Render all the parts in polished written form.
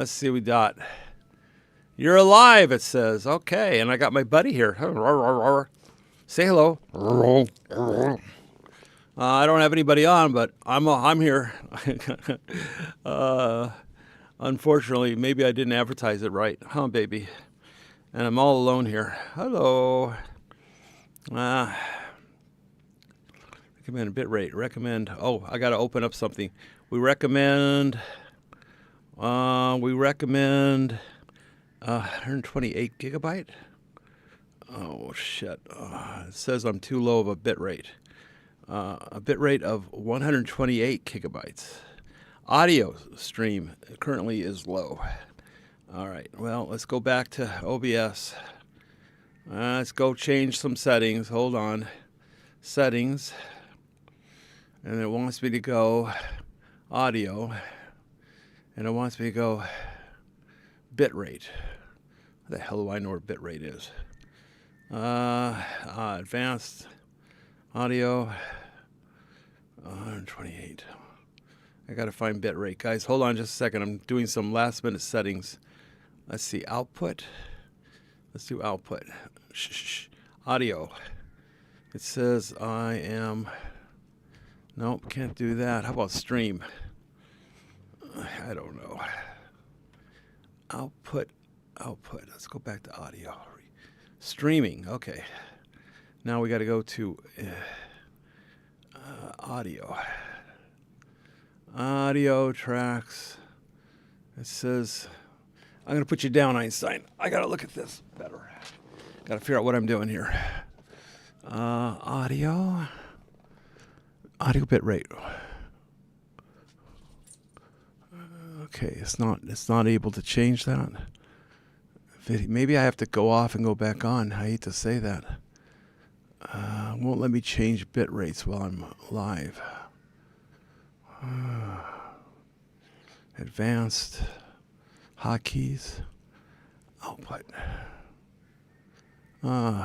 Let's see what we got. You're alive, it says. Okay, and I got my buddy here. Say hello. I don't have anybody on, but I'm here. Unfortunately, maybe I didn't advertise it right. Huh, baby? And I'm all alone here. Hello. Recommend bit rate. Recommend. Oh, I got to open up something. We recommend 128 gigabyte. Oh shit! It says I'm too low of a bit rate. A bit rate of 128 gigabytes. Audio stream currently is low. All right. Well, let's go back to OBS. Let's go change some settings. Hold on. Settings. And it wants me to go audio. And it wants me to go bit rate. What the hell do I know where bit rate is? Advanced audio 128. I gotta find bit rate, guys. Hold on just a second. I'm doing some last minute settings. Let's see, output. Let's do output. Shh. Audio. It says I am. Nope, can't do that. How about stream? I don't know. Output. Let's go back to audio. Streaming. Okay. Now we got to go to audio. Audio tracks. It says, I'm going to put you down, Einstein. I got to look at this better. Got to figure out what I'm doing here. Audio bit rate. Okay, it's not able to change that. Maybe I have to go off and go back on. I hate to say that. Won't let me change bit rates while I'm live. Advanced hotkeys. Output.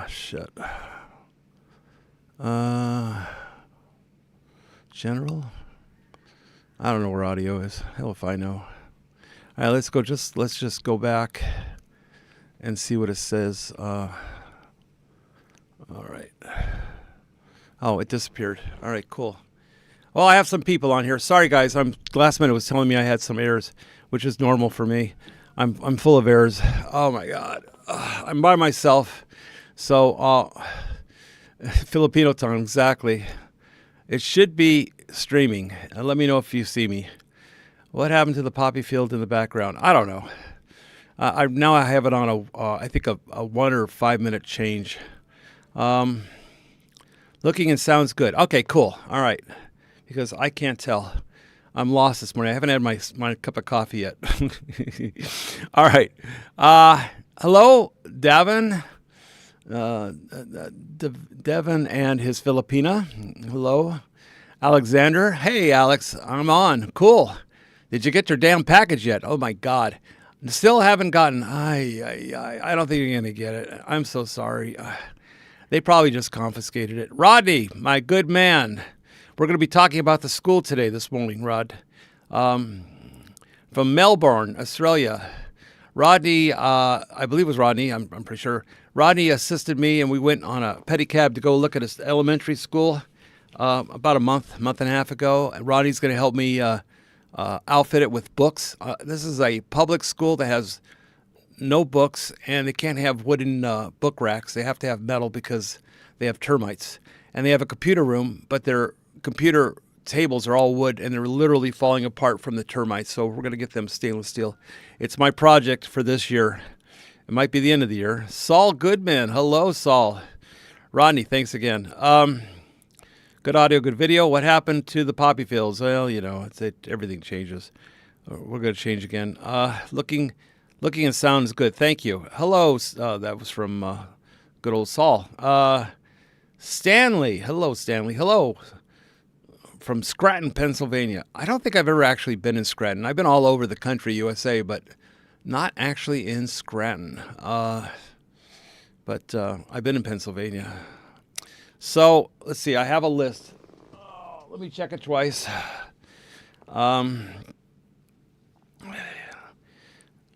Shit. General. I don't know where audio is. Hell if I know. All right, let's just go back and see what it says. All right. Oh, it disappeared. All right, cool. Well, I have some people on here. Sorry, guys. Last minute was telling me I had some errors, which is normal for me. I'm full of errors. Oh my God. I'm by myself. So Filipino tongue, exactly. It should be streaming. Let me know if you see me. What happened to the poppy field in the background? I don't know. Now I have it on I think a 1 or 5 minute change. Looking and sounds good. Okay, cool. All right. Because I can't tell. I'm lost this morning. I haven't had my cup of coffee yet. All right. Hello, Devin. Devin and his Filipina. Hello. Alexander. Hey, Alex. I'm on. Cool. Did you get your damn package yet? Oh, my God. Still haven't gotten. I don't think you're going to get it. I'm so sorry. They probably just confiscated it. Rodney, my good man. We're going to be talking about the school today, this morning, Rod. From Melbourne, Australia. Rodney, I believe it was Rodney, I'm pretty sure. Rodney assisted me, and we went on a pedicab to go look at his elementary school about a month and a half ago. And Rodney's going to help me outfit it with books. This is a public school that has no books, and they can't have wooden book racks. They have to have metal because they have termites. And they have a computer room, but their computer tables are all wood, and they're literally falling apart from the termites. So we're going to get them stainless steel. It's my project for this year. It might be the end of the year. Saul Goodman. Hello, Saul. Rodney, thanks again. Good audio, good video. What happened to the poppy fields? Well, you know, everything changes. We're going to change again. Looking and sounds good. Thank you. Hello. That was from good old Saul. Stanley. Hello, Stanley. Hello. From Scranton, Pennsylvania. I don't think I've ever actually been in Scranton. I've been all over the country, USA, but not actually in Scranton. But I've been in Pennsylvania. So, let's see. I have a list. Let me check it twice.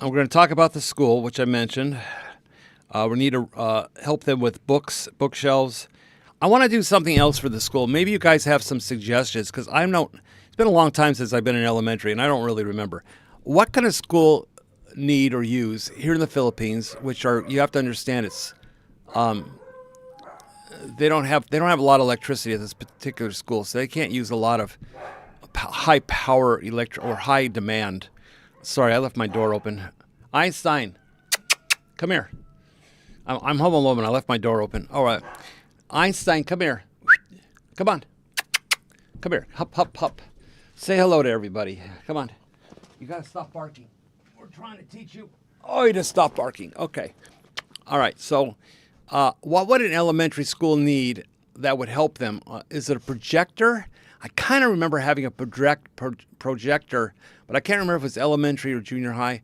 we're going to talk about the school, which I mentioned. We need to help them with books, bookshelves. I want to do something else for the school. Maybe you guys have some suggestions because I don't. It's been a long time since I've been in elementary, and I don't really remember. What kind of school need or use here in the Philippines, which are you have to understand it's they don't have a lot of electricity at this particular school, so they can't use a lot of high power electric or high demand. Sorry, I left my door open. Einstein, come here. I'm home alone and I left my door open. All right. Einstein, come here. Come on. Come here. Hup, hup, hup. Say hello to everybody. Come on. You got to stop barking. We're trying to teach you. Oh, you just stop barking. Okay. All right. So what would an elementary school need that would help them? Is it a projector? I kind of remember having a projector, but I can't remember if it's elementary or junior high.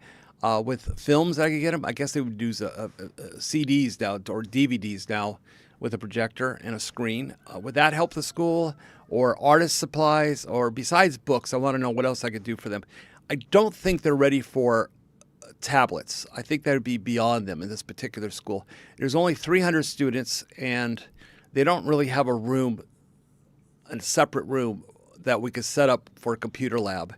With films that I could get them, I guess they would use CDs now or DVDs now with a projector and a screen. Would that help the school? Or artist supplies? Or besides books, I want to know what else I could do for them. I don't think they're ready for tablets. I think that would be beyond them in this particular school. There's only 300 students, and they don't really have a separate room that we could set up for a computer lab.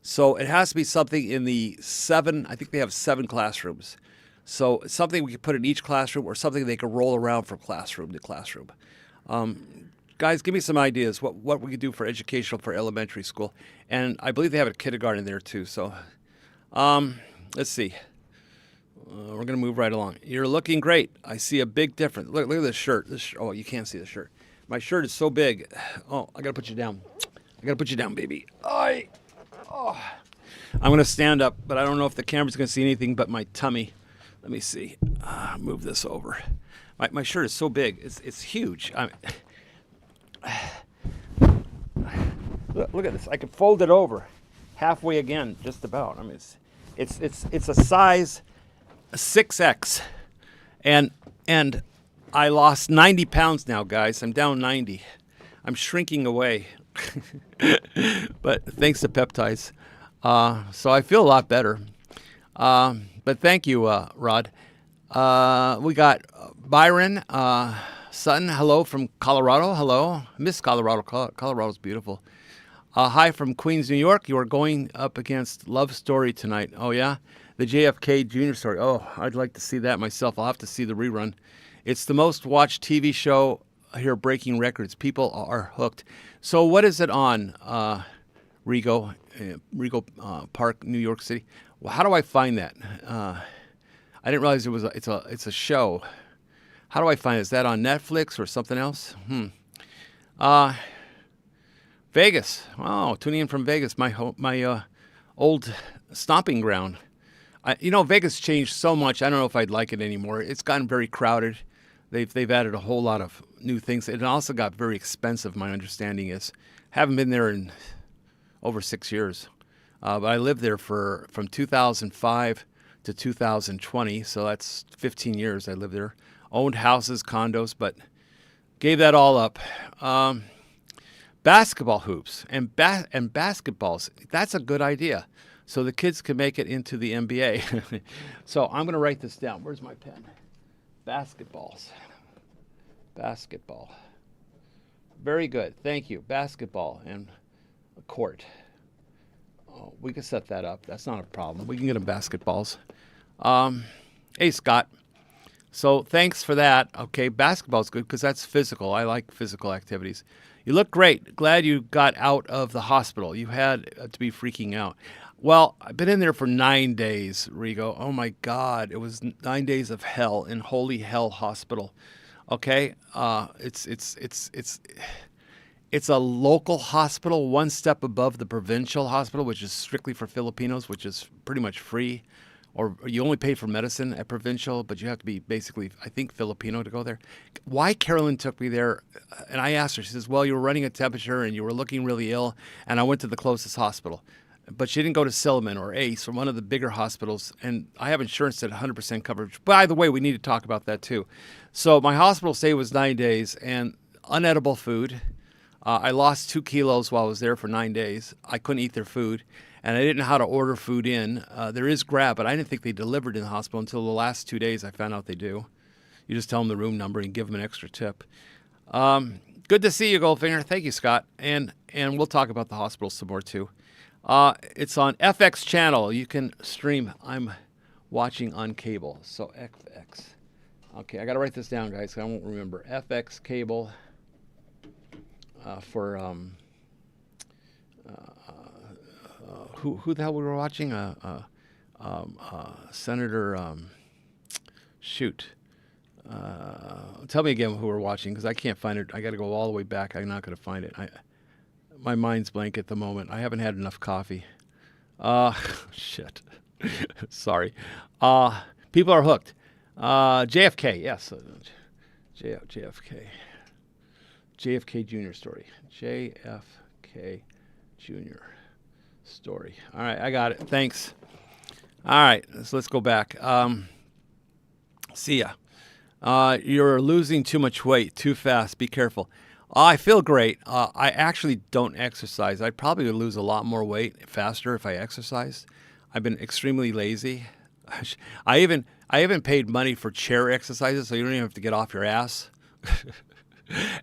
So it has to be something in the I think they have 7 classrooms. So it's something we could put in each classroom or something they could roll around from classroom to classroom. Guys, give me some ideas what we could do for educational for elementary school. And I believe they have a kindergarten there too. So let's see. We're going to move right along. You're looking great. I see a big difference. Look at this shirt. Oh, you can't see the shirt. My shirt is so big. Oh, I got to put you down. I got to put you down, baby. Oh, I'm going to stand up, but I don't know if the camera's going to see anything but my tummy. Let me see. Move this over. My shirt is so big. It's huge. Look at this. I could fold it over halfway again, just about. I mean, it's a size 6X, and I lost 90 pounds now, guys. I'm down 90. I'm shrinking away. But thanks to peptides. So I feel a lot better. But thank you, Rod. We got Byron Sutton. Hello from Colorado. Hello. Miss Colorado. Colorado's beautiful. Hi from Queens, New York. You are going up against Love Story tonight. Oh, yeah? The JFK Jr. story. Oh, I'd like to see that myself. I'll have to see the rerun. It's the most watched TV show here, breaking records. People are hooked. So what is it on, Rego Park, New York City? Well, how do I find that? I didn't realize it's a show. How do I find it? Is that on Netflix or something else? Vegas. Oh, tuning in from Vegas, my old stomping ground. Vegas changed so much. I don't know if I'd like it anymore. It's gotten very crowded. They've added a whole lot of new things. It also got very expensive, my understanding is. Haven't been there in over 6 years. But I lived there from 2005 to 2020, so that's 15 years I lived there. Owned houses, condos, but gave that all up. Basketball hoops and basketballs, that's a good idea. So the kids can make it into the NBA. So I'm going to write this down. Where's my pen? Basketballs. Basketball. Very good. Thank you. Basketball and a court. Oh, we can set that up. That's not a problem. We can get them basketballs. Hey, Scott. So thanks for that. Okay, basketball's good because that's physical. I like physical activities. You look great. Glad you got out of the hospital. You had to be freaking out. Well, I've been in there for 9 days, Rigo. Oh my God, it was 9 days of hell in Holy Hell Hospital. Okay, it's a local hospital, one step above the provincial hospital, which is strictly for Filipinos, which is pretty much free, or you only pay for medicine at provincial, but you have to be basically, I think, Filipino to go there. Why Carolyn took me there, and I asked her, she says, well, you were running a temperature and you were looking really ill, and I went to the closest hospital. But she didn't go to Silliman or Ace or one of the bigger hospitals, and I have insurance at 100% coverage. By the way, we need to talk about that too. So my hospital stay was 9 days, and unedible food. I lost 2 kilos while I was there for 9 days. I couldn't eat their food. and I didn't know how to order food in. There is Grab, but I didn't think they delivered in the hospital until the last 2 days. I found out they do. You just tell them the room number and give them an extra tip. Good to see you, Goldfinger. Thank you, Scott. And we'll talk about the hospital some more too. It's on FX channel. You can stream. I'm watching on cable. So FX. Okay, I got to write this down, guys. I won't remember. FX cable for who the hell we were watching? Senator. Shoot. Tell me again who we're watching, because I can't find it. I got to go all the way back. I'm not going to find it. My mind's blank at the moment. I haven't had enough coffee. Shit. Sorry. People are hooked. JFK, yes. JFK. JFK Jr. story. JFK Jr. story. All right, I got it. Thanks. All right, so let's go back. See ya. You're losing too much weight too fast. Be careful. I feel great. I actually don't exercise. I'd probably lose a lot more weight faster if I exercised. I've been extremely lazy. I even paid money for chair exercises, so you don't even have to get off your ass.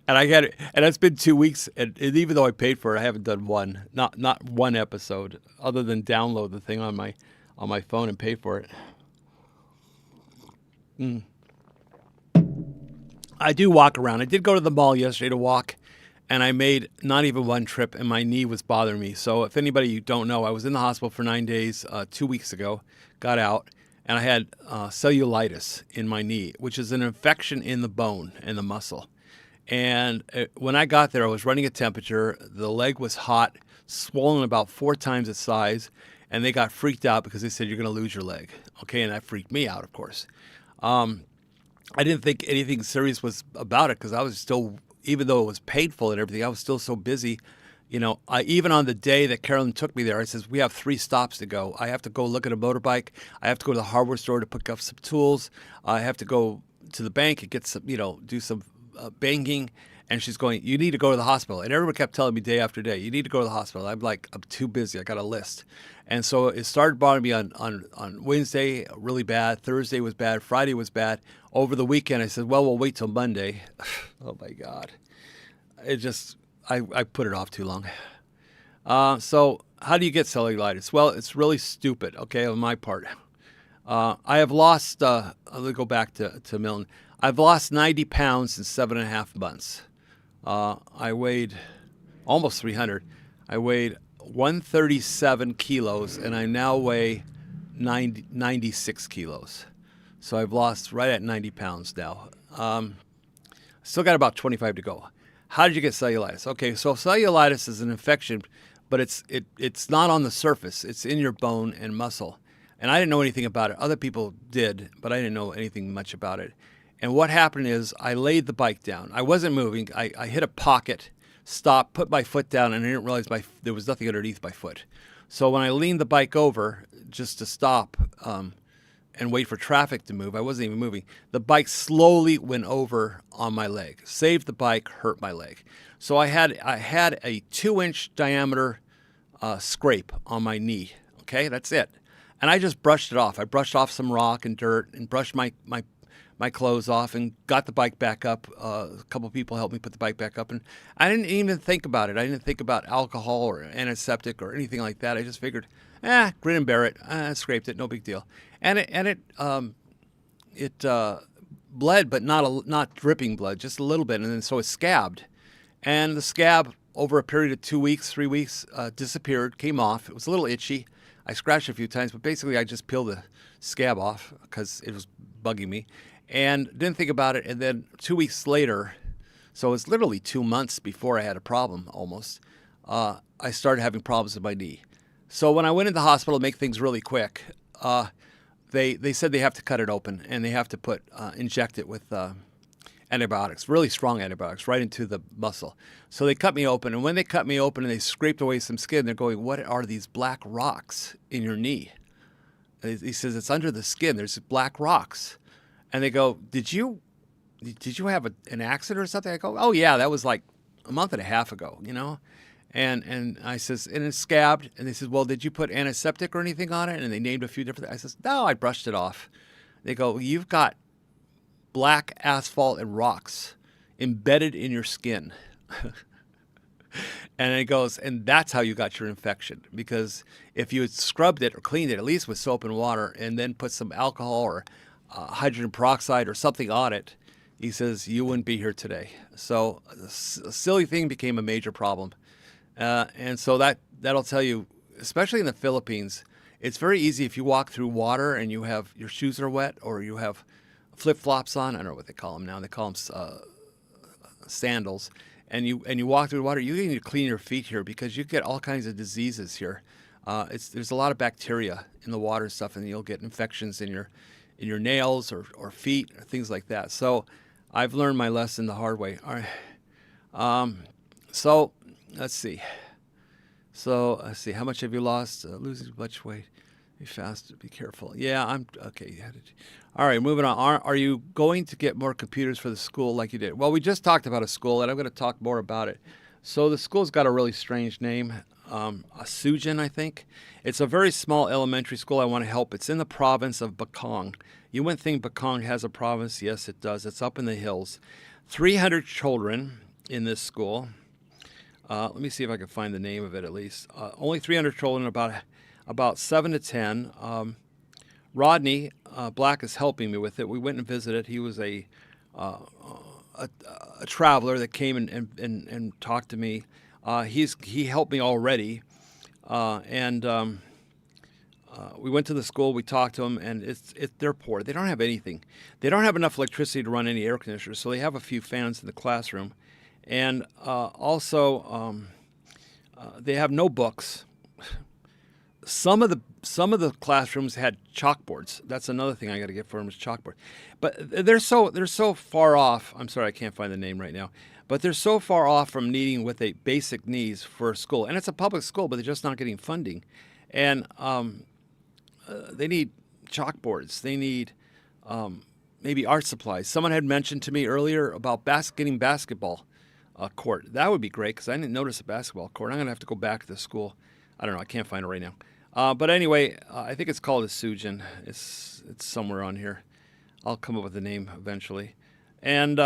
And it's been 2 weeks, and even though I paid for it, I haven't done one, not one episode, other than download the thing on my phone and pay for it. I do walk around. I did go to the mall yesterday to walk, and I made not even one trip, and my knee was bothering me. So if anybody you don't know, I was in the hospital for 9 days 2 weeks ago, got out, and I had cellulitis in my knee, which is an infection in the bone and the muscle. And when I got there, I was running a temperature. The leg was hot, swollen about 4 times its size, and they got freaked out because they said, you're going to lose your leg. Okay, and that freaked me out, of course. I didn't think anything serious was about it because I was still, even though it was painful and everything, I was still so busy. You know, even on the day that Carolyn took me there, I says, we have 3 stops to go. I have to go look at a motorbike. I have to go to the hardware store to pick up some tools. I have to go to the bank and get some, do some banking. And she's going, you need to go to the hospital. And everyone kept telling me day after day, you need to go to the hospital. I'm like, I'm too busy. I got a list. And so it started bothering me on Wednesday, really bad. Thursday was bad. Friday was bad. Over the weekend, I said, well, we'll wait till Monday. Oh, my God. It just, I put it off too long. So how do you get cellulitis? Well, it's really stupid, okay, on my part. I have lost, let me go back to Milton. I've lost 90 pounds in 7.5 months. I weighed almost 300. I weighed 137 kilos, and I now weigh 96 kilos. So I've lost right at 90 pounds now. Still got about 25 to go. How did you get cellulitis? Okay, so cellulitis is an infection, but it's not on the surface. It's in your bone and muscle. And I didn't know anything about it. Other people did, but I didn't know anything much about it. And what happened is I laid the bike down. I wasn't moving. I hit a pocket, stopped, put my foot down, and I didn't realize there was nothing underneath my foot. So when I leaned the bike over just to stop and wait for traffic to move, I wasn't even moving. The bike slowly went over on my leg. Saved the bike, hurt my leg. So I had a 2-inch diameter scrape on my knee. Okay, that's it. And I just brushed it off. I brushed off some rock and dirt and brushed my clothes off and got the bike back up. A couple of people helped me put the bike back up. And I didn't even think about it. I didn't think about alcohol or antiseptic or anything like that. I just figured, grin and bear it. I scraped it, no big deal. And it bled, but not dripping blood, just a little bit. And then so it scabbed. And the scab, over a period of 2 weeks, 3 weeks, disappeared, came off. It was a little itchy. I scratched a few times, but basically I just peeled the scab off because it was bugging me. And didn't think about it. And then 2 weeks later, so it was literally 2 months before I had a problem almost, I started having problems with my knee. So when I went into the hospital to make things really quick, they said they have to cut it open and they have to inject it with antibiotics, really strong antibiotics, right into the muscle. So they cut me open. And when they cut me open and they scraped away some skin, they're going, what are these black rocks in your knee? He says, it's under the skin. There's black rocks. And they go, did you have an accident or something? I go, oh, yeah, that was like a month and a half ago, And I says, and it's scabbed. And they says, well, did you put antiseptic or anything on it? And they named a few different things. I says, no, I brushed it off. They go, you've got black asphalt and rocks embedded in your skin. And it goes, and that's how you got your infection. Because if you had scrubbed it or cleaned it, at least with soap and water, and then put some alcohol or hydrogen peroxide or something on it, he says, you wouldn't be here today. So a silly thing became a major problem. And so that'll tell you, especially in the Philippines, it's very easy if you walk through water and you have your shoes are wet or you have flip-flops on. I don't know what they call them now. They call them sandals. And you walk through the water, you need to clean your feet here because you get all kinds of diseases here. There's a lot of bacteria in the water and stuff, and you'll get infections in your nails or feet or things like that. So I've learned my lesson the hard way. All right. So let's see. How much have you lost? Losing much weight. Be fast. Be careful. Yeah, I'm okay. All right, moving on. Are you going to get more computers for the school like you did? Well, we just talked about a school, and I'm going to talk more about it. So the school's got a really strange name, Asujan, I think. It's a very small elementary school. I want to help. It's in the province of Bakong. You wouldn't think Bakong has a province. Yes, it does. It's up in the hills. 300 children in this school. Let me see if I can find the name of it at least. Only 300 children, about 7 to 10. Rodney Black is helping me with it. We went and visited. He was a traveler that came and talked to me. He helped me already, and we went to the school. We talked to them, and they're poor. They don't have anything. They don't have enough electricity to run any air conditioners, so they have a few fans in the classroom, and also they have no books. Some of the classrooms had chalkboards. That's another thing I got to get for them is chalkboard. But they're so far off. I'm sorry, I can't find the name right now. But they're so far off from needing what they basic needs for a school. And it's a public school, but they're just not getting funding. And they need chalkboards. They need maybe art supplies. Someone had mentioned to me earlier about getting basketball court. That would be great because I didn't notice a basketball court. I'm going to have to go back to the school. I don't know. I can't find it right now. But anyway, I think it's called a Sujin. It's somewhere on here. I'll come up with the name eventually. And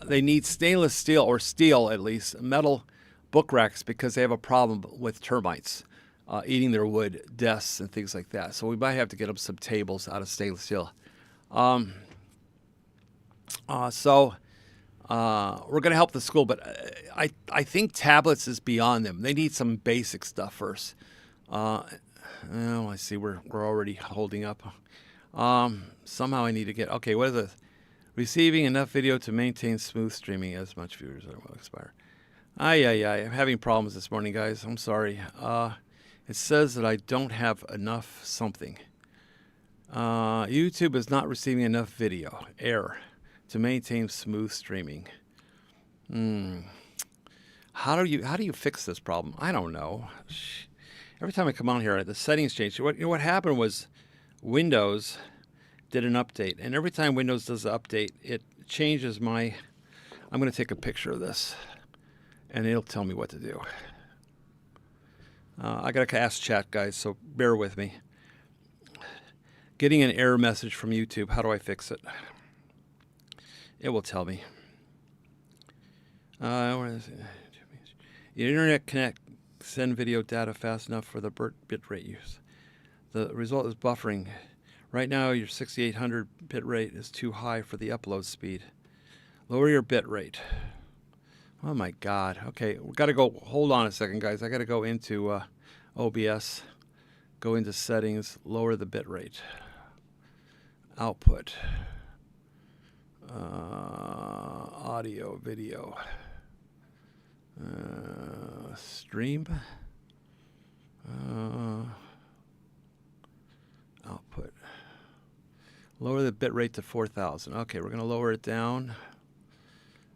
they need stainless steel or steel at least metal book racks because they have a problem with termites eating their wood desks and things like that. So we might have to get them some tables out of stainless steel. We're going to help the school, but I think tablets is beyond them. They need some basic stuff first. I see we're already holding up. Somehow I need to get, okay, what is this? Receiving enough video to maintain smooth streaming as much viewers as will expire. I'm having problems this morning, guys. I'm sorry. It says that I don't have enough something. YouTube is not receiving enough video. Error. To maintain smooth streaming. How do you fix this problem? I don't know. Every time I come on here, the settings change. What happened was Windows did an update, and every time Windows does an update, it changes my. I'm going to take a picture of this, and it'll tell me what to do. I got to ask chat, guys, so bear with me. Getting an error message from YouTube. How do I fix it? It will tell me. The internet connect send video data fast enough for the bitrate use. The result is buffering. Right now, your 6800 bitrate is too high for the upload speed. Lower your bitrate. Oh my God. Okay, we got to go. Hold on a second, guys. I got to go into OBS. Go into settings. Lower the bitrate. Output. Audio, video, stream, output. Lower the bit rate to 4,000. Okay, we're going to lower it down.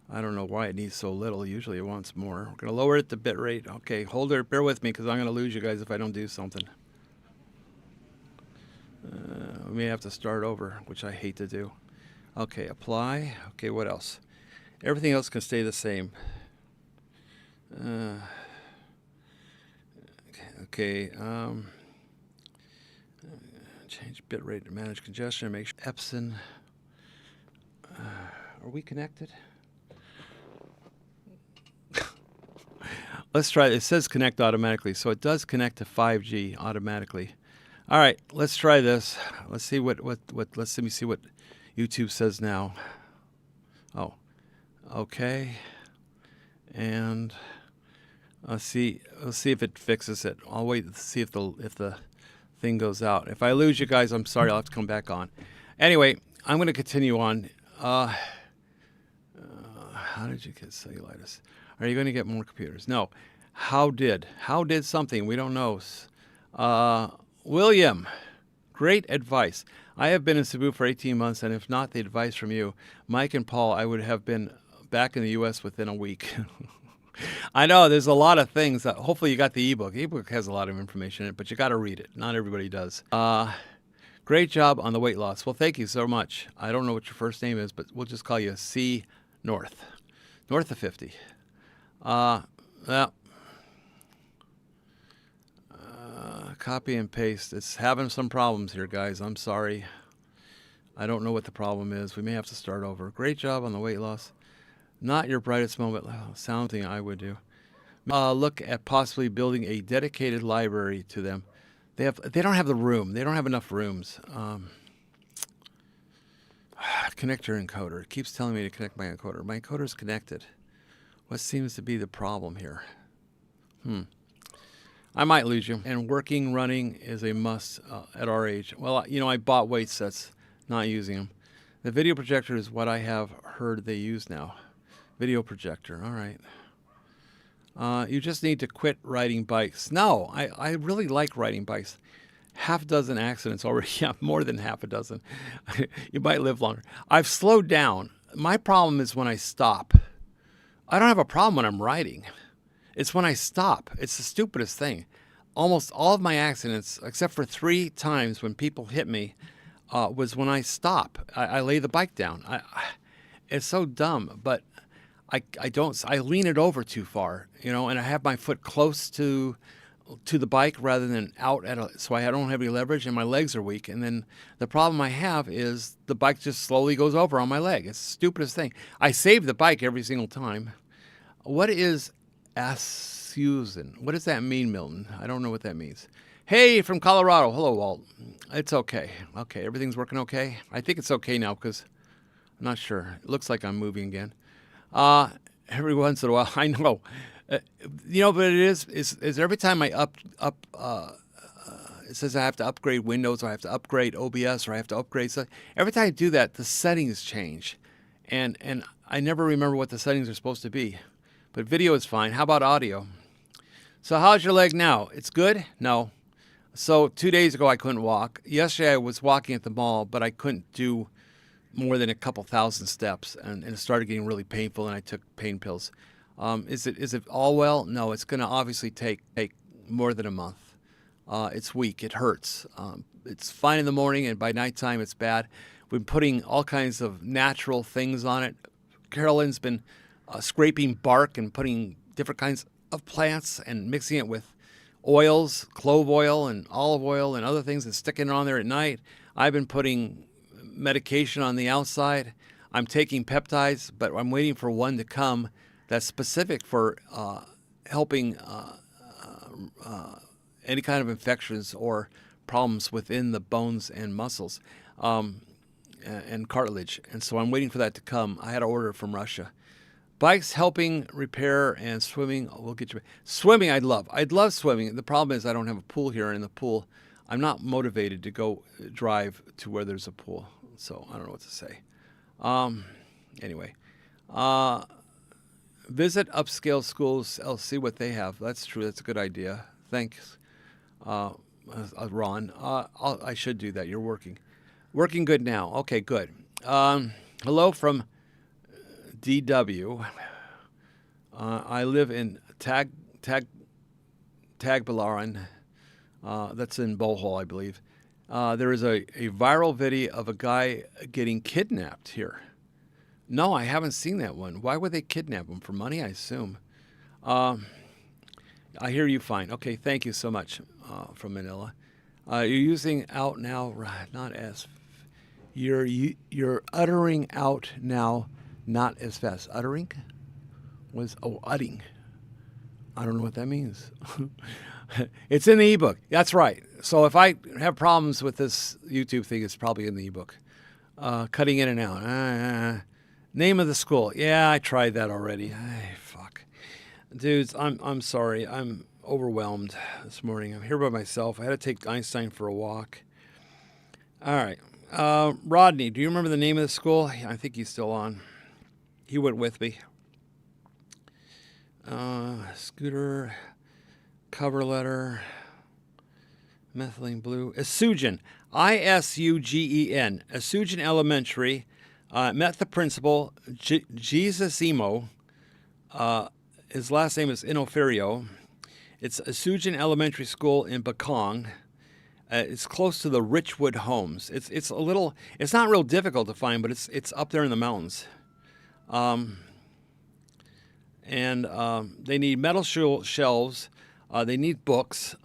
I don't know why it needs so little. Usually it wants more. We're going to lower it to bit rate. Okay, hold it. Bear with me because I'm going to lose you guys if I don't do something. We may have to start over, which I hate to do. Okay, apply. Okay, what else? Everything else can stay the same. Okay. Change bitrate to manage congestion. Make sure Epson. Are we connected? Let's try it. It says connect automatically, so it does connect to 5G automatically. All right, let's try this. Let's see what let me see what YouTube says now. Oh, okay. And let's see if it fixes it. I'll wait to see if the thing goes out. If I lose you guys, I'm sorry. I'll have to come back on. Anyway, I'm going to continue on. How did you get cellulitis? Are you going to get more computers? No. How did something? We don't know. William, great advice. I have been in Cebu for 18 months, and if not the advice from you, Mike and Paul, I would have been back in the U.S. within a week. I know there's a lot of things. Hopefully you got the ebook. The ebook has a lot of information in it, but you got to read it. Not everybody does. Great job on the weight loss. Well, thank you so much. I don't know what your first name is, but we'll just call you C North of 50. Copy and paste. It's having some problems here, guys. I'm sorry. I don't know what the problem is. We may have to start over. Great job on the weight loss. Not your brightest moment. Something I would do. Look at possibly building a dedicated library to them. They don't have the room. They don't have enough rooms. Connect your encoder. It keeps telling me to connect my encoder. My encoder is connected. What seems to be the problem here? I might lose you. And running is a must at our age. Well, I bought weight sets, not using them. The video projector is what I have heard they use now. Video projector. All right. You just need to quit riding bikes. No, I really like riding bikes. Half a dozen accidents already. Yeah, more than half a dozen. You might live longer. I've slowed down. My problem is when I stop. I don't have a problem when I'm riding. It's when I stop. It's the stupidest thing. Almost all of my accidents, except for 3 times when people hit me, was when I stop. I lay the bike down. It's so dumb, but I lean it over too far, and I have my foot close to the bike rather than out so I don't have any leverage and my legs are weak. And then the problem I have is the bike just slowly goes over on my leg. It's the stupidest thing. I save the bike every single time. What is Susan? What does that mean, Milton? I don't know what that means. Hey, from Colorado. Hello, Walt. It's okay. Okay, everything's working okay? I think it's okay now because I'm not sure. It looks like I'm moving again. Every once in a while, I know. But it is every time I it says I have to upgrade Windows, or I have to upgrade OBS, or I have to upgrade. So every time I do that, the settings change. And I never remember what the settings are supposed to be. But video is fine. How about audio? So how's your leg now? It's good? No. So 2 days ago, I couldn't walk. Yesterday, I was walking at the mall, but I couldn't do more than a couple thousand steps, and it started getting really painful, and I took pain pills. Is it all well? No, it's going to obviously take more than a month. It's weak. It hurts. It's fine in the morning, and by nighttime, it's bad. We've been putting all kinds of natural things on it. Carolyn's been scraping bark and putting different kinds of plants and mixing it with oils, clove oil and olive oil and other things, and sticking it on there at night. I've been putting medication on the outside. I'm taking peptides, but I'm waiting for one to come that's specific for helping any kind of infections or problems within the bones and muscles and cartilage. And so I'm waiting for that to come. I had to order it from Russia. Bikes helping repair and swimming. We'll get you. Swimming, I'd love swimming. The problem is I don't have a pool here, and in the pool, I'm not motivated to go drive to where there's a pool. So I don't know what to say. Anyway, visit upscale schools. I'll see what they have. That's true. That's a good idea. Thanks, Ron. I should do that. You're working good now. Okay, good. Hello from DW. I live in Tagbilaran. That's in Bohol, I believe. There is a viral video of a guy getting kidnapped here. No, I haven't seen that one. Why would they kidnap him? For money, I assume. Um, I hear you fine. Okay, thank you so much from Manila. You're using out now, not as. You're uttering out now, not as fast. Uttering was utting. I don't know what that means. It's in the ebook. That's right. So if I have problems with this YouTube thing, it's probably in the ebook. Cutting in and out. Name of the school. Yeah, I tried that already. Fuck. Dudes, I'm sorry. I'm overwhelmed this morning. I'm here by myself. I had to take Einstein for a walk. All right. Rodney, do you remember the name of the school? I think he's still on. He went with me. Scooter, cover letter, methylene blue. Isugen, Isugen. Isugen Elementary. Met the principal, Jesus Emo. His last name is Inoferio. It's Isugen Elementary School in Bakong. It's close to the Richwood Homes. It's a little. It's not real difficult to find, but it's up there in the mountains. And they need metal shelves. They need books.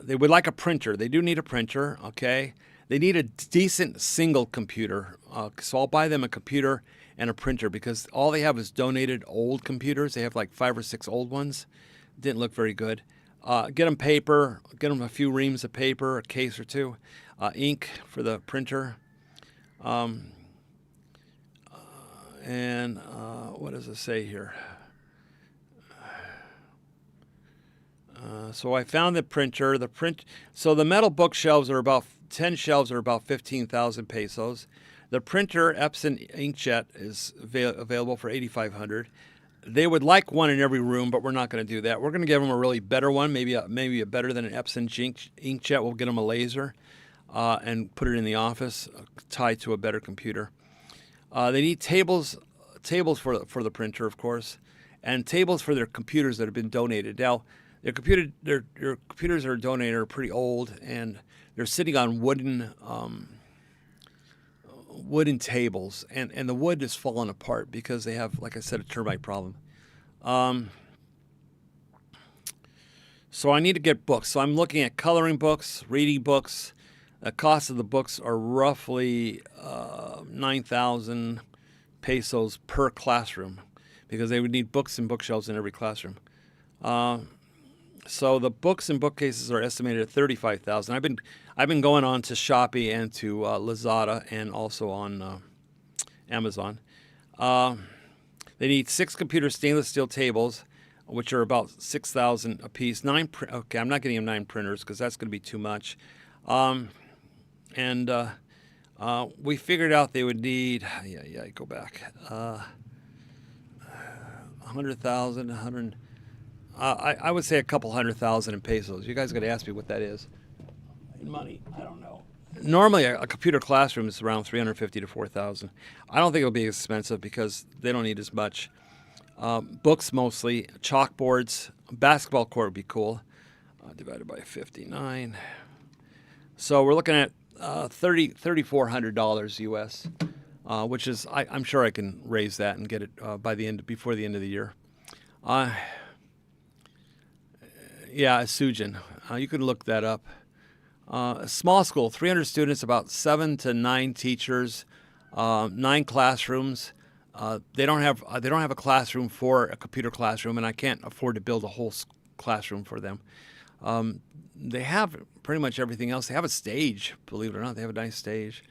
They would like a printer. They do need a printer. Okay. They need a decent single computer. So I'll buy them a computer and a printer because all they have is donated old computers. They have like 5 or 6 old ones. Didn't look very good. Get them paper. Get them a few reams of paper, a case or two. Ink for the printer. And what does it say here? So I found the printer. So the metal bookshelves are about 10 shelves are about 15,000 pesos. The printer Epson inkjet is available for 8,500. They would like one in every room, but we're not going to do that. We're going to give them a really better one, maybe a better than an Epson inkjet. We'll get them a laser and put it in the office, tied to a better computer. They need tables for the printer, of course, and tables for their computers that have been donated. Now, their computers that are donated are pretty old, and they're sitting on wooden tables, and the wood is falling apart because they have, like I said, a termite problem. So I need to get books. So I'm looking at coloring books, reading books. The cost of the books are roughly 9,000 pesos per classroom because they would need books and bookshelves in every classroom. So the books and bookcases are estimated at 35,000. I've been going on to Shopee and to Lazada and also on Amazon. They need 6 computer stainless steel tables, which are about 6,000 a piece. Okay, I'm not getting them 9 printers because that's going to be too much. We figured out they would need. Go back. 100,000, I would say a couple 100,000 in pesos. You guys got to ask me what that is in money. I don't know. Normally, a computer classroom is around 350 to 4,000. I don't think it'll be expensive because they don't need as much. Books mostly, chalkboards, basketball court would be cool. Divided by 59. So we're looking at $3,400 US, which is I'm sure I can raise that and get it before the end of the year. Isugen. You can look that up. A small school, 300 students, about 7 to 9 teachers, 9 classrooms. They don't have a classroom for a computer classroom, and I can't afford to build a whole classroom for them. They have pretty much everything else. They have a stage, believe it or not. They have a nice stage.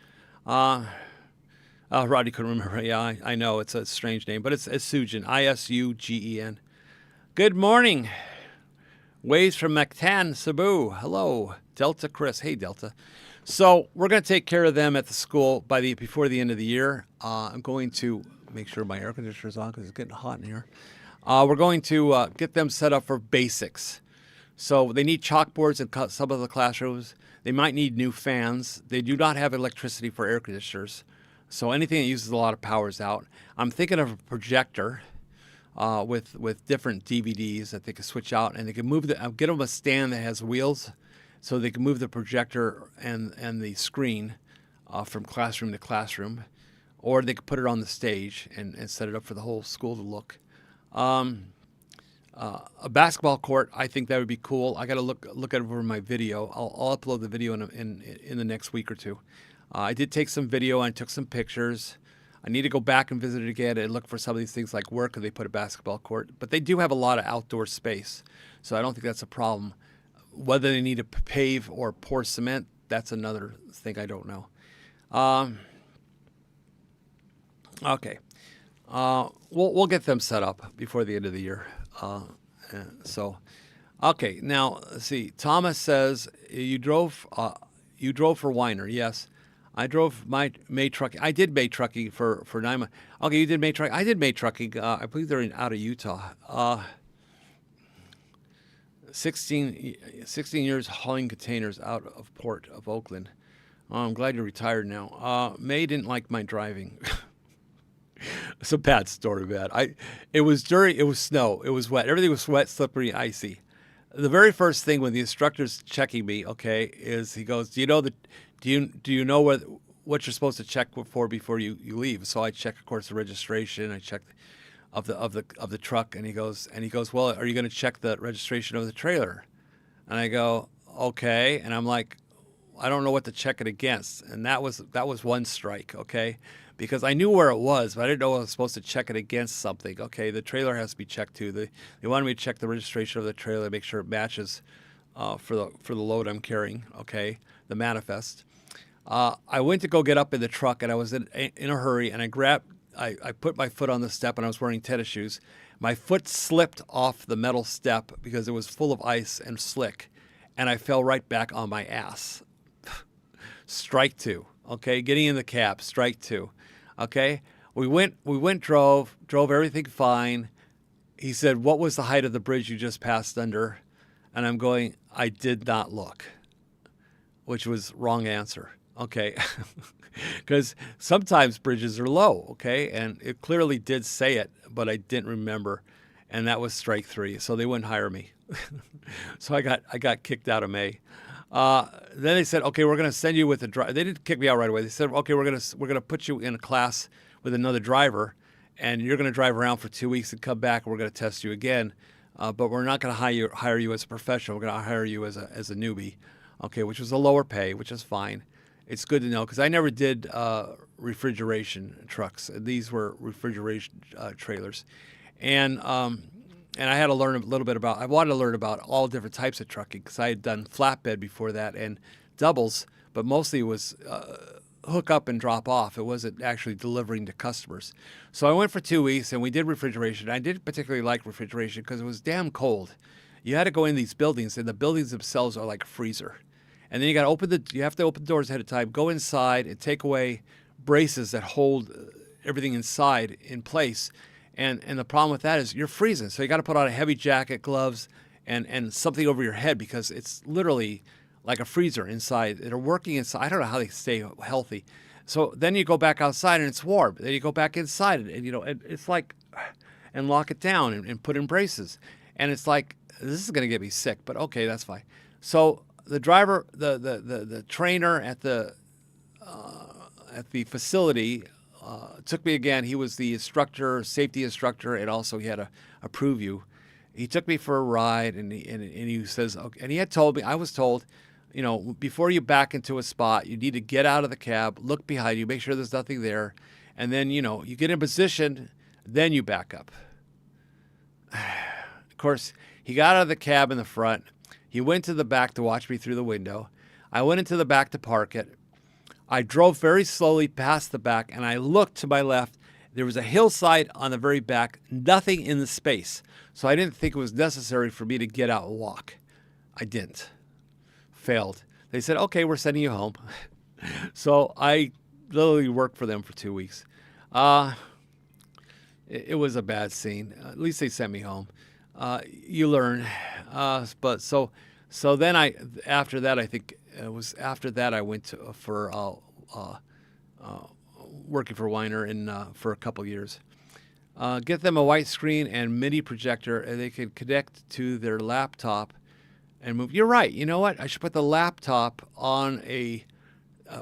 Roddy couldn't remember. Yeah, I know. It's a strange name, but it's Isugen, Isugen. Good morning. Waves from Mactan, Cebu. Hello. Delta Chris. Hey, Delta. So we're going to take care of them at the school before the end of the year. I'm going to make sure my air conditioner is on because it's getting hot in here. We're going to get them set up for basics. So they need chalkboards in some of the classrooms. They might need new fans. They do not have electricity for air conditioners. So anything that uses a lot of power is out. I'm thinking of a projector with different DVDs that they can switch out, and they can move I'll get them a stand that has wheels so they can move the projector and the screen from classroom to classroom. or they could put it on the stage and set it up for the whole school to look. A basketball court, I think that would be cool. I got to look at it over my video. I'll upload the video in the next week or two. I did take some video and I took some pictures. I need to go back and visit it again and look for some of these things like where could they put a basketball court. But they do have a lot of outdoor space, so I don't think that's a problem. Whether they need to pave or pour cement, that's another thing I don't know. Okay. We'll get them set up before the end of the year. Okay. Now, let's see. Thomas says you drove for Weiner. Yes, I drove my May trucking. I did May trucking for 9 months. Okay, you did May trucking. I did May trucking. I believe they're out of Utah. 16 years hauling containers out of port of Oakland. Oh, I'm glad you're retired now. May didn't like my driving. It's a bad story, man. It was dirty. It was snow. It was wet. Everything was wet, slippery, icy. The very first thing when the instructor's checking me, okay, is he goes, "Do you know what you're supposed to check for before you leave?" So I check, of course, the registration. I check of the truck, and he goes, "Well, are you going to check the registration of the trailer?" And I go, "Okay," and I'm like, I don't know what to check it against, and that was one strike, okay, because I knew where it was, but I didn't know I was supposed to check it against something. Okay, the trailer has to be checked too. They wanted me to check the registration of the trailer, make sure it matches for the load I'm carrying. Okay, the manifest. I went to go get up in the truck, and I was in a hurry, and I put my foot on the step, and I was wearing tennis shoes. My foot slipped off the metal step because it was full of ice and slick, and I fell right back on my ass. Strike two. Okay, getting in the cab, strike two. Okay, we drove everything fine. He said, "What was the height of the bridge you just passed under?" And I'm going, "I did not look," which was wrong answer. Okay, because sometimes bridges are low. Okay, and it clearly did say it, but I didn't remember, and that was strike three. So they wouldn't hire me. So I got kicked out of May. Then they said, "Okay, we're going to send you with a driver." They didn't kick me out right away. They said, "Okay, we're going to put you in a class with another driver, and you're going to drive around for 2 weeks and come back. And we're going to test you again, but we're not going to hire you as a professional. We're going to hire you as a newbie." Okay, which was a lower pay, which is fine. It's good to know because I never did refrigeration trucks. These were refrigeration trailers, and I had to learn a little bit about. I wanted to learn about all different types of trucking because I had done flatbed before that and doubles, but mostly it was hook up and drop off. It wasn't actually delivering to customers. So I went for 2 weeks and we did refrigeration. I didn't particularly like refrigeration because it was damn cold. You had to go in these buildings, and the buildings themselves are like a freezer. And then you have to open the doors ahead of time, go inside and take away braces that hold everything inside in place. And the problem with that is you're freezing. So you got to put on a heavy jacket, gloves, and something over your head because it's literally like a freezer inside. They're working inside. I don't know how they stay healthy. So then you go back outside and it's warm. Then you go back inside and it's like, and lock it down and put in braces. And it's like, this is going to get me sick, but okay, that's fine. So the driver, the trainer at the facility took me again. He was the instructor, safety instructor, and also he had a prove you. He took me for a ride, and he says, okay, and he had told me, I was told, before you back into a spot, you need to get out of the cab, look behind you, make sure there's nothing there, and then, you get in position, then you back up. Of course, he got out of the cab in the front. He went to the back to watch me through the window. I went into the back to park it. I drove very slowly past the back, and I looked to my left. There was a hillside on the very back, nothing in the space. So I didn't think it was necessary for me to get out and walk. I didn't. Failed. They said, okay, we're sending you home. So I literally worked for them for 2 weeks. It was a bad scene. At least they sent me home. You learn. But so then after that, I think it was after that I went for working for Weiner for a couple years. Get them a white screen and mini projector, and they can connect to their laptop and move. You're right. You know what? I should put the laptop on a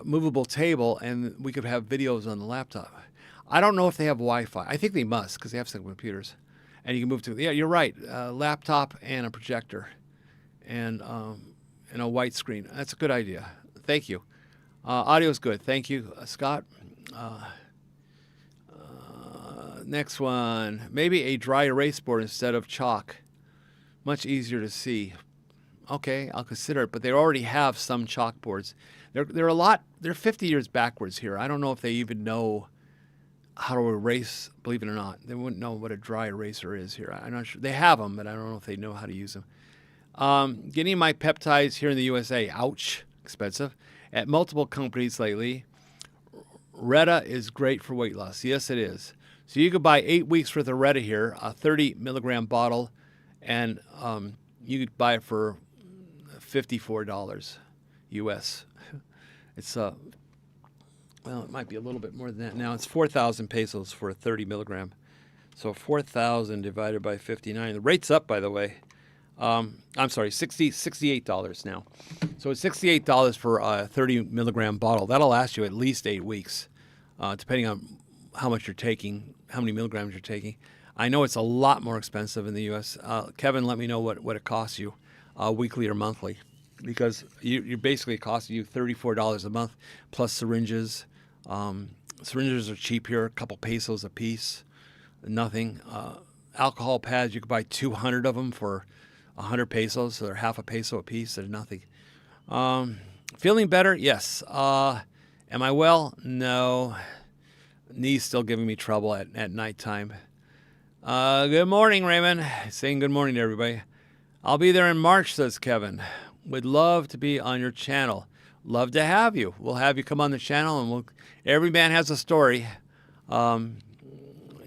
movable table, and we could have videos on the laptop. I don't know if they have Wi-Fi. I think they must because they have some computers. And you can move to, yeah, you're right, laptop and a projector and a white screen. That's a good idea. Thank you. Audio is good. Thank you, Scott. Next one. Maybe a dry erase board instead of chalk. Much easier to see. Okay, I'll consider it. But they already have some chalkboards. They're 50 years backwards here. I don't know if they even know how to erase, believe it or not. They wouldn't know what a dry eraser is here. I'm not sure. They have them, but I don't know if they know how to use them. Getting my peptides here in the USA. Ouch. Expensive. At multiple companies lately. Retta is great for weight loss. Yes, it is. So you could buy 8 weeks worth of Retta here, a 30 milligram bottle, and you could buy it for $54 US. It's well, it might be a little bit more than that now. It's 4,000 pesos for a 30 milligram. So 4,000 divided by 59. The rate's up, by the way. I'm sorry, $68 now. So it's $68 for a 30 milligram bottle. That'll last you at least 8 weeks, depending on how much you're taking, how many milligrams you're taking. I know it's a lot more expensive in the U.S. Kevin, let me know what it costs you, weekly or monthly, because you're basically costing you $34 a month plus syringes. Syringes are cheap here, a couple pesos a piece, nothing. Alcohol pads, you could buy 200 of them for 100 pesos, so they're half a peso a piece. They're nothing. Feeling better? Yes. Am I well? No. Knee's still giving me trouble at nighttime. Good morning, Raymond. Saying good morning to everybody. I'll be there in March, says Kevin. Would love to be on your channel. Love to have you. We'll have you come on the channel, and every man has a story. I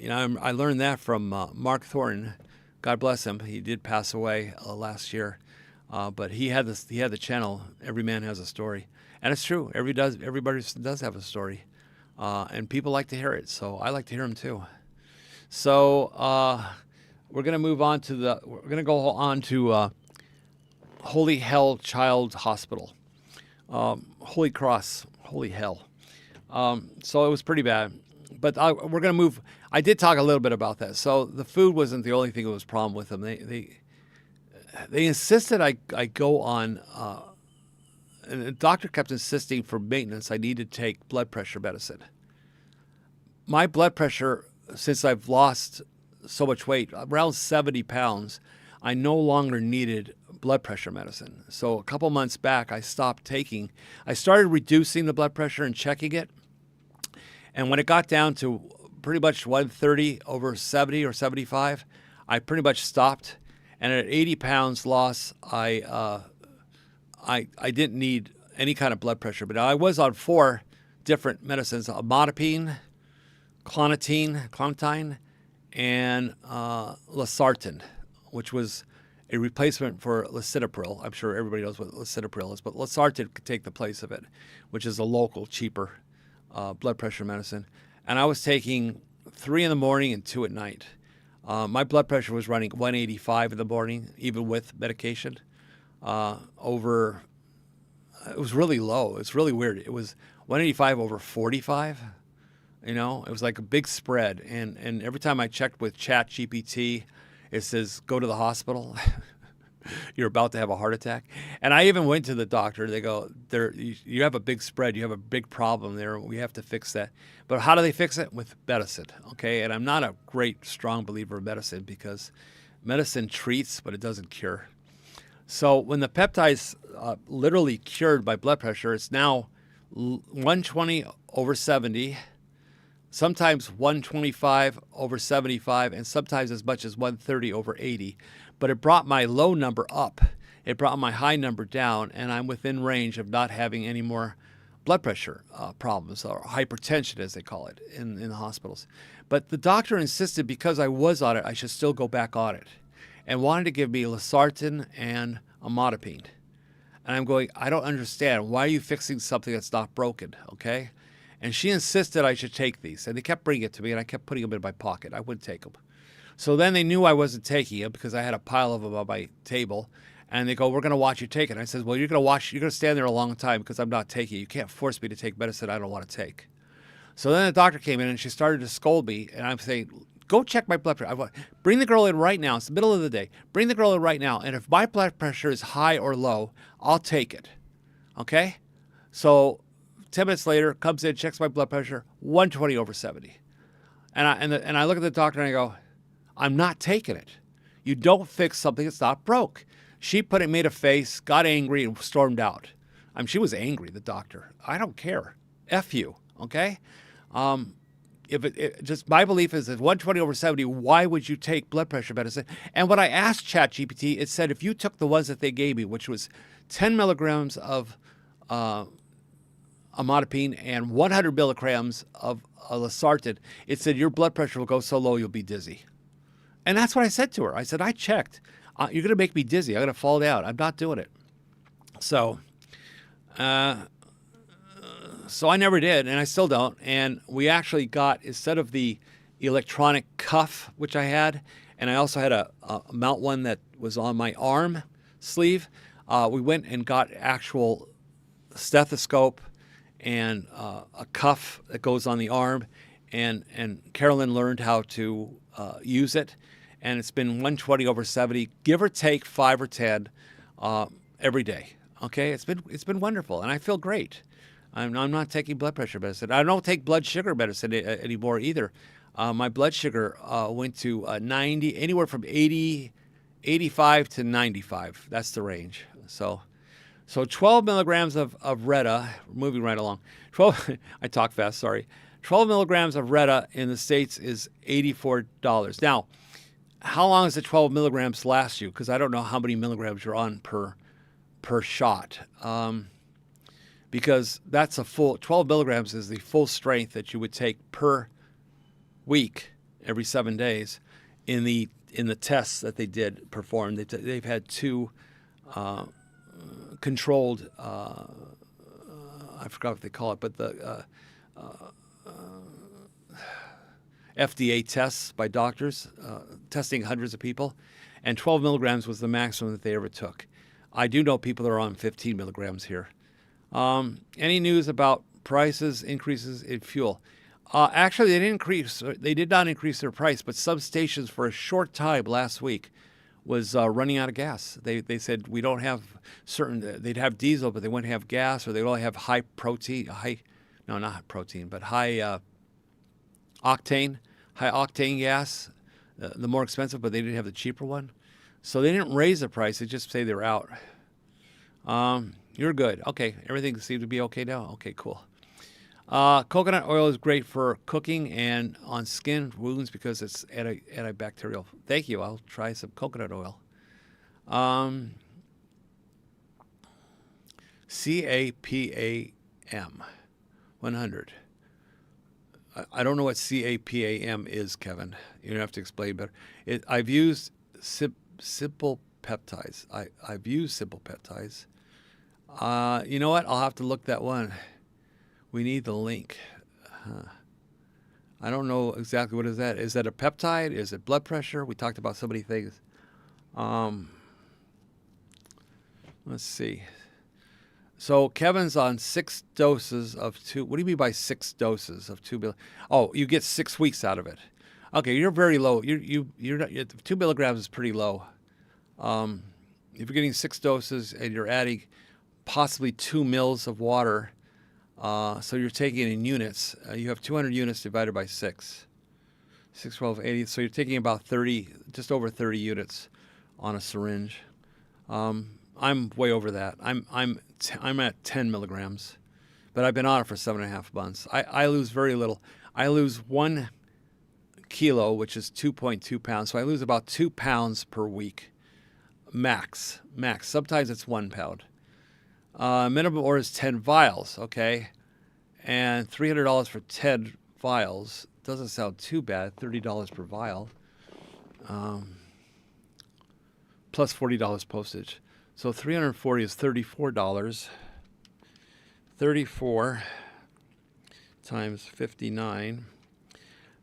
learned that from Mark Thornton. God bless him. He did pass away last year, but he had the channel. Every man has a story, and it's true. Everybody does have a story, and people like to hear it. So I like to hear them too. So we're gonna move on to Holy Hell Child Hospital, Holy Cross, Holy Hell. So it was pretty bad. But we're going to move. I did talk a little bit about that. So the food wasn't the only thing that was a problem with them. They insisted I go on, and the doctor kept insisting for maintenance I need to take blood pressure medicine. My blood pressure, since I've lost so much weight, around 70 pounds, I no longer needed blood pressure medicine. So a couple months back, I started reducing the blood pressure and checking it. And when it got down to pretty much 130 over 70 or 75, I pretty much stopped. And at 80 pounds loss, I didn't need any kind of blood pressure. But I was on 4 different medicines: amlodipine, clonidine, and losartan, which was a replacement for lisinopril. I'm sure everybody knows what lisinopril is, but losartan could take the place of it, which is a local, cheaper blood pressure medicine. And I was taking 3 in the morning and 2 at night. My blood pressure was running 185 in the morning, even with medication. It was really low. It's really weird. It was 185 over 45. It was like a big spread. And every time I checked with ChatGPT, it says, go to the hospital. You're about to have a heart attack. And I even went to the doctor. They go, you have a big spread. You have a big problem there. We have to fix that. But how do they fix it? With medicine, okay? And I'm not a great, strong believer of medicine because medicine treats, but it doesn't cure. So when the peptides literally cured my blood pressure, it's now 120 over 70, sometimes 125 over 75, and sometimes as much as 130 over 80. But it brought my low number up. It brought my high number down, and I'm within range of not having any more blood pressure problems, or hypertension, as they call it, in the hospitals. But the doctor insisted because I was on it, I should still go back on it, and wanted to give me losartan and amlodipine. And I'm going, I don't understand. Why are you fixing something that's not broken, okay? And she insisted I should take these, and they kept bringing it to me, and I kept putting them in my pocket. I wouldn't take them. So then they knew I wasn't taking it because I had a pile of them on my table. And they go, we're going to watch you take it. And I said, well, you're going to stand there a long time because I'm not taking it. You can't force me to take medicine I don't want to take. So then the doctor came in and she started to scold me, and I'm saying, go check my blood pressure. Bring the girl in right now. It's the middle of the day. Bring the girl in right now. And if my blood pressure is high or low, I'll take it. Okay? So 10 minutes later, comes in, checks my blood pressure, 120 over 70. And I look at the doctor and I go, I'm not taking it. You don't fix something that's not broke. She made a face, got angry, and stormed out. She was angry, the doctor. I don't care. F you, okay? Just my belief is that 120 over 70, why would you take blood pressure medicine? And when I asked ChatGPT, it said if you took the ones that they gave me, which was 10 milligrams of amlodipine and 100 milligrams of losartan, it said your blood pressure will go so low you'll be dizzy. And that's what I said to her. I said, I checked. You're going to make me dizzy. I'm going to fall down. I'm not doing it. So I never did, and I still don't. And we actually got, instead of the electronic cuff, which I had, and I also had a mount one that was on my arm sleeve, we went and got actual stethoscope and a cuff that goes on the arm. And Carolyn learned how to use it. And it's been 120 over 70, give or take 5 or 10 every day. Okay, it's been wonderful, and I feel great. I'm not taking blood pressure medicine. I don't take blood sugar medicine anymore either. My blood sugar went to 90, anywhere from 80, 85 to 95. That's the range. So 12 milligrams of Retta. Moving right along. 12. I talk fast. Sorry. 12 milligrams of Retta in the States is $84. Now, how long does the 12 milligrams last you? Because I don't know how many milligrams you're on per shot. Because that's a full 12 milligrams is the full strength that you would take per week every 7 days. In the tests that they did perform, they've had 2 controlled. I forgot what they call it, but the FDA tests by doctors, testing hundreds of people, and 12 milligrams was the maximum that they ever took. I do know people that are on 15 milligrams here. Any news about prices, increases in fuel? Actually, they did not increase their price, but some stations for a short time last week was running out of gas. They said we don't have they'd have diesel, but they wouldn't have gas, or they only have high octane gas, the more expensive, but they didn't have the cheaper one. So they didn't raise the price. They just say they're out. You're good. Okay. Everything seems to be okay now. Okay, cool. Coconut oil is great for cooking and on skin wounds because it's antibacterial. Thank you. I'll try some coconut oil. CAPAM 100. I don't know what CAPAM is, Kevin. You don't have to explain better. I've used simple peptides. I've used simple peptides. You know what? I'll have to look that one. We need the link. I don't know exactly what is that. Is that a peptide? Is it blood pressure? We talked about so many things. Let's see. So Kevin's on 6 doses of 2. What do you mean by 6 doses of 2 milligrams? Oh, you get 6 weeks out of it. Okay, you're very low. You're not, 2 milligrams is pretty low. If you're getting 6 doses and you're adding possibly 2 mils of water, so you're taking it in units. You have 200 units divided by 6. 6, 12, 80. So you're taking about 30, just over 30 units on a syringe. I'm way over that. I'm at 10 milligrams, but I've been on it for 7.5 months. I lose very little. I lose 1 kilo, which is 2.2 pounds. So I lose about 2 pounds per week, max. Sometimes it's 1 pound. Minimum order is 10 vials, okay, and $300 for 10 vials doesn't sound too bad. $30 per vial, plus $40 postage. So 340 is $34. 34 times 59.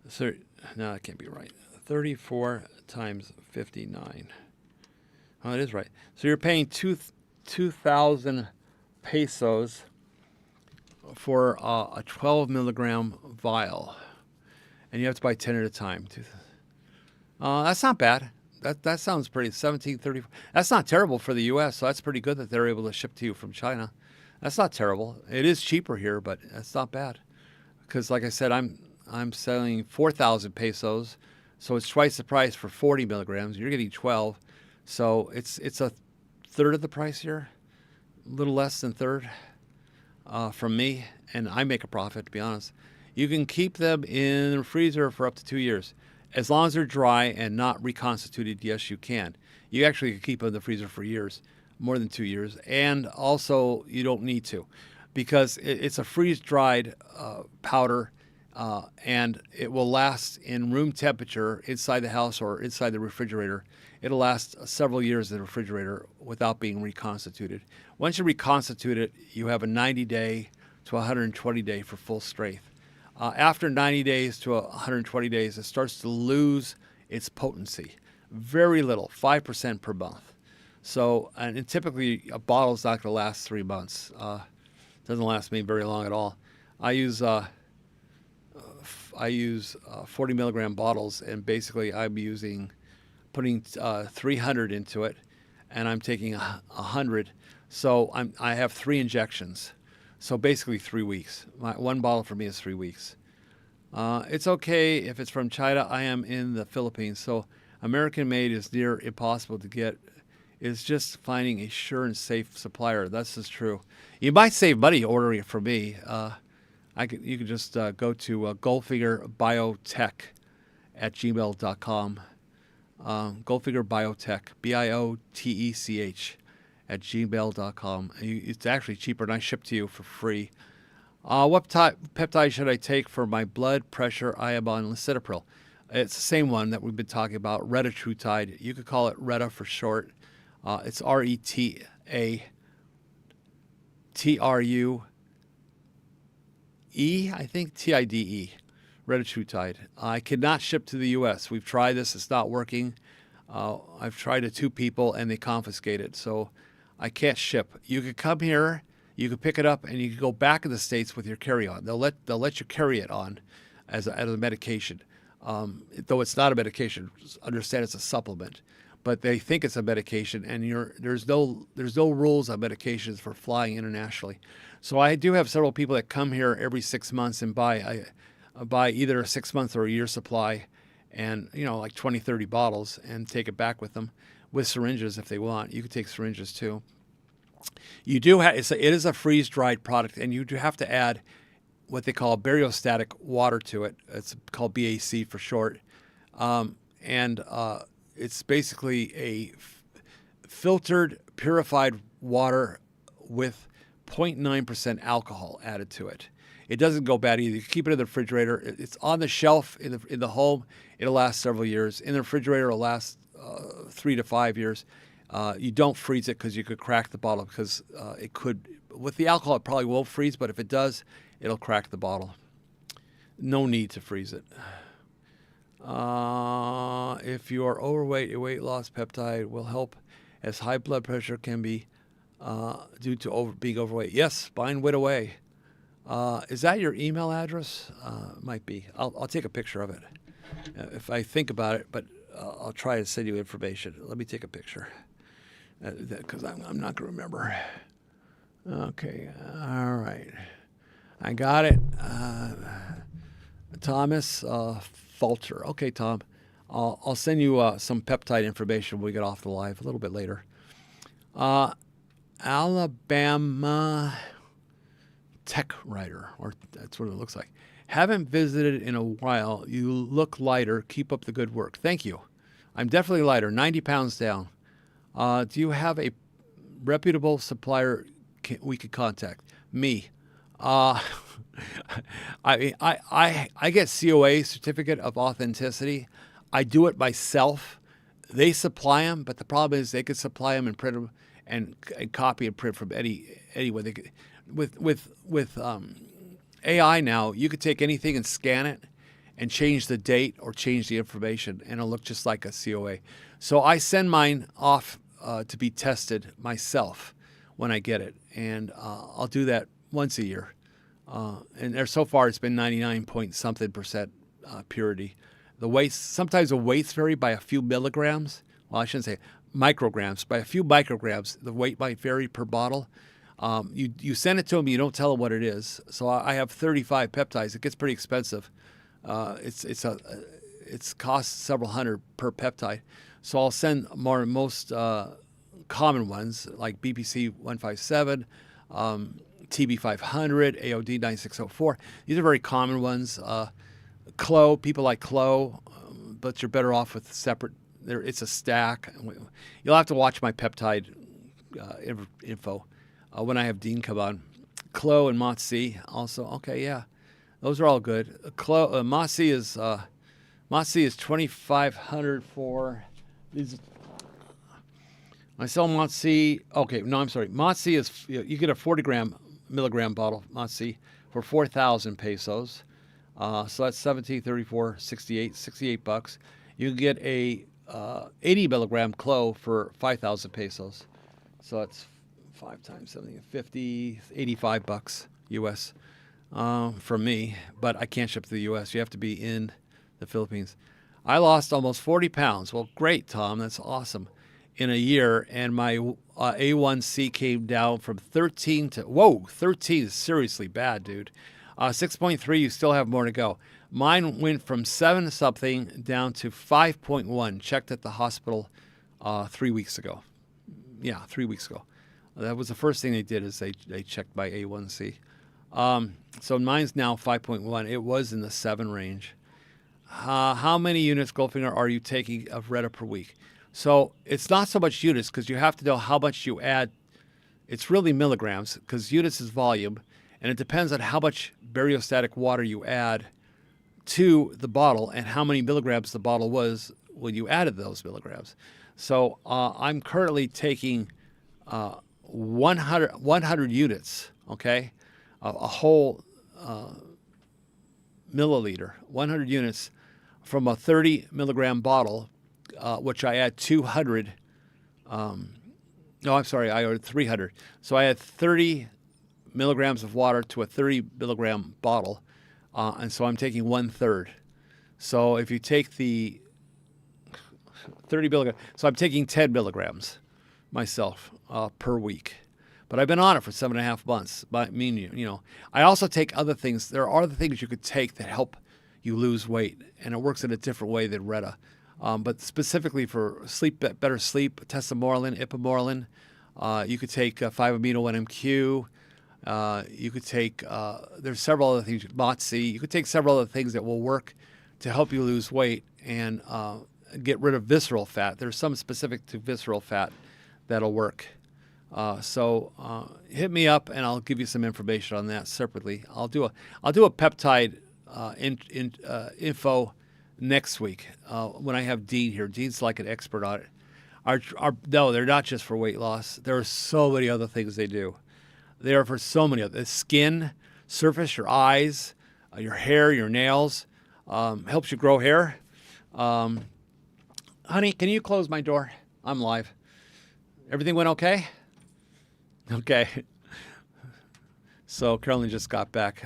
So, no, that can't be right. 34 times 59. Oh, it is right. So you're paying 2,000 pesos for a 12 milligram vial, and you have to buy 10 at a time. That's not bad. That sounds pretty. 17.34. That's not terrible for the U.S. So that's pretty good that they're able to ship to you from China. That's not terrible. It is cheaper here, but that's not bad. Because like I said, I'm selling 4,000 pesos, so it's twice the price for 40 milligrams. You're getting 12, so it's a third of the price here, a little less than third from me, and I make a profit, to be honest. You can keep them in the freezer for up to 2 years. As long as they're dry and not reconstituted, yes, you can. You actually can keep them in the freezer for years, more than 2 years. And also, you don't need to, because it's a freeze-dried powder, and it will last in room temperature inside the house or inside the refrigerator. It'll last several years in the refrigerator without being reconstituted. Once you reconstitute it, you have a 90-day to 120-day for full strength. After 90 days to 120 days, it starts to lose its potency. Very little, 5% per month. So, and typically a bottle is not going to last 3 months. Doesn't last me very long at all. I use 40 milligram bottles, and basically I'm putting 300 into it, and I'm taking 100. So I have 3 injections. So basically 3 weeks. One bottle for me is 3 weeks. It's okay if it's from China. I am in the Philippines, so American made is near impossible to get. It's just finding a sure and safe supplier. This is true. You might save money ordering it from me. You can just go to Goldfinger Biotech at gmail.com. Goldfinger Biotech, Biotech at gmail.com. It's actually cheaper, and I ship to you for free. What peptide should I take for my blood pressure? I am on lisinopril. It's the same one that we've been talking about, retatrutide. You could call it Reta for short. It's RETATRUE, I think, TIDE, retatrutide. I cannot ship to the U.S. We've tried this. It's not working. I've tried it 2 people, and they confiscate it. So I can't ship. You could come here, you could pick it up, and you could go back in the States with your carry-on. They'll let you carry it on as a medication. Though it's not a medication, understand it's a supplement. But they think it's a medication, and there's no rules on medications for flying internationally. So I do have several people that come here every 6 months and buy either a 6 month or a year supply, and like 20, 30 bottles, and take it back with them with syringes if they want. You could take syringes too. You do have it is a freeze dried product, and you do have to add what they call bariostatic water to it. It's called BAC for short, and it's basically a filtered, purified water with 0.9% alcohol added to it. It doesn't go bad either. You can keep it in the refrigerator. It's on the shelf in the home. It'll last several years. In the refrigerator, it'll last 3 to 5 years. You don't freeze it because you could crack the bottle, because it could. With the alcohol, it probably won't freeze, but if it does, it'll crack the bottle. No need to freeze it. If you are overweight, a weight loss peptide will help, as high blood pressure can be due to being overweight. Yes, spine went away. Is that your email address? Might be. I'll take a picture of it if I think about it, but I'll try to send you information. Let me take a picture because I'm not going to remember. Okay, all right. I got it. Thomas Falter. Okay, Tom. I'll send you some peptide information when we get off the live a little bit later. Alabama Tech Writer, or that's what it looks like. Haven't visited in a while. You look lighter. Keep up the good work. Thank you. I'm definitely lighter, 90 pounds down. Do you have a reputable supplier we could contact? Me. I get COA, Certificate of Authenticity. I do it myself. They supply them, but the problem is they could supply them and print them and copy and print from anywhere. They could, with AI now, you could take anything and scan it and change the date or change the information, and it'll look just like a COA. So I send mine off to be tested myself when I get it, and I'll do that once a year. And there so far it's been 99 point something percent purity. The weights, sometimes the weights vary by a few milligrams. Well, I shouldn't say micrograms. By a few micrograms, the weight might vary per bottle. You send it to them, you don't tell them what it is. So I have 35 peptides. It gets pretty expensive. It's costs several hundred per peptide. So I'll send most common ones like BPC 157, TB 500, AOD 9604. These are very common ones. Clo, people like Clo, but you're better off with separate. It's a stack. You'll have to watch my peptide info when I have Dean come on. Clo and Motzi also. Okay, yeah, those are all good. Motzi is 2,500 for these. I sell Motzi. Okay, no, I'm sorry. Motzi is you get a 40 milligram bottle Motzi for 4,000 pesos. So that's 1734, 68 bucks. You can get a 80 milligram Clo for 5,000 pesos. So that's 5 times 70, 50, 85 bucks US from me. But I can't ship to the US. You have to be in the Philippines. I lost almost 40 pounds. Well, great, Tom. That's awesome. In a year, and my A1C came down from 13 to 13 is seriously bad, dude. 6.3, you still have more to go. Mine went from 7 something down to 5.1. Checked at the hospital 3 weeks ago. Yeah, 3 weeks ago. That was the first thing they did is they checked my A1C. So mine's now 5.1. It was in the 7 range. How many units, Goldfinger, are you taking of Retta per week? So it's not so much units because you have to know how much you add. It's really milligrams because units is volume, and it depends on how much bariostatic water you add to the bottle and how many milligrams the bottle was when you added those milligrams. So I'm currently taking 100 units, okay, a whole milliliter, 100 units from a 30 milligram bottle, which I add 200. No, I'm sorry, I added 300. So I add 30 milligrams of water to a 30 milligram bottle, and so I'm taking 1/3. So if you take the 30 milligrams, so I'm taking 10 milligrams myself per week. But I've been on it for 7.5 months. But I mean, I also take other things. There are other things you could take that help you lose weight, and it works in a different way than Retta. But specifically for better sleep, tesamorelin, ipamorelin. You could take 5-amino-1-MQ. You could take, there's several other things, Motzi. You could take several other things that will work to help you lose weight and get rid of visceral fat. There's some specific to visceral fat that'll work. So hit me up and I'll give you some information on that separately. I'll do a peptide info next week when I have Dean here. Dean's like an expert on it. No, they're not just for weight loss. There are so many other things they do. They are for so many other skin, surface, your eyes, your hair, your nails. Helps you grow hair. Honey, can you close my door? I'm live. Everything went okay? Okay. So Carolyn just got back.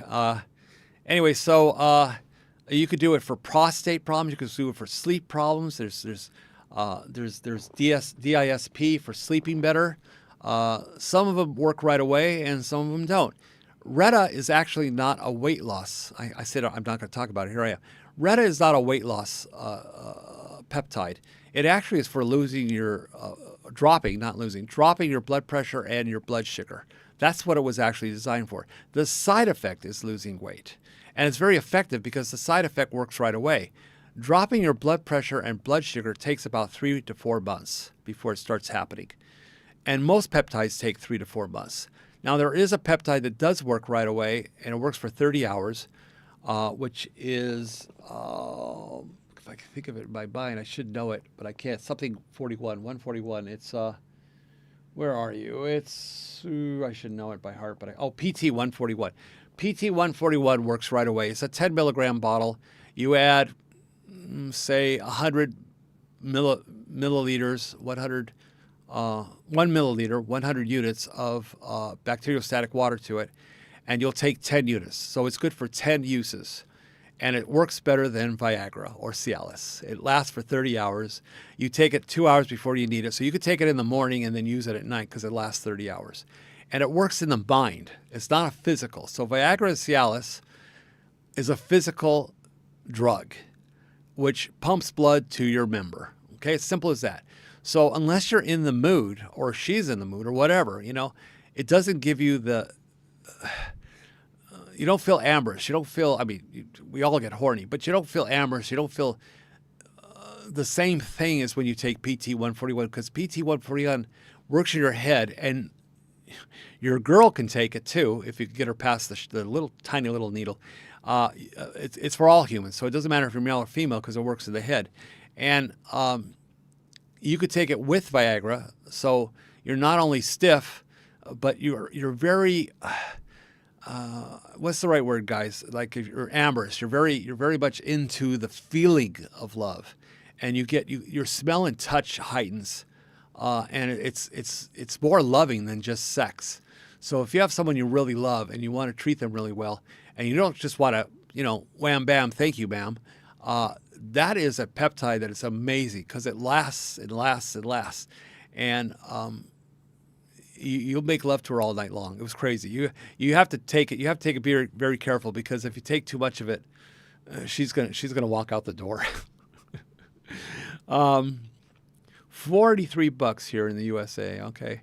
Anyway, so you could do it for prostate problems. You could do it for sleep problems. There's DISP for sleeping better. Some of them work right away, and some of them don't. Retta is actually not a weight loss. I said I'm not going to talk about it. Here I am. Retta is not a weight loss peptide. It actually is for losing your dropping your blood pressure and your blood sugar. That's what it was actually designed for. The side effect is losing weight. And it's very effective because the side effect works right away. Dropping your blood pressure and blood sugar takes about 3 to 4 months before it starts happening. And most peptides take 3 to 4 months. Now, there is a peptide that does work right away, and it works for 30 hours, which is, if I can think of it in my mind, I should know it, but I can't. Something 141. It's, where are you? It's, I should know it by heart, but PT 141. PT 141 works right away. It's a 10 milligram bottle. You add, say, 100 milliliters, 1 milliliter, 100 units of bacteriostatic water to it. and you'll take 10 units. So it's good for 10 uses. And it works better than Viagra or Cialis. It lasts for 30 hours. You take it 2 hours before you need it. So you could take it in the morning and then use it at night because it lasts 30 hours. And it works in the mind. It's not a physical. So Viagra and Cialis is a physical drug which pumps blood to your member. Okay, it's simple as that. So unless you're in the mood or she's in the mood or whatever, it doesn't give you you don't feel amorous. You don't feel, we all get horny, but you don't feel amorous. You don't feel the same thing as when you take PT-141, because PT-141 works in your head, and your girl can take it too if you can get her past the little tiny little needle. It's for all humans, so it doesn't matter if you're male or female because it works in the head. And you could take it with Viagra, so you're not only stiff, but you're very what's the right word, guys? Like, if you're amorous, you're very much into the feeling of love, and your smell and touch heightens, and it's more loving than just sex. So if you have someone you really love and you want to treat them really well, and you don't just want to, wham bam, thank you, ma'am, that is a peptide that is amazing because it lasts, and you'll make love to her all night long. It was crazy. You have to take it. You have to take it very, very careful, because if you take too much of it, she's gonna walk out the door. $43 here in the USA. Okay,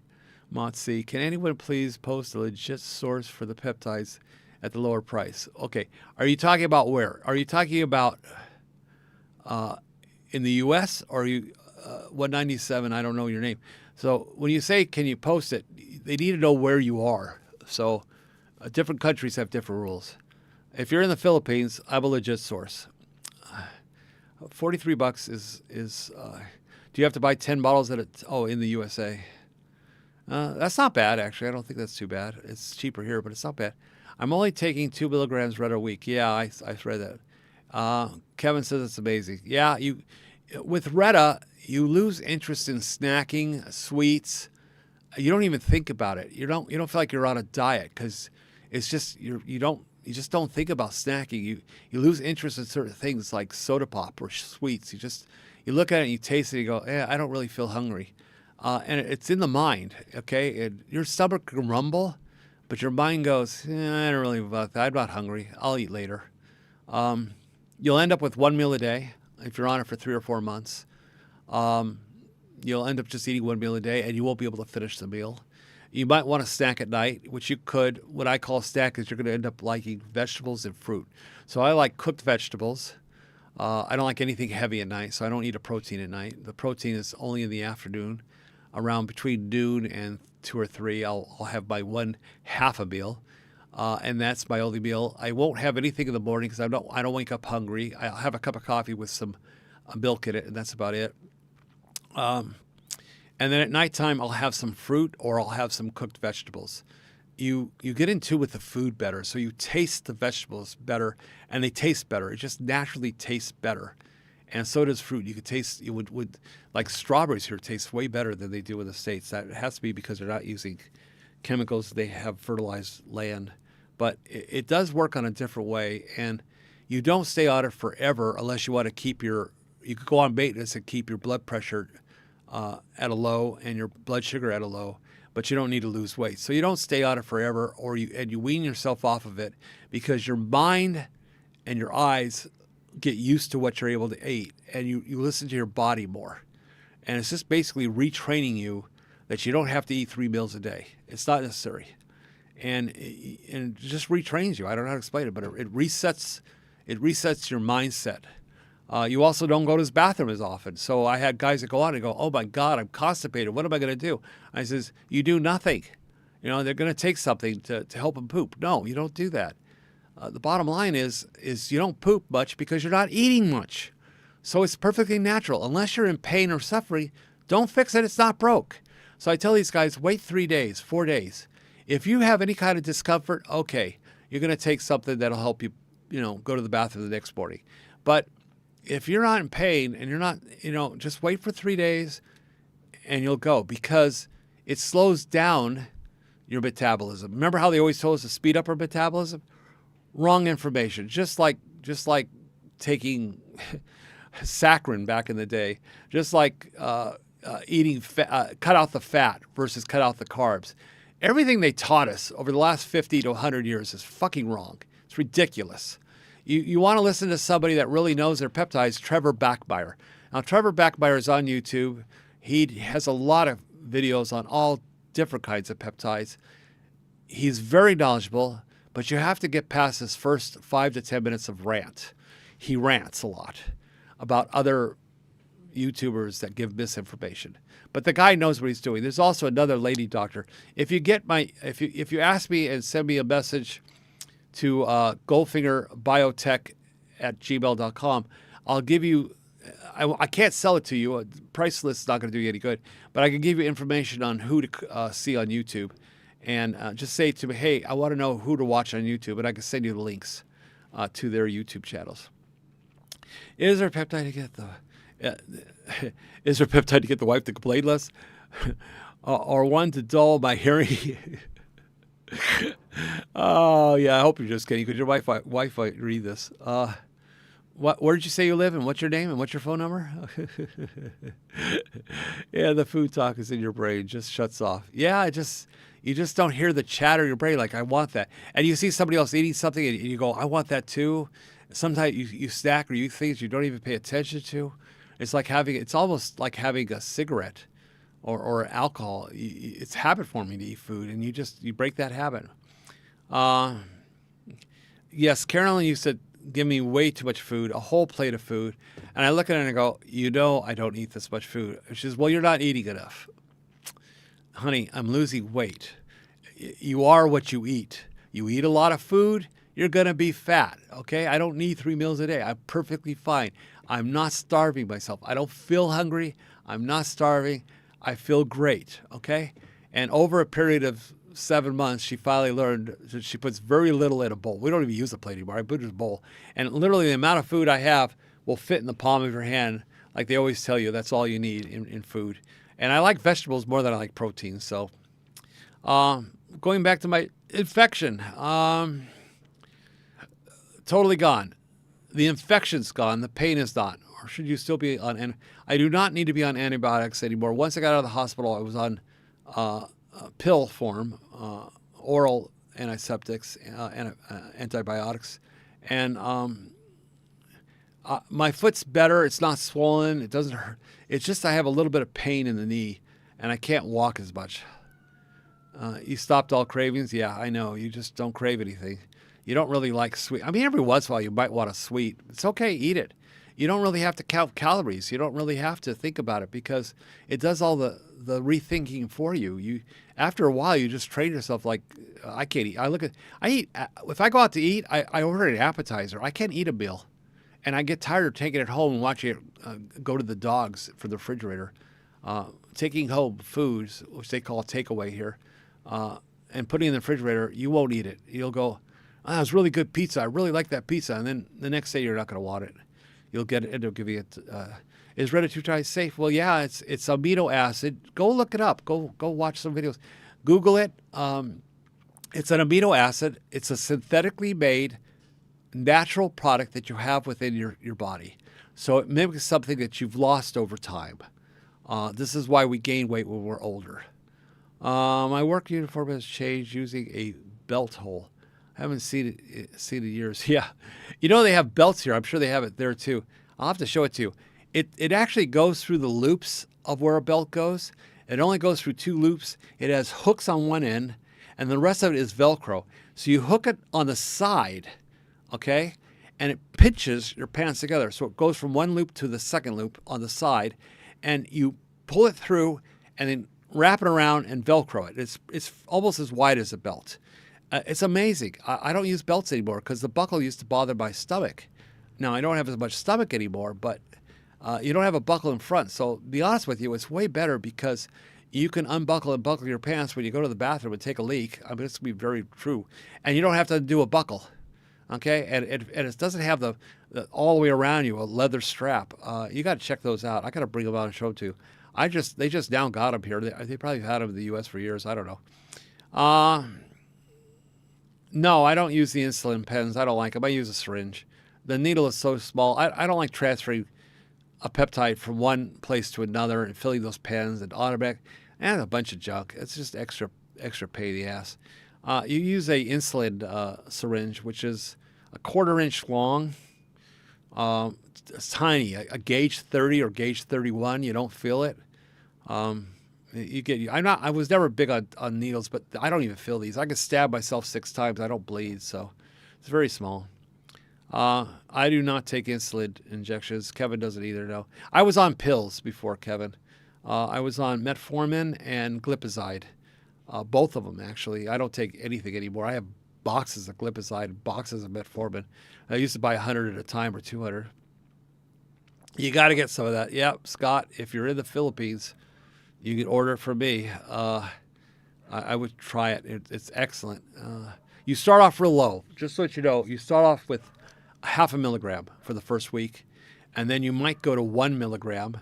Motzi, can anyone please post a legit source for the peptides at the lower price? Okay, are you talking about where? Are you talking about in the U.S. or are you 197? I don't know your name. So when you say, can you post it, they need to know where you are. So different countries have different rules. If you're in the Philippines, I'm a legit source. $43 is do you have to buy 10 bottles at in the USA? That's not bad, actually. I don't think that's too bad. It's cheaper here, but it's not bad. I'm only taking 2 milligrams Red a week. Yeah, I read that. Kevin says it's amazing. Yeah, with Retta, you lose interest in snacking, sweets. You don't even think about it. You don't feel like you're on a diet because it's just you just don't think about snacking. You lose interest in certain things like soda pop or sweets. You look at it and you taste it and you go, I don't really feel hungry. And it's in the mind, okay? Your stomach can rumble, but your mind goes, I don't really about that. I'm not hungry. I'll eat later. You'll end up with 1 meal a day if you're on it for 3 or 4 months. You'll end up just eating 1 meal a day, and you won't be able to finish the meal. You might want to snack at night, which you could. What I call snack is you're going to end up liking vegetables and fruit. So I like cooked vegetables. I don't like anything heavy at night, so I don't eat a protein at night. The protein is only in the afternoon. Around between noon and 2 or 3, I'll have my half a meal, and that's my only meal. I won't have anything in the morning because I don't wake up hungry. I'll have a cup of coffee with some milk in it, and that's about it. And then at nighttime, I'll have some fruit or I'll have some cooked vegetables. You get into with the food better, so you taste the vegetables better, and they taste better. It just naturally tastes better, and so does fruit. You could taste would like strawberries here taste way better than they do in the States. That has to be because they're not using chemicals. They have fertilized land, but it does work on a different way, and you don't stay on it forever unless you want to keep you could go on maintenance and keep your blood pressure at a low and your blood sugar at a low, but you don't need to lose weight. So you don't stay on it forever, or you wean yourself off of it because your mind and your eyes get used to what you're able to eat, and you listen to your body more. And it's just basically retraining you that you don't have to eat 3 meals a day. It's not necessary. And it just retrains you. I don't know how to explain it, but it resets your mindset. You also don't go to the bathroom as often. So I had guys that go out and go, oh my God, I'm constipated. What am I going to do? I says, you do nothing. They're going to take something to help them poop. No, you don't do that. The bottom line is you don't poop much because you're not eating much. So it's perfectly natural. Unless you're in pain or suffering, don't fix it. It's not broke. So I tell these guys, wait 3 days, 4 days. If you have any kind of discomfort, okay, you're going to take something that'll help you, go to the bathroom the next morning. But if you're not in pain and you're not, just wait for 3 days and you'll go, because it slows down your metabolism. Remember how they always told us to speed up our metabolism? Wrong information. Just like taking saccharin back in the day. Just like eating cut out the fat versus cut out the carbs. Everything they taught us over the last 50 to 100 years is fucking wrong. It's ridiculous. You want to listen to somebody that really knows their peptides, Trevor Backmeyer. Now, Trevor Backmeyer is on YouTube. He has a lot of videos on all different kinds of peptides. He's very knowledgeable, but you have to get past his first 5 to 10 minutes of rant. He rants a lot about other YouTubers that give misinformation. But the guy knows what he's doing. There's also another lady doctor. If you ask me and send me a message to goldfingerbiotech@gmail.com, I'll give you, I can't sell it to you. A price list is not going to do you any good, but I can give you information on who to see on YouTube. And just say to me, hey, I want to know who to watch on YouTube, and I can send you the links to their YouTube channels. Is there peptide to get is there peptide to get the wife to complain less, or one to dull my hearing? Oh yeah, I hope you're just kidding. Could your wife read this? Where did you say you live, and what's your name, and what's your phone number? Yeah, the food talk is in your brain, just shuts off. Yeah, you just don't hear the chatter in your brain like, I want that. And you see somebody else eating something and you go, I want that too. Sometimes you snack or you eat things you don't even pay attention to. It's almost like having a cigarette or alcohol. It's habit forming to eat food, and you break that habit. Yes, Carolyn, you said, give me way too much food, a whole plate of food. And I look at her and I go, I don't eat this much food. She says, well, you're not eating enough. Honey, I'm losing weight. You are what you eat. You eat a lot of food, you're going to be fat, okay? I don't need 3 meals a day. I'm perfectly fine. I'm not starving myself. I don't feel hungry. I'm not starving. I feel great, okay? And over a period of 7 months, she finally learned that she puts very little in a bowl. We don't even use a plate anymore. I put it in a bowl. And literally the amount of food I have will fit in the palm of your hand. Like they always tell you, that's all you need in food. And I like vegetables more than I like protein. So going back to my infection, totally gone. The infection's gone. The pain is not. Or should you still be on? And I do not need to be on antibiotics anymore. Once I got out of the hospital, I was on pill form, oral antiseptics, antibiotics. And my foot's better. It's not swollen. It doesn't hurt. It's just I have a little bit of pain in the knee, and I can't walk as much. You stopped all cravings? Yeah, I know. You just don't crave anything. You don't really like sweet. I mean, every once in a while you might want a sweet. It's okay, eat it. You don't really have to count calories. You don't really have to think about it because it does all the rethinking for you. After a while, you just train yourself like, I can't eat. If I go out to eat, I order an appetizer. I can't eat a meal. And I get tired of taking it home and watching it go to the dogs for the refrigerator. Taking home foods, which they call takeaway here, and putting it in the refrigerator, you won't eat it. You'll go, that was really good pizza. I really like that pizza. And then the next day, you're not going to want it. You'll end up giving it. Is Redditutide safe? Well, yeah, it's amino acid. Go look it up. Go watch some videos. Google it. It's an amino acid. It's a synthetically made natural product that you have within your body. So it mimics something that you've lost over time. This is why we gain weight when we're older. My work uniform has changed using a belt hole. I haven't seen it in years. Yeah. You know they have belts here. I'm sure they have it there too. I'll have to show it to you. It actually goes through the loops of where a belt goes. It only goes through 2 loops. It has hooks on one end, and the rest of it is Velcro. So you hook it on the side, okay? And it pinches your pants together. So it goes from one loop to the second loop on the side, and you pull it through and then wrap it around and Velcro it. It's almost as wide as a belt. It's amazing. I don't use belts anymore because the buckle used to bother my stomach. Now, I don't have as much stomach anymore, but you don't have a buckle in front. So, to be honest with you, it's way better because you can unbuckle and buckle your pants when you go to the bathroom and take a leak. I mean, it's going to be very true. And you don't have to do a buckle, okay? And it doesn't have the all the way around you, a leather strap. You got to check those out. I got to bring them out and show them to you. They just now got them here. They probably had them in the U.S. for years. I don't know. Uh, no, I don't use the insulin pens. I don't like them. I use a syringe. The needle is so small. I don't like transferring a peptide from one place to another and filling those pens and automatic and a bunch of junk. It's just extra pain in the ass. You use a insulin syringe, which is a 1/4 inch long. It's tiny, a gauge 30 or gauge 31. You don't feel it. You get. I was never big on needles, but I don't even feel these. I can stab myself 6 times. I don't bleed, so it's very small. I do not take insulin injections. Kevin doesn't either. No, I was on pills before Kevin. I was on metformin and glipizide, both of them actually. I don't take anything anymore. I have boxes of glipizide and boxes of metformin. I used to buy 100 at a time or 200. You got to get some of that. Yep, Scott, if you're in the Philippines, you can order it from me. I would try it. It's excellent. You start off real low. Just so that you know, you start off with 0.5 milligram for the first week, and then you might go to 1 milligram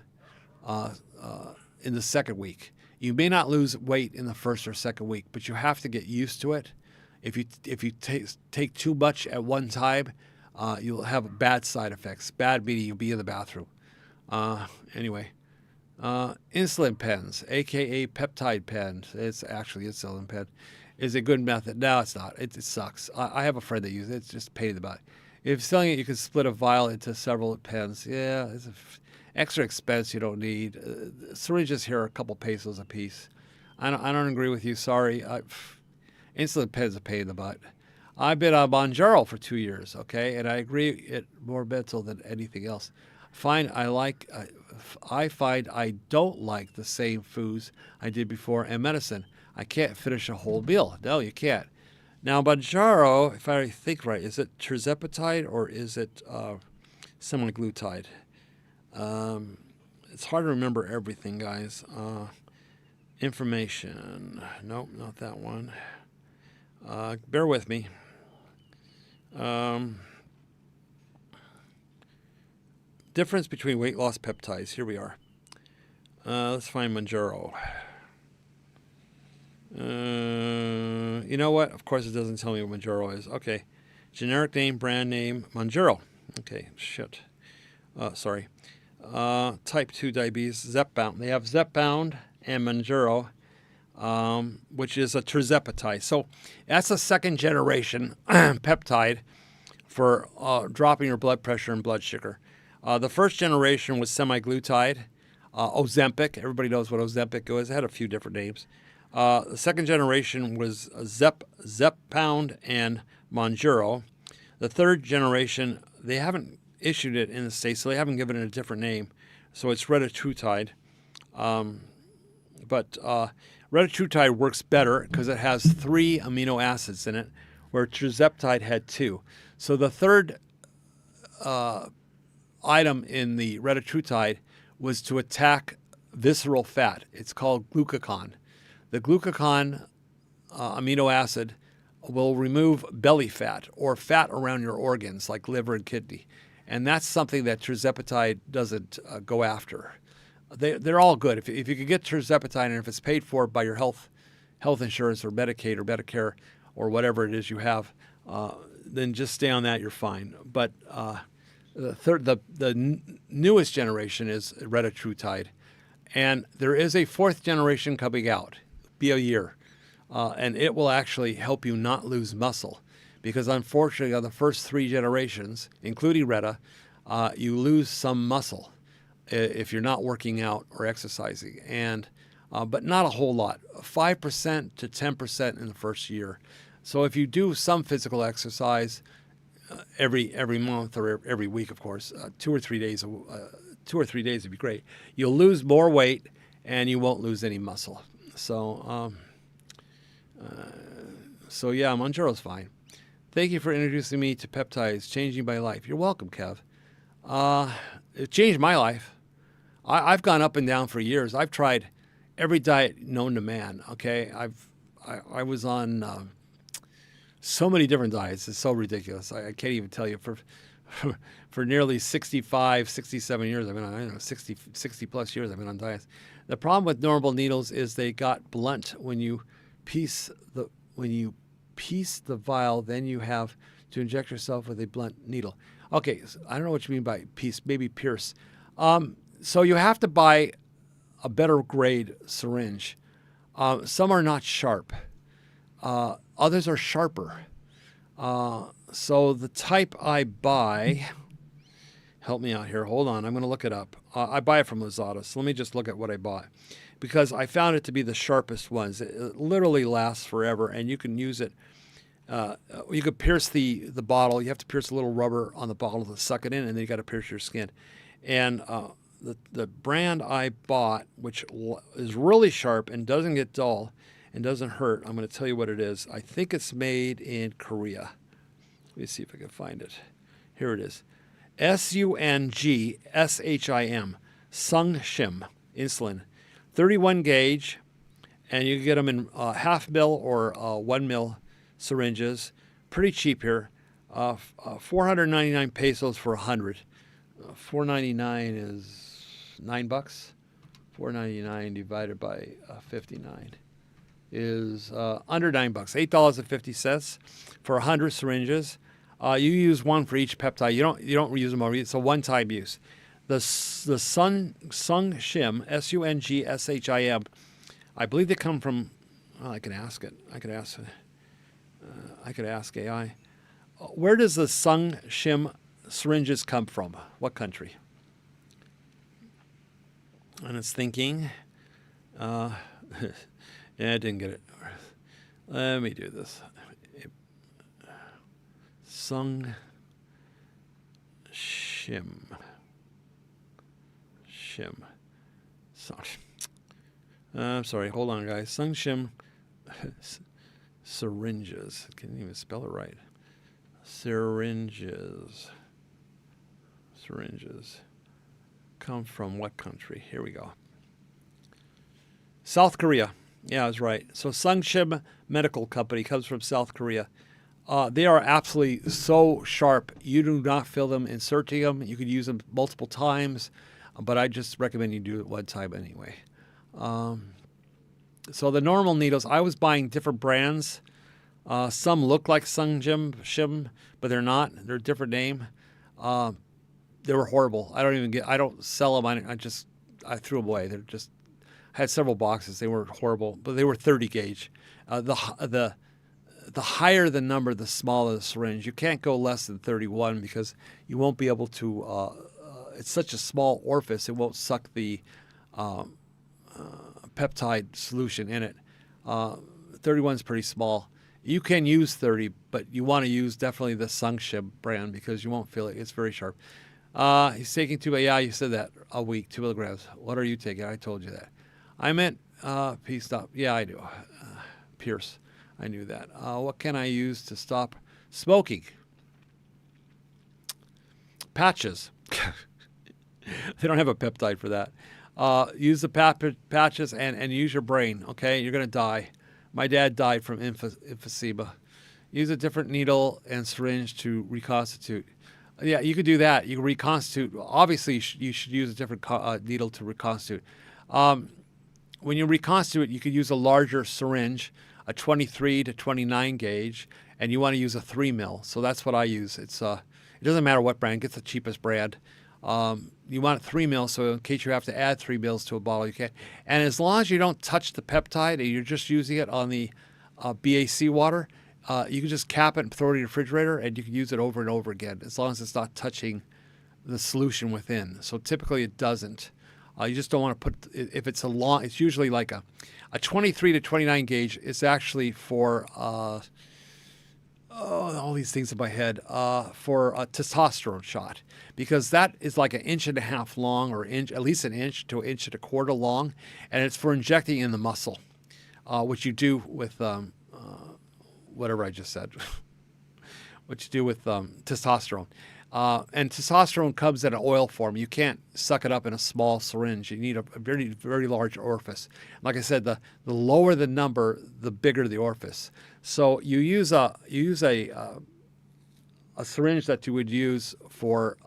in the second week. You may not lose weight in the first or second week, but you have to get used to it. If you take too much at one time, you'll have bad side effects. Bad meaning you'll be in the bathroom. Anyway, insulin pens, aka peptide pens. It's actually insulin pen. Is a good method. No, it's not. It sucks. I have a friend that uses it. It's just a pain in the butt. If selling it, you can split a vial into several pens. Yeah, it's extra expense you don't need. Syringes here are a couple pesos a piece. I don't agree with you. Sorry. Insulin pens are a pain in the butt. I've been on Mounjaro for 2 years, okay, and I agree it's more mental than anything else. I find I don't like the same foods I did before and medicine. I can't finish a whole meal. No, you can't. Now, Mounjaro, if I think right, is it tirzepatide or is it semaglutide? It's hard to remember everything, guys. Information. Nope, not that one. Bear with me. Difference between weight loss peptides. Here we are. Let's find Mounjaro. You know what? Of course, it doesn't tell me what Mounjaro is. Okay. Generic name, brand name, Mounjaro. Okay, shit. Sorry. Type 2 diabetes, Zepbound. They have Zepbound and Mounjaro, which is a tirzepatide. So that's a second generation peptide for dropping your blood pressure and blood sugar. The first generation was semaglutide, Ozempic. Everybody knows what Ozempic was. It had a few different names. The second generation was Zepbound and Mounjaro. The third generation, they haven't issued it in the States, so they haven't given it a different name. So it's retatrutide. But retatrutide works better because it has 3 amino acids in it, where tirzepatide had 2. So the third item in the retatrutide was to attack visceral fat. It's called glucagon. The glucagon amino acid will remove belly fat or fat around your organs like liver and kidney. And that's something that tirzepatide doesn't go after. They're all good. If you could get tirzepatide and if it's paid for by your health insurance or Medicaid or Medicare or whatever it is you have, then just stay on that. You're fine. But the newest generation is retatrutide, and there is a 4th generation coming out. Be a year, and it will actually help you not lose muscle, because unfortunately on the first 3 generations, including Reta, you lose some muscle if you're not working out or exercising, and but not a whole lot, 5% to 10% in the first year. So if you do some physical exercise every month or every week, of course, 2 or 3 days, 2 or 3 days would be great. You'll lose more weight and you won't lose any muscle. So yeah, Mounjaro's fine. Thank you for introducing me to peptides, changing my life. You're welcome, Kev. It changed my life. I've gone up and down for years. I've tried every diet known to man. Okay, I was on so many different diets. It's so ridiculous. I can't even tell you. For nearly 65, 67 years, I've been on 60 plus years. I've been on diets. The problem with normal needles is they got blunt when you when you piece the vial, then you have to inject yourself with a blunt needle. Okay, so I don't know what you mean by piece, maybe pierce. So you have to buy a better grade syringe. Some are not sharp. Others are sharper. So the type I buy, help me out here. Hold on, I'm going to look it up. I buy it from Lazada, so let me just look at what I bought. Because I found it to be the sharpest ones. It literally lasts forever, and you can use it. You could pierce the bottle. You have to pierce a little rubber on the bottle to suck it in, and then you got to pierce your skin. And the brand I bought, which is really sharp and doesn't get dull and doesn't hurt, I'm going to tell you what it is. I think it's made in Korea. Let me see if I can find it. Here it is. SUNGSHIM, Sungshim insulin. 31 gauge, and you can get them in half mil or 1 mil syringes. Pretty cheap here. 499 pesos for 100. 499 is $9. 499 divided by 59 is under $9. $8.50 for 100 syringes. You use one for each peptide. You don't reuse them all. It's a one-time use. The Sungshim, SUNGSHIM, I believe they come from. Well, I can ask it. I could ask AI. Where does the Sungshim syringes come from? What country? And it's thinking. Yeah, I didn't get it. Let me do this. Sungshim. I'm sorry. Hold on, guys. Sungshim syringes. I can't even spell it right. Syringes come from what country? Here we go. South Korea. Yeah, I was right. So Sungshim Medical Company comes from South Korea. They are absolutely so sharp. You do not feel them inserting them. You could use them multiple times, but I just recommend you do it one time anyway. So the normal needles, I was buying different brands. Some look like Sungshim, but they're not. They're a different name. They were horrible. I don't sell them. I threw them away. I had several boxes. They were horrible, but they were 30 gauge. The higher the number, the smaller the syringe. You can't go less than 31 because you won't be able to. It's such a small orifice; it won't suck the peptide solution in it. 31 is pretty small. You can use 30, but you want to use definitely the Sungshim brand because you won't feel it. It's very sharp. He's taking 2. Yeah, you said that a week, 2 milligrams. What are you taking? I told you that. I meant peace stop. Yeah, I do. Pierce. I knew that. What can I use to stop smoking? Patches. They don't have a peptide for that. Use the patches and use your brain, okay? You're going to die. My dad died from emphysema. Use a different needle and syringe to reconstitute. Yeah, you could do that. You can reconstitute. Obviously, you should use a different needle to reconstitute. When you reconstitute, you could use a larger syringe, a 23 to 29 gauge, and you want to use a 3 mil. So that's what I use. It doesn't matter what brand. Get the cheapest brand. You want 3 mil, so in case you have to add 3 mils to a bottle, you can. And as long as you don't touch the peptide and you're just using it on the BAC water, you can just cap it and throw it in your refrigerator, and you can use it over and over again, as long as it's not touching the solution within. So typically it doesn't. You just don't want to put, if it's it's usually like a 23 to 29 gauge. It's actually for, all these things in my head, for a testosterone shot, because that is like 1.5 inches long, or at least 1 inch to 1.25 inches long, and it's for injecting in the muscle, which you do with whatever I just said, what you do with testosterone. And testosterone comes in an oil form. You can't suck it up in a small syringe. You need a very, very large orifice. Like I said, the lower the number, the bigger the orifice. So you use a syringe that you would use for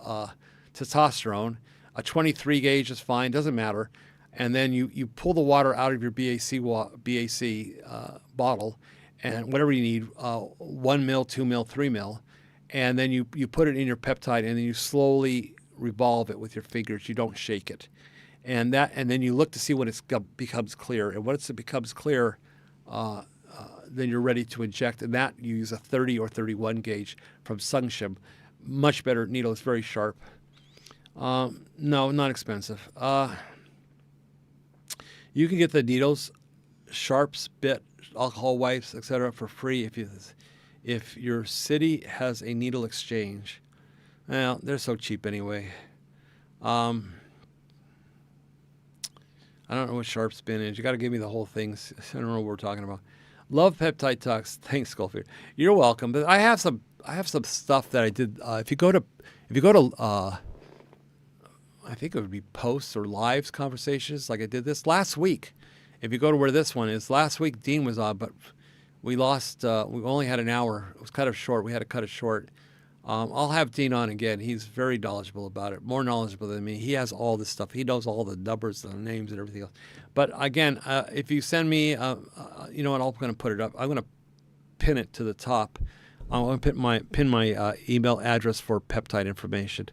testosterone. A 23 gauge is fine, doesn't matter. and then you pull the water out of your BAC bottle, and whatever you need, 1 mil, 2 mil, 3 mil, and then you put it in your peptide, and then you slowly revolve it with your fingers. You don't shake it, and then you look to see when it becomes clear. And once it becomes clear, then you're ready to inject. And that you use a 30 or 31 gauge from Sungshim. Much better needle. It's very sharp. No, not expensive. You can get the needles, sharps, bit, alcohol wipes, etc. for free if your city has a needle exchange. Well, they're so cheap anyway. I don't know what sharp spin is. You got to give me the whole thing. I don't know what we're talking about. Love peptide talks. Thanks, Goldfinger. You're welcome. But I have some stuff that I did. If you go to I think it would be posts or lives conversations, like I did this last week. If you go to where this one is, last week Dean was on, but we lost. We only had an hour. It was kind of short. We had to cut it short. I'll have Dean on again. He's very knowledgeable about it, more knowledgeable than me. He has all this stuff. He knows all the numbers, the names, and everything else. But again, if you send me, you know what? I'm going to put it up. I'm going to pin it to the top. I'm going to pin my email address for peptide information.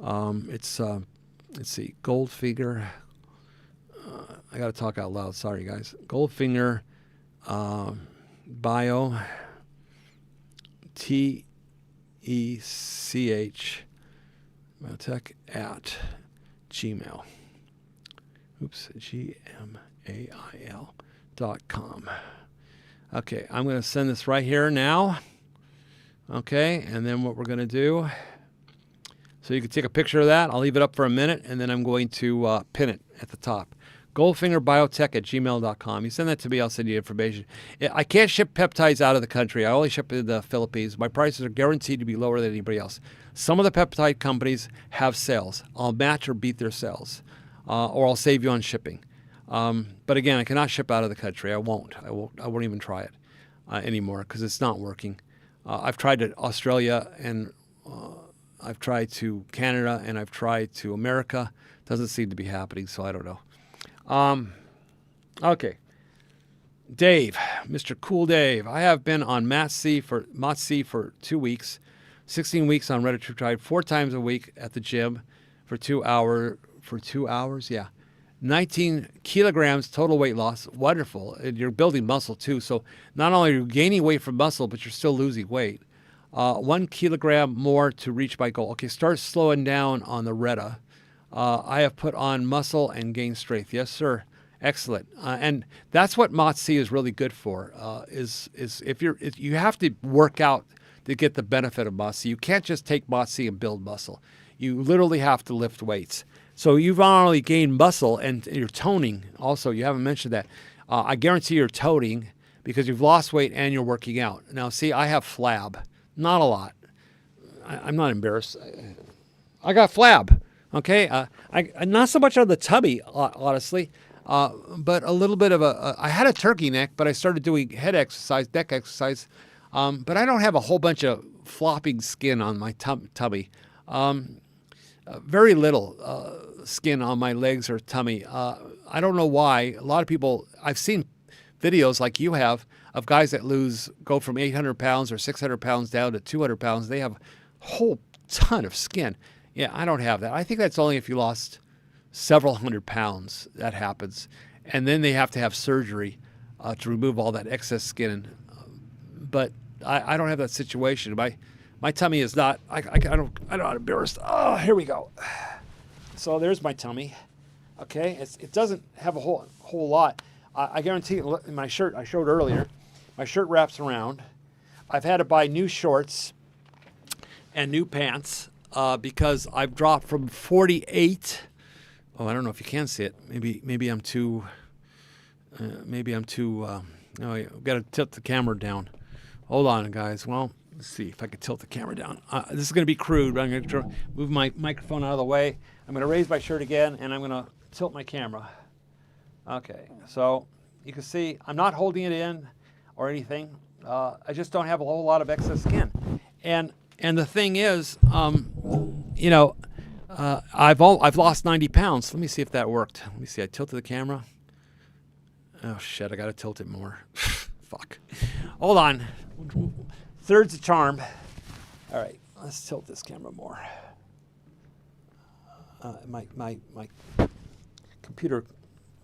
It's let's see, Goldfinger. I got to talk out loud. Sorry, guys. Goldfinger bio TECH biotech at Gmail. Oops, gmail.com. Okay, I'm going to send this right here now. Okay, and then what we're going to do, so you can take a picture of that. I'll leave it up for a minute, and then I'm going to pin it at the top. Goldfingerbiotech at gmail.com. You send that to me, I'll send you information. I can't ship peptides out of the country. I only ship in the Philippines. My prices are guaranteed to be lower than anybody else. Some of the peptide companies have sales. I'll match or beat their sales, or I'll save you on shipping. But again, I cannot ship out of the country. I won't even try it anymore because it's not working. I've tried to Australia, and I've tried to Canada, and I've tried to America. Doesn't seem to be happening, so I don't know. Okay. Dave, Mr. Cool Dave. I have been on MATC for 2 weeks, 16 weeks on retatrutide, 4 times a week at the gym for 2 hours. Yeah. 19 kilograms total weight loss. Wonderful. And you're building muscle too. So not only are you gaining weight from muscle, but you're still losing weight. 1 kilogram more to reach my goal. Okay, start slowing down on the Retta. I have put on muscle and gained strength. Yes, sir. Excellent. And that's what MOTS-C is really good for. Is if you have to work out to get the benefit of MOTS-C. You can't just take MOTS-C and build muscle. You literally have to lift weights. So you've not only gained muscle and you're toning. Also, you haven't mentioned that. I guarantee you're toning because you've lost weight and you're working out. Now, see, I have flab. Not a lot. I'm not embarrassed. I got flab. Okay, I not so much on the tummy, honestly, but a little bit of I had a turkey neck, but I started doing head exercise, neck exercise, but I don't have a whole bunch of flopping skin on my tummy. Very little skin on my legs or tummy. I don't know why. A lot of people, I've seen videos like you have of guys that go from 800 pounds or 600 pounds down to 200 pounds. They have a whole ton of skin. Yeah, I don't have that. I think that's only if you lost several hundred pounds that happens. And then they have to have surgery to remove all that excess skin. But I don't have that situation. My tummy is not, I'm not embarrassed. Oh, here we go. So there's my tummy. Okay, it doesn't have a whole lot. I guarantee you, in my shirt I showed earlier, my shirt wraps around. I've had to buy new shorts and new pants. Because I've dropped from 48. Oh, I don't know if you can see it. Maybe I'm too. Oh, I've got to tilt the camera down. Hold on, guys. Well, let's see if I can tilt the camera down. This is going to be crude, but I'm going to move my microphone out of the way. I'm going to raise my shirt again, and I'm going to tilt my camera. Okay, so you can see I'm not holding it in or anything. I just don't have a whole lot of excess skin, and the thing is, I've lost 90 pounds. Let me see if that worked. Let me see. I tilted the camera. Oh shit! I gotta tilt it more. Fuck. Hold on. Third's a charm. All right, let's tilt this camera more. My computer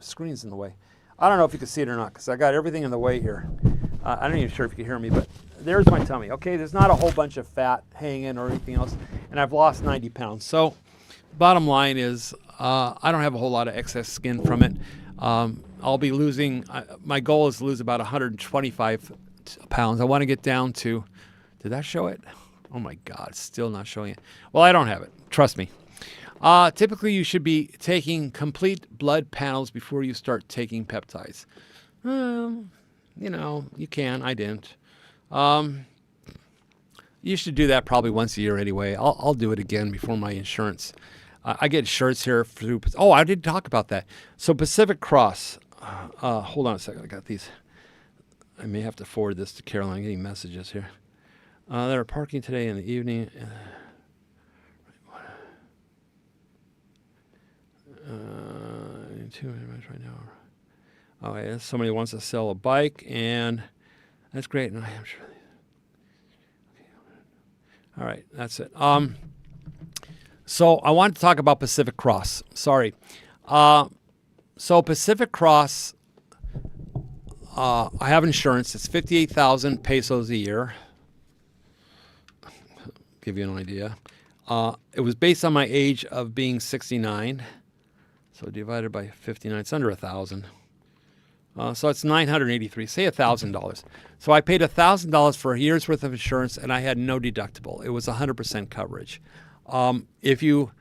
screen's in the way. I don't know if you can see it or not because I got everything in the way here. I'm not even sure if you can hear me, but there's my tummy. Okay, there's not a whole bunch of fat hanging or anything else, and I've lost 90 pounds. So, bottom line is, I don't have a whole lot of excess skin from it. I'll be losing. My goal is to lose about 125 pounds. I want to get down to. Did that show it? Oh my God, it's still not showing it. Well, I don't have it. Trust me. Typically, you should be taking complete blood panels before you start taking peptides. You know, you can. I didn't. You should do that probably once a year anyway. I'll do it again before my insurance. I get insurance here through. Oh, I didn't talk about that. So Pacific Cross. Hold on a second. I got these. I may have to forward this to Carolyn. I'm getting messages here. They're parking today in the evening. 2 minutes right now. Oh, yeah, somebody wants to sell a bike, and that's great. And I'm sure. Okay. All right, that's it. So I wanted to talk about Pacific Cross. Sorry. So Pacific Cross, I have insurance. It's 58,000 pesos a year. Give you an idea. It was based on my age of being 69. So divided by 59, it's under 1,000. So it's 983. Say $1,000. So I paid $1,000 for a year's worth of insurance, and I had no deductible. It was 100% coverage. If you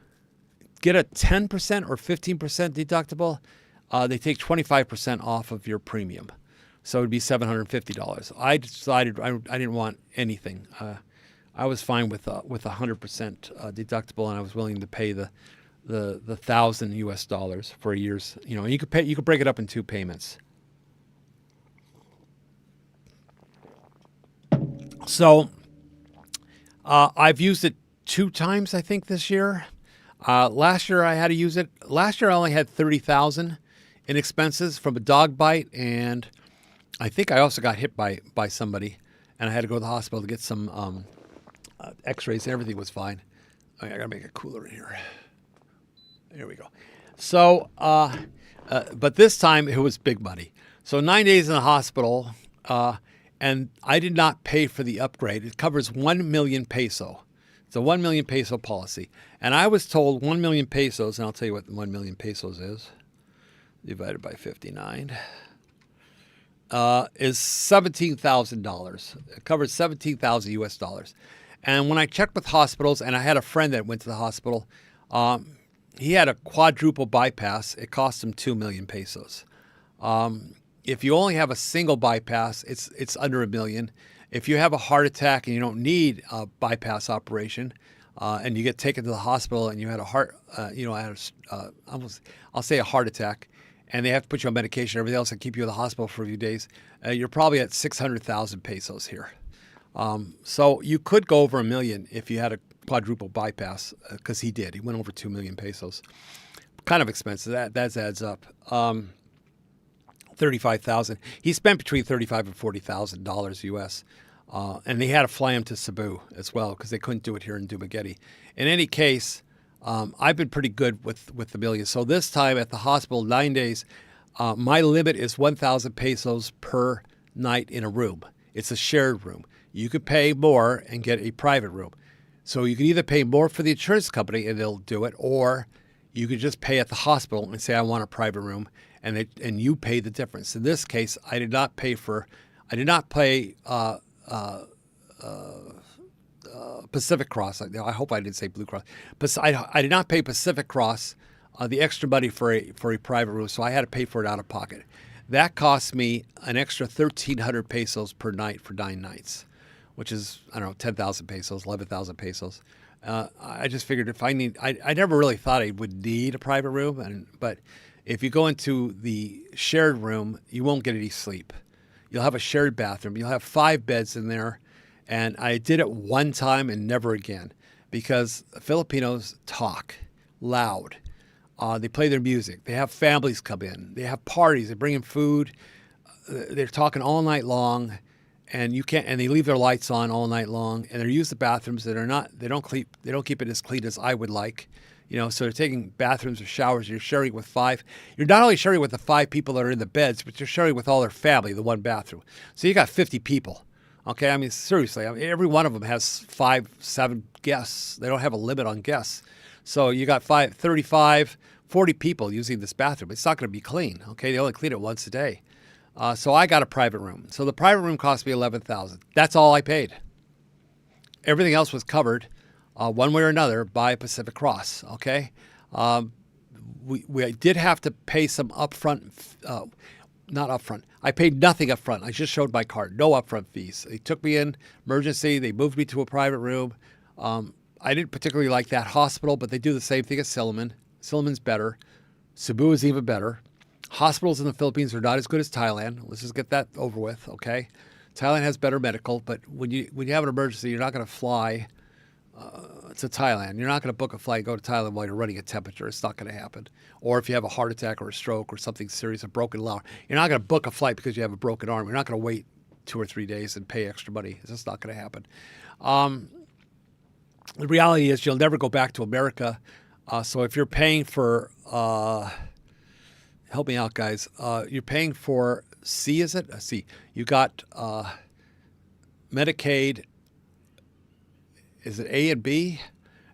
get a 10% or 15% deductible, they take 25% off of your premium. So it would be $750. I decided I didn't want anything. I was fine with 100% deductible, and I was willing to pay the $1,000 for a year's. You know, you could break it up in 2 payments. So I've used it 2 times, I think, this year. Last year I had to use it. Last year I only had $30,000 in expenses from a dog bite, and I think I also got hit by somebody, and I had to go to the hospital to get some X-rays. Everything was fine. I gotta make it cooler in here. There we go. So, but this time it was big money. So 9 days in the hospital, and I did not pay for the upgrade. It covers 1 million peso. It's a 1 million peso policy. And I was told 1 million pesos, and I'll tell you what 1 million pesos is, divided by 59, is $17,000. It covers 17,000 US dollars. And when I checked with hospitals, and I had a friend that went to the hospital, he had a quadruple bypass. It cost him 2 million pesos. If you only have a single bypass, it's under $1 million. If you have a heart attack and you don't need a bypass operation, and you get taken to the hospital and you had a heart, I'll say a heart attack, and they have to put you on medication, everything else, and keep you in the hospital for a few days, you're probably at 600,000 pesos here. So you could go over $1 million if you had a quadruple bypass, because he did. He went over 2 million pesos. Kind of expensive. That adds up. 35,000. He spent between $35,000 and $40,000 US, and they had to fly him to Cebu as well because they couldn't do it here in Dumaguete. In any case, I've been pretty good with the million. So this time at the hospital, 9 days, my limit is 1,000 pesos per night in a room. It's a shared room. You could pay more and get a private room. So you can either pay more for the insurance company and they'll do it, or you could just pay at the hospital and say, I want a private room, and you pay the difference. In this case, I did not pay Pacific Cross. I hope I didn't say Blue Cross, but I did not pay Pacific Cross the extra money for a private room, so I had to pay for it out of pocket. That cost me an extra 1,300 pesos per night for 9 nights, which is, 10,000 pesos, 11,000 pesos. I just figured if I never really thought I would need a private room, but if you go into the shared room, you won't get any sleep. You'll have a shared bathroom. You'll have 5 beds in there, and I did it one time and never again because Filipinos talk. loud. They play their music. They have families come in. They have parties. They bring in food. They're talking all night long, and you can't. And they leave their lights on all night long. And they use the bathrooms that are not. They don't keep it as clean as I would like. So they're taking bathrooms or showers. You're sharing with 5. You're not only sharing with the 5 people that are in the beds, but you're sharing with all their family, the one bathroom. So you got 50 people. Okay, I mean, seriously, every one of them has 5, 7 guests. They don't have a limit on guests. So you got 35, 40 people using this bathroom. It's not going to be clean. Okay, they only clean it once a day. So I got a private room. So the private room cost me $11,000. That's all I paid. Everything else was covered, one way or another, by Pacific Cross. Okay, we did have to pay some upfront. Not upfront. I paid nothing upfront. I just showed my card. No upfront fees. They took me in emergency. They moved me to a private room. I didn't particularly like that hospital, but they do the same thing as Silliman. Silliman's better. Cebu is even better. Hospitals in the Philippines are not as good as Thailand. Let's just get that over with, okay? Thailand has better medical, but when you have an emergency, you're not going to fly to Thailand. You're not going to book a flight and go to Thailand while you're running a temperature. It's not going to happen. Or if you have a heart attack or a stroke or something serious, a broken lung, you're not going to book a flight because you have a broken arm. You're not going to wait 2 or 3 days and pay extra money. It's just not going to happen. The reality is you'll never go back to America. So if you're paying for, help me out, guys. You're paying for C, is it? C. You got Medicaid. Is it A and B?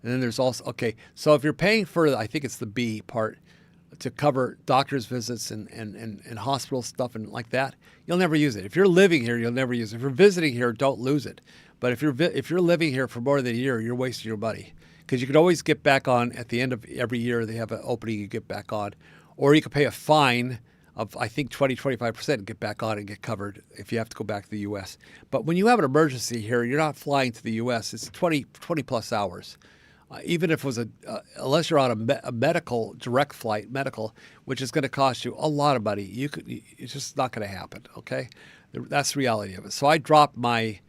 And then there's also, okay. So if you're paying for, I think it's the B part, to cover doctor's visits and hospital stuff and like that, you'll never use it. If you're living here, you'll never use it. If you're visiting here, don't lose it. But if you're living here for more than a year, you're wasting your money, because you can always get back on at the end of every year. They have an opening, you get back on, or you can pay a fine of, I think, 20-25% and get back on and get covered if you have to go back to the U.S. But when you have an emergency here, you're not flying to the U.S. It's 20 plus hours. Even if it was unless you're on a medical direct flight, which is going to cost you a lot of money, it's just not going to happen. Okay, that's the reality of it. So I dropped my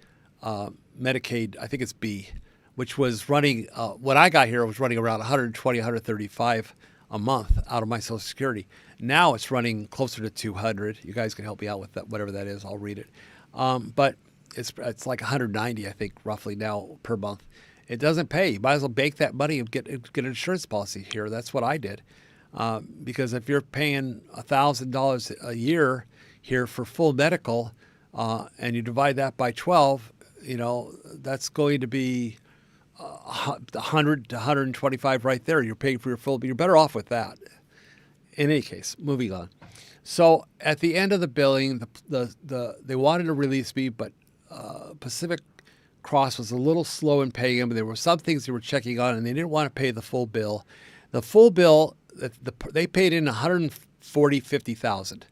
Medicaid, I think it's B, which was running, when I got here, it was running around 120, 135 a month out of my Social Security. Now it's running closer to 200. You guys can help me out with that, whatever that is. I'll read it. But it's like 190, I think, roughly now per month. It doesn't pay. You might as well bank that money and get an insurance policy here. That's what I did. Because if you're paying $1,000 a year here for full medical, and you divide that by 12, that's going to be 100 to 125 right there. You're paying for your full, but you're better off with that. In any case, moving on. So at the end of the billing, they wanted to release me, but Pacific Cross was a little slow in paying them. There were some things they were checking on, and they didn't want to pay the full bill. The full bill, they paid in $150,000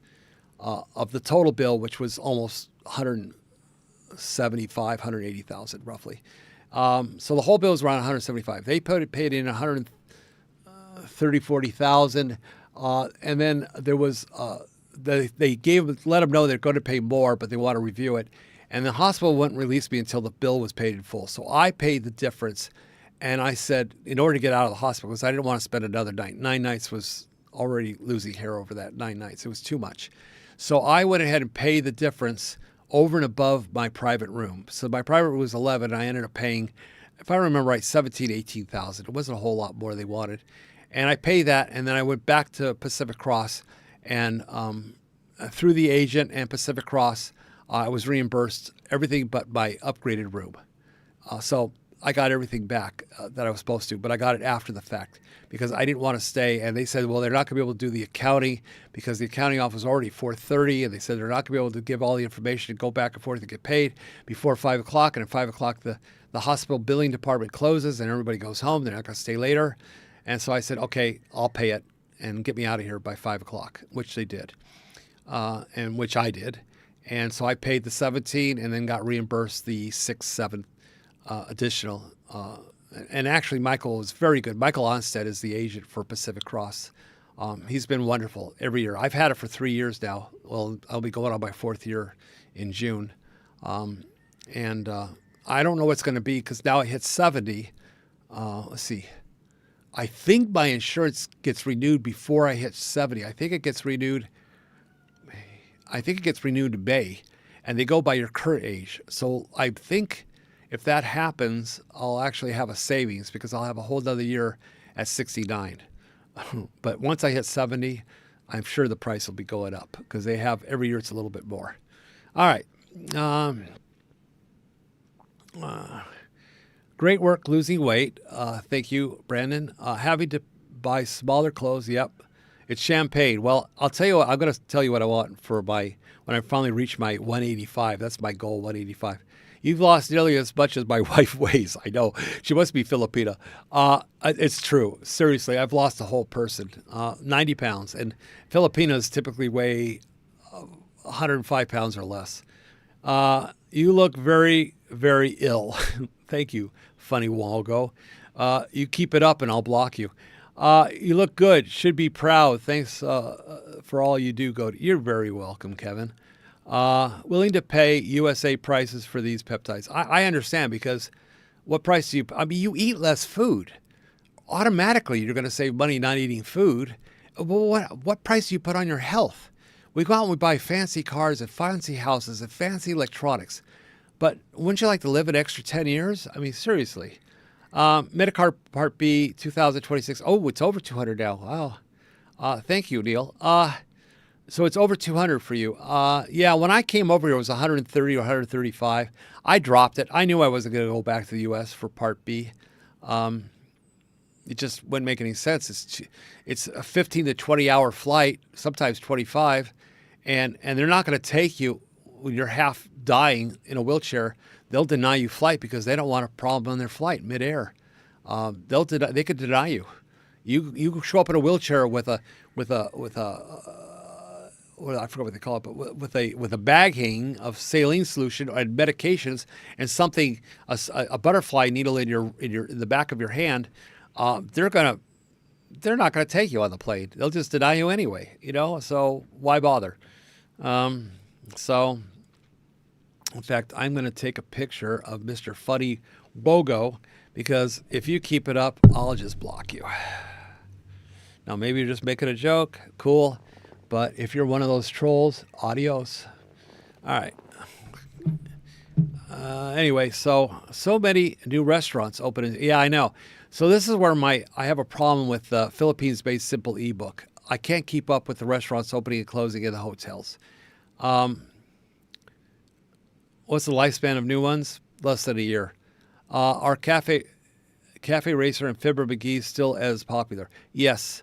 of the total bill, which was almost $180,000 roughly. So the whole bill was around $175,000. They paid in $140,000, and then there was they let them know they're going to pay more, but they want to review it. And the hospital wouldn't release me until the bill was paid in full. So I paid the difference, and I said, in order to get out of the hospital, because I didn't want to spend another night. 9 nights was already losing hair over that. 9 nights, it was too much. So I went ahead and paid the difference over and above my private room. So my private room was 11. I ended up paying, if I remember right, 17, 18,000. It wasn't a whole lot more they wanted. And I paid that, and then I went back to Pacific Cross, and through the agent and Pacific Cross, I was reimbursed everything but my upgraded room. So I got everything back that I was supposed to, but I got it after the fact because I didn't want to stay. And they said, well, they're not going to be able to do the accounting because the accounting office was already 4:30, and they said they're not going to be able to give all the information and go back and forth and get paid before 5 o'clock. And at 5 o'clock, the hospital billing department closes and everybody goes home. They're not going to stay later. And so I said, okay, I'll pay it and get me out of here by 5 o'clock, which they did, and which I did. And so I paid the 17 and then got reimbursed the 6, 7 additional. And actually, Michael was very good. Michael Onstead is the agent for Pacific Cross. He's been wonderful every year. I've had it for 3 years now. Well, I'll be going on my 4th year in June. And I don't know what it's going to be because now it hits 70. Let's see. I think my insurance gets renewed before I hit 70. I think it gets renewed. I think it gets renewed in May, and they go by your current age. So I think if that happens, I'll actually have a savings because I'll have a whole other year at 69. But once I hit 70, I'm sure the price will be going up because they have every year it's a little bit more. All right. Great work losing weight. Thank you, Brandon. Having to buy smaller clothes. Yep. It's champagne. Well, I'll tell you what, I'm going to tell you what I want for when I finally reach my 185. That's my goal, 185. You've lost nearly as much as my wife weighs. I know. She must be Filipina. It's true. Seriously, I've lost a whole person, 90 pounds. And Filipinos typically weigh 105 pounds or less. You look very, very ill. Thank you, funny Walgo. You keep it up and I'll block you. You look good. Should be proud. Thanks for all you do. You're very welcome, Kevin. Willing to pay USA prices for these peptides. I understand because what price do you eat less food. Automatically, you're going to save money not eating food. Well, what price do you put on your health? We go out and we buy fancy cars and fancy houses and fancy electronics. But wouldn't you like to live an extra 10 years? I mean, seriously. Medicare Part B 2026. Oh, it's over 200 now. Wow. Thank you, Neil. So it's over 200 for you. Yeah, when I came over here, it was 130 or 135. I dropped it. I knew I wasn't going to go back to the U.S. for Part B. It just wouldn't make any sense. It's a 15 to 20 hour flight, sometimes 25, and they're not going to take you when you're half dying in a wheelchair. They'll deny you flight because they don't want a problem on their flight midair. They could deny you. You show up in a wheelchair with a well, I forgot what they call it, but with a bag hanging of saline solution and medications and something, a butterfly needle in the back of your hand, they're not gonna take you on the plane. They'll just deny you anyway, So why bother? So, in fact, I'm gonna take a picture of Mr. Funny Bogo because if you keep it up, I'll just block you. Now maybe you're just making a joke. Cool. But if you're one of those trolls, adios. All right. Anyway, so many new restaurants opening. Yeah, I know. So this is where I have a problem with the Philippines-based Simple ebook. I can't keep up with the restaurants opening and closing in the hotels. What's the lifespan of new ones? Less than a year. Are Cafe Racer and Fibber McGee still as popular? Yes.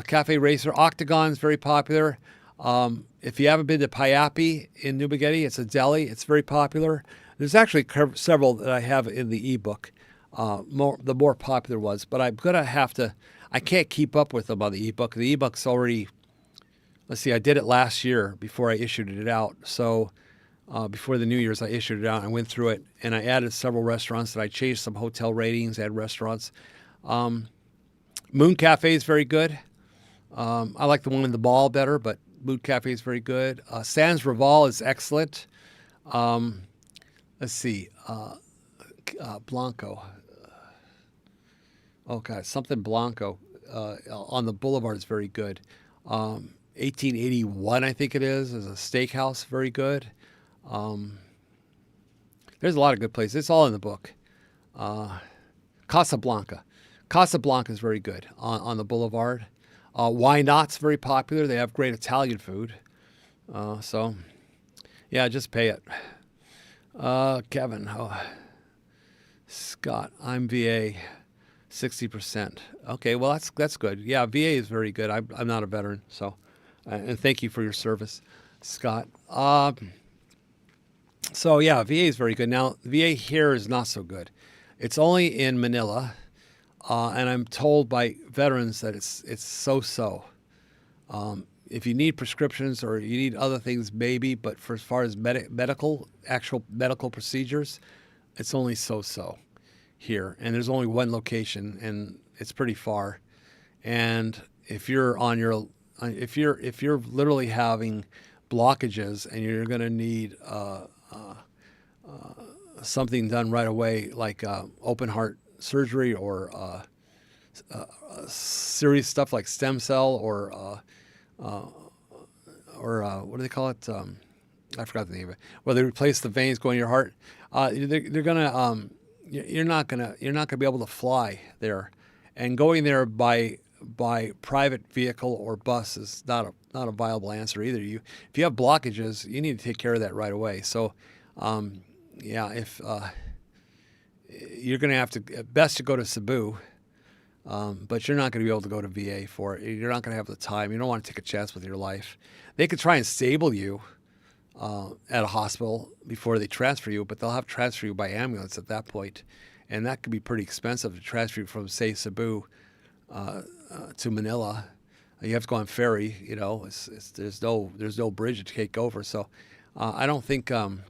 Cafe Racer Octagon is very popular. If you haven't been to Payapi in New Spaghetti, it's a deli. It's very popular. There's actually several that I have in the ebook, the more popular ones. But I'm going to have to, I can't keep up with them on the ebook. The ebook's already, let's see, I did it last year before I issued it out. So before the New Year's, I issued it out. I went through it, and I added several restaurants, and I changed some hotel ratings, add restaurants. Moon Cafe is very good. I like the one in the mall better, but Moon Cafe is very good. Sans Rival is excellent. Let's see. Blanco. Oh, God, something Blanco on the boulevard is very good. 1881, I think it is a steakhouse, very good. There's a lot of good places. It's all in the book. Casablanca. Casablanca is very good on the boulevard. Why Not's very popular. They have great Italian food. So, yeah, just pay it. Kevin. Scott, I'm VA, 60%. Okay, well, that's good. Yeah, VA is very good. I'm not a veteran, so, and thank you for your service, Scott. So, yeah, VA is very good. Now, VA here is not so good. It's only in Manila. And I'm told by veterans that it's so-so. If you need prescriptions or you need other things, maybe, but for as far as actual medical procedures, it's only so-so here. And there's only one location, and it's pretty far. And if you're literally having blockages and you're going to need something done right away, like open heart surgery or serious stuff like stem cell or what do they call it? I forgot the name of it. Where they replace the veins going to your heart. They're gonna you're not gonna be able to fly there, and going there by private vehicle or bus is not a viable answer either. If you have blockages, you need to take care of that right away. So, yeah, if you're gonna have to best to go to Cebu. But you're not going to be able to go to VA for it. You're not going to have the time. You don't want to take a chance with your life. They could try and stable you at a hospital before they transfer you, but they'll have to transfer you by ambulance at that point. And that could be pretty expensive to transfer you from, say, Cebu to Manila. You have to go on ferry. There's no bridge to take over. So I don't think, even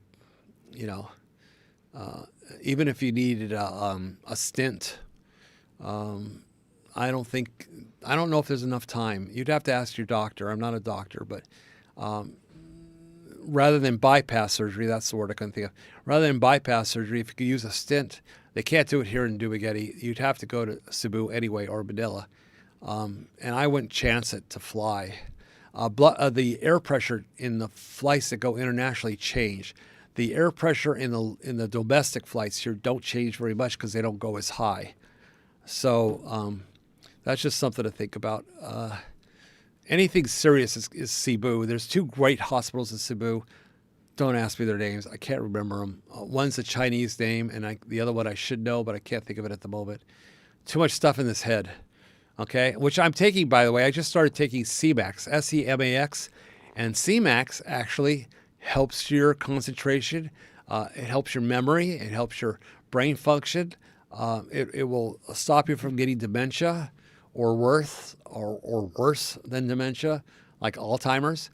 if you needed a stint, I don't know if there's enough time. You'd have to ask your doctor. I'm not a doctor, but rather than bypass surgery, that's the word I couldn't think of. Rather than bypass surgery, if you could use a stent, they can't do it here in Dumaguete. You'd have to go to Cebu anyway or Manila. And I wouldn't chance it to fly. The air pressure in the flights that go internationally change. The air pressure in the domestic flights here don't change very much because they don't go as high. So that's just something to think about. Anything serious is Cebu. There's two great hospitals in Cebu. Don't ask me their names. I can't remember them. One's a Chinese name, and the other one I should know, but I can't think of it at the moment. Too much stuff in this head. Okay, which I'm taking, by the way. I just started taking CMAX, SEMAX, and CMAX actually helps your concentration. It helps your memory. It helps your brain function. It will stop you from getting dementia or worse than dementia, like Alzheimer's.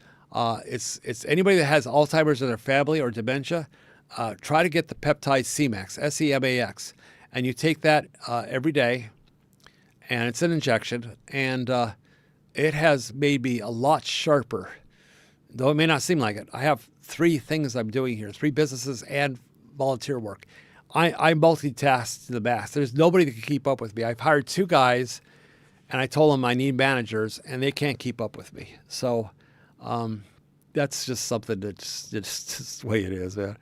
It's anybody that has Alzheimer's in their family or dementia, try to get the peptide CMAX, SEMAX, and you take that every day, and it's an injection, and it has made me a lot sharper, though it may not seem like it. I have 3 things I'm doing here, 3 businesses and volunteer work. I multitask to the max. There's nobody that can keep up with me. I've hired 2 guys, and I told them I need managers, and they can't keep up with me. So that's just something that's just the way it is, man.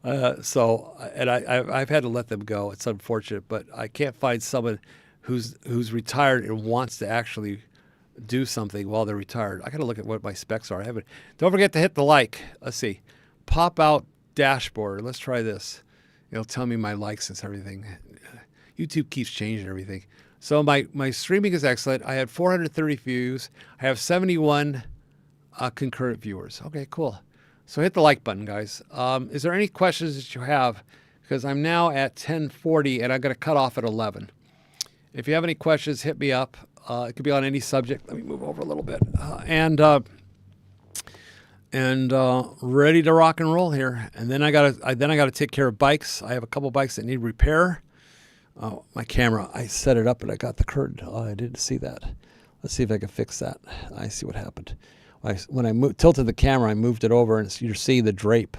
I've had to let them go. It's unfortunate, but I can't find someone who's retired and wants to actually do something while they're retired. I got to look at what my specs are. Don't forget to hit the like. Let's see. Pop out dashboard. Let's try this. It'll tell me my likes and everything. YouTube keeps changing everything. So my streaming is excellent. I had 430 views. I have 71 concurrent viewers. Okay, cool. So hit the like button, guys. Is there any questions that you have? Because I'm now at 10:40 and I'm going to cut off at 11. If you have any questions, hit me up. It could be on any subject. Let me move over a little bit. And ready to rock and roll here. And then I gotta take care of bikes. I have a couple bikes that need repair. My camera, I set it up and I got the curtain. Oh, I didn't see that. Let's see if I can fix that. I see what happened. When I tilted the camera, I moved it over, and you're seeing the drape.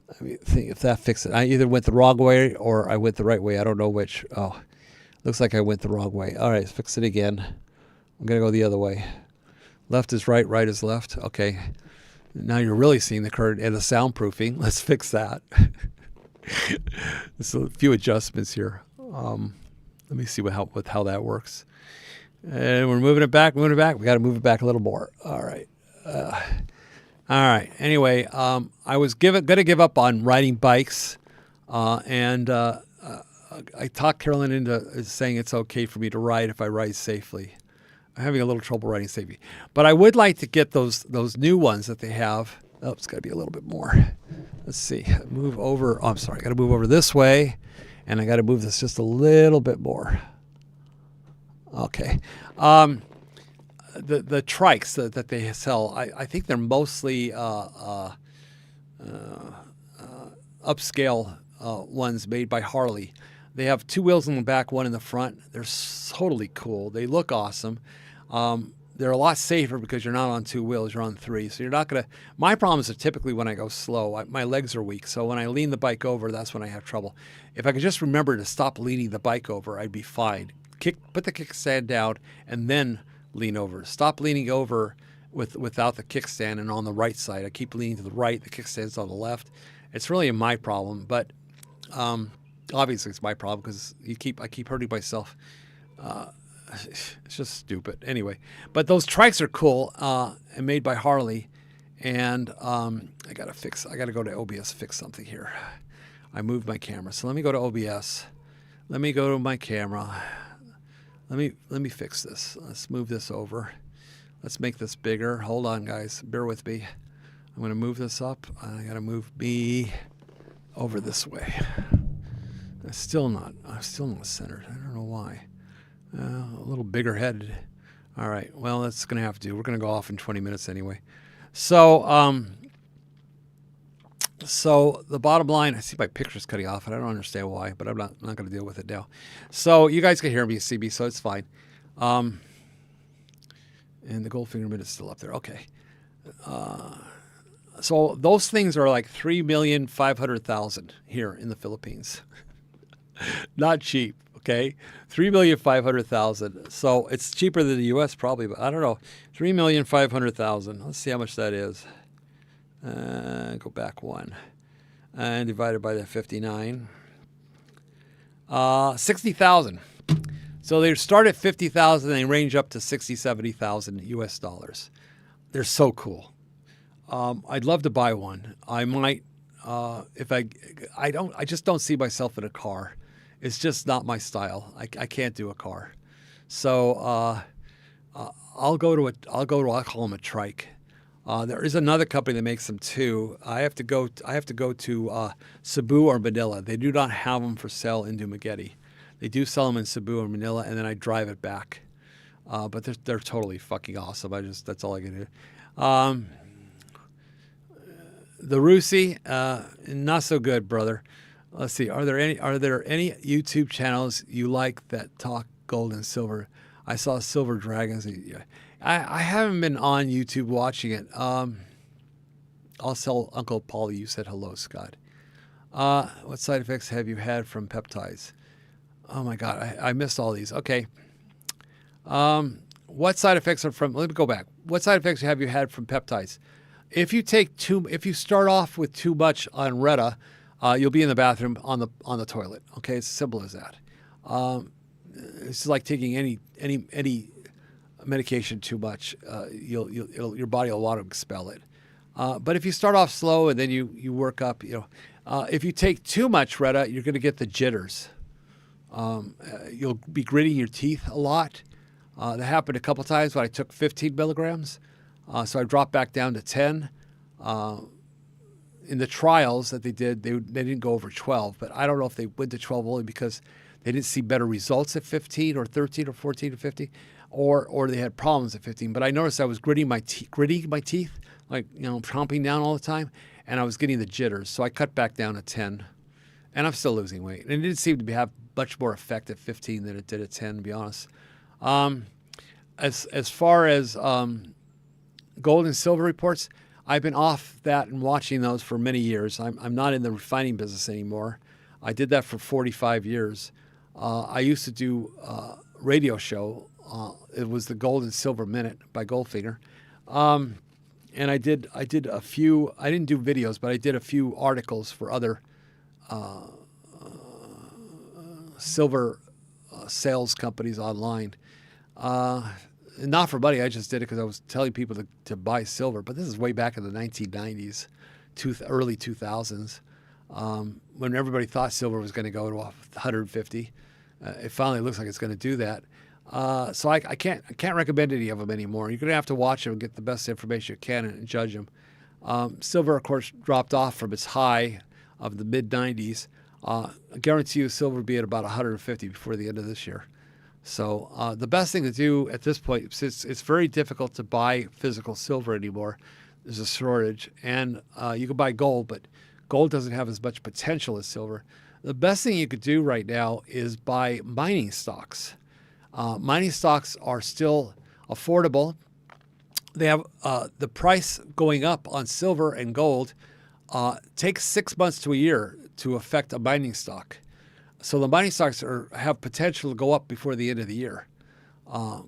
I mean, if that fixes it. I either went the wrong way or I went the right way. I don't know which. Oh, looks like I went the wrong way. All right, let's fix it again. I'm gonna go the other way. Left is right, right is left. Okay. Now you're really seeing the curtain and the soundproofing. Let's fix that. There's a few adjustments here. Let me see how that works. And we're moving it back. We got to move it back a little more. All right. All right. Anyway, I was going to give up on riding bikes, and I talked Carolyn into saying it's okay for me to ride if I ride safely. I'm having a little trouble riding safely, but I would like to get those new ones that they have. Oh, it's got to be a little bit more. Let's see. Move over. Oh, I'm sorry. I got to move over this way, and I got to move this just a little bit more. Okay. The trikes that they sell, I think they're mostly upscale ones made by Harley. They have 2 wheels in the back, 1 in the front. They're totally cool. They look awesome. They're a lot safer because you're not on 2 wheels, you're on 3. So you're not going to, my problems are typically when I go slow. My legs are weak. So when I lean the bike over, that's when I have trouble. If I could just remember to stop leaning the bike over, I'd be fine. put the kickstand down, and then lean over. Stop leaning over without the kickstand and on the right side. I keep leaning to the right. The kickstand's on the left. It's really my problem, but obviously it's my problem because I keep hurting myself. It's just stupid. Anyway, but those trikes are cool and made by Harley. And I gotta go to OBS, fix something here. I moved my camera, so let me go to OBS. Let me go to my camera. Let me fix this. Let's move this over. Let's make this bigger. Hold on, guys. Bear with me. I'm gonna move this up. I gotta move me over this way. I'm still not centered. I don't know why. A little bigger headed. All right. Well, that's gonna have to do. We're gonna go off in 20 minutes anyway. So, so the bottom line, I see my picture's cutting off, and I don't understand why, but I'm not going to deal with it now. So you guys can hear me, see me, so it's fine. And the Goldfinger minute's still up there. Okay. So those things are like 3,500,000 here in the Philippines. Not cheap. Okay, 3,500,000. So it's cheaper than the U.S. probably, but I don't know. 3,500,000. Let's see how much that is. Go back one, and divided by the 59. 60,000. So they start at 50,000, and they range up to 60, 70,000 U.S. dollars. They're so cool. I'd love to buy one. I might, if I just don't see myself in a car. It's just not my style. I can't do a car. So I'll call them a trike. There is another company that makes them too. I have to go to Cebu or Manila. They do not have them for sale in Dumaguete. They do sell them in Cebu or Manila, and then I drive it back. But they're totally fucking awesome. That's all I can do. The Rusi, not so good, brother. Let's see. Are there any YouTube channels you like that talk gold and silver? I saw Silver Dragons. I haven't been on YouTube watching it. I'll tell Uncle Paulie you said hello, Scott. What side effects have you had from peptides? Oh my God, I missed all these. Okay. What side effects are from? Let me go back. What side effects have you had from peptides? If you start off with too much on Retta, you'll be in the bathroom on the toilet. Okay, it's as simple as that. It's like taking any medication too much. Your body will want to expel it. But if you start off slow and then you work up, if you take too much Retta, you're going to get the jitters. You'll be gritting your teeth a lot. That happened a couple times when I took 15 milligrams. So I dropped back down to 10. In the trials that they did, they didn't go over 12, but I don't know if they went to 12 only because they didn't see better results at 15 or 13 or 14 or 15, or they had problems at 15. But I noticed I was gritting my teeth, like chomping down all the time, and I was getting the jitters. So I cut back down to 10, and I'm still losing weight. And it didn't seem to have much more effect at 15 than it did at 10, to be honest. As far as gold and silver reports, I've been off that and watching those for many years. I'm not in the refining business anymore. I did that for 45 years. I used to do a radio show. It was the Gold and Silver Minute by Goldfinger. And I did a few, I didn't do videos, but I did a few articles for other silver sales companies online. Not for money. I just did it because I was telling people to buy silver. But this is way back in the 1990s, early 2000s, when everybody thought silver was going to go to 150. It finally looks like it's going to do that. So I can't recommend any of them anymore. You're going to have to watch them and get the best information you can and judge them. Silver, of course, dropped off from its high of the mid-90s. I guarantee you silver will be at about 150 before the end of this year. So the best thing to do at this point, since it's very difficult to buy physical silver anymore, there's a shortage, and you can buy gold, but gold doesn't have as much potential as silver. The best thing you could do right now is buy mining stocks. Mining stocks are still affordable. They have the price going up on silver and gold takes 6 months to a year to affect a mining stock. So the mining stocks have potential to go up before the end of the year,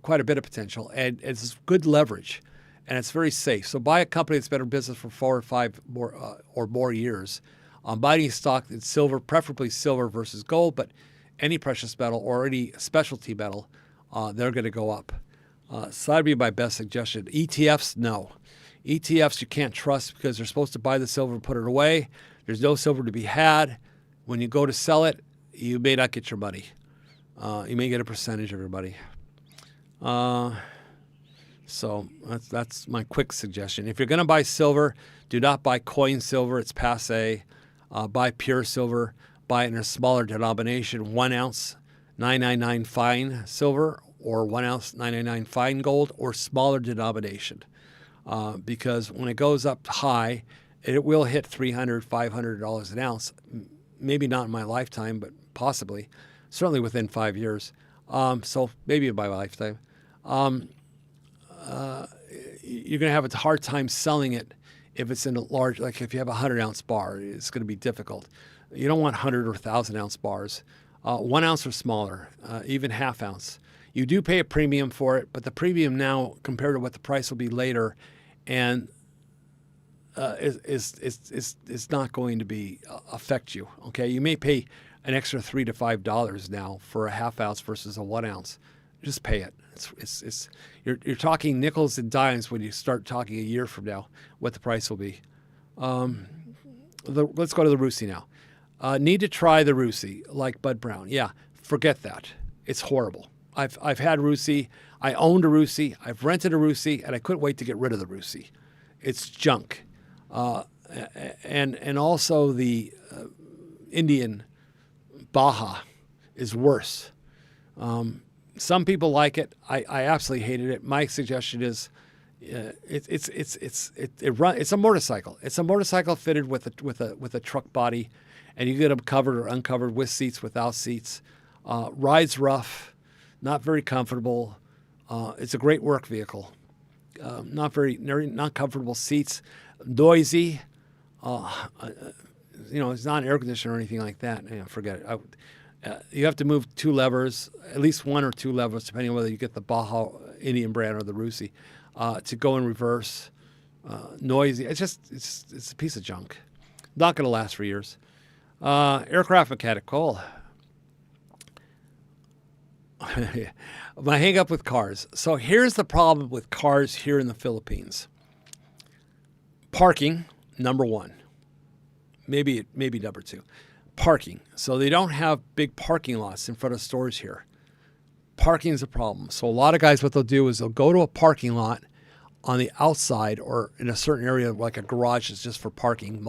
quite a bit of potential, and it's good leverage, and it's very safe. So buy a company that's been in business for 4 or 5 or more years. Mining stock, it's silver, preferably silver versus gold, but any precious metal or any specialty metal, they're going to go up. So that'd be my best suggestion. ETFs, no. ETFs you can't trust because they're supposed to buy the silver and put it away. There's no silver to be had. When you go to sell it, you may not get your money. You may get a percentage of your money. So that's my quick suggestion. If you're going to buy silver, do not buy coin silver. It's passe. Buy pure silver. Buy it in a smaller denomination, 1 ounce 999 fine silver or 1 ounce 999 fine gold or smaller denomination. Because when it goes up high, it will hit $300, $500 an ounce. Maybe not in my lifetime, but possibly, certainly within 5 years. So maybe in my lifetime. You're going to have a hard time selling it if it's in a large, like if you have a 100-ounce bar, it's going to be difficult. You don't want 100 or 1,000-ounce bars. 1 ounce or smaller, even half ounce. You do pay a premium for it, but the premium now compared to what the price will be later, and is not going to be affect you. Okay, you may pay an extra $3 to $5 now for a half ounce versus a 1 ounce. Just pay it. You're talking nickels and dimes when you start talking a year from now what the price will be. Let's go to the Russie now. Need to try the Russie like Bud Brown. Yeah, forget that. It's horrible. I've had Russie. I owned a Russie. I've rented a Russie, and I couldn't wait to get rid of the Russie. It's junk. And also the Indian Baja is worse. Some people like it. I absolutely hated it. My suggestion is, it's a motorcycle. It's a motorcycle fitted with a truck body, and you get them covered or uncovered with seats, without seats. Rides rough, not very comfortable. It's a great work vehicle. Not comfortable seats, noisy. It's not an air conditioner or anything like that. Forget it. You have to move 2 levers, at least 1 or 2 levers, depending on whether you get the Baja Indian brand or the Russie, to go in reverse. Noisy. It's a piece of junk. Not going to last for years. Aircraft mechanic, Cole. My hang up with cars. So here's the problem with cars here in the Philippines. Parking, number 1. Maybe number 2. Parking. So they don't have big parking lots in front of stores here. Parking is a problem. So a lot of guys, what they'll do is they'll go to a parking lot on the outside or in a certain area, like a garage is just for parking,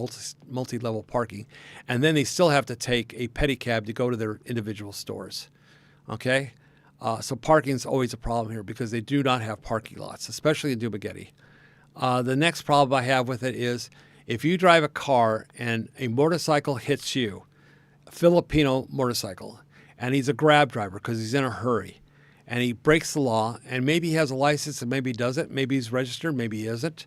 multi-level parking. And then they still have to take a pedicab to go to their individual stores. Okay? So parking is always a problem here because they do not have parking lots, especially in Dumaguete. The next problem I have with it is if you drive a car and a motorcycle hits you, a Filipino motorcycle, and he's a grab driver because he's in a hurry, and he breaks the law, and maybe he has a license and maybe he doesn't, maybe he's registered, maybe he isn't.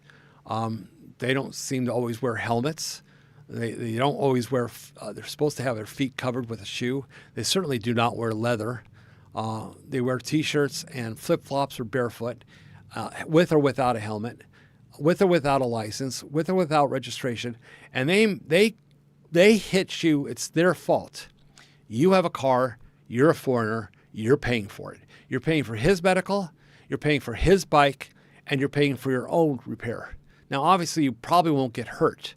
They don't seem to always wear helmets. They don't always wear, they're supposed to have their feet covered with a shoe. They certainly do not wear leather. They wear T-shirts and flip-flops or barefoot, with or without a helmet, with or without a license, with or without registration, and they hit you. It's their fault. You have a car, you're a foreigner, you're paying for it. You're paying for his medical, you're paying for his bike, and you're paying for your own repair. Now, obviously, you probably won't get hurt.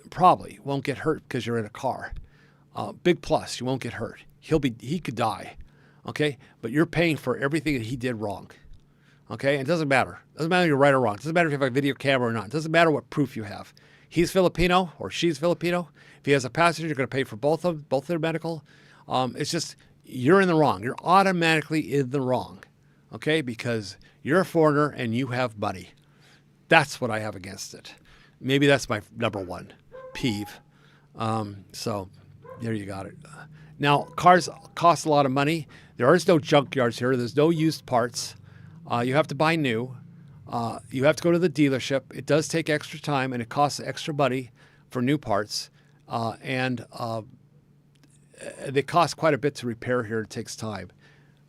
Probably won't get hurt because you're in a car. Big plus, you won't get hurt. He could die, okay? But you're paying for everything that he did wrong, okay? And it doesn't matter. It doesn't matter if you're right or wrong. It doesn't matter if you have a video camera or not. It doesn't matter what proof you have. He's Filipino or she's Filipino. If he has a passenger, you're going to pay for both their medical. It's just you're in the wrong. You're automatically in the wrong, okay? Because you're a foreigner and you have money. That's what I have against it. Maybe that's my number 1 peeve. So there you got it. Now, cars cost a lot of money. There is no junkyards here. There's no used parts. You have to buy new. You have to go to the dealership. It does take extra time, and it costs extra money for new parts. And they cost quite a bit to repair here. It takes time.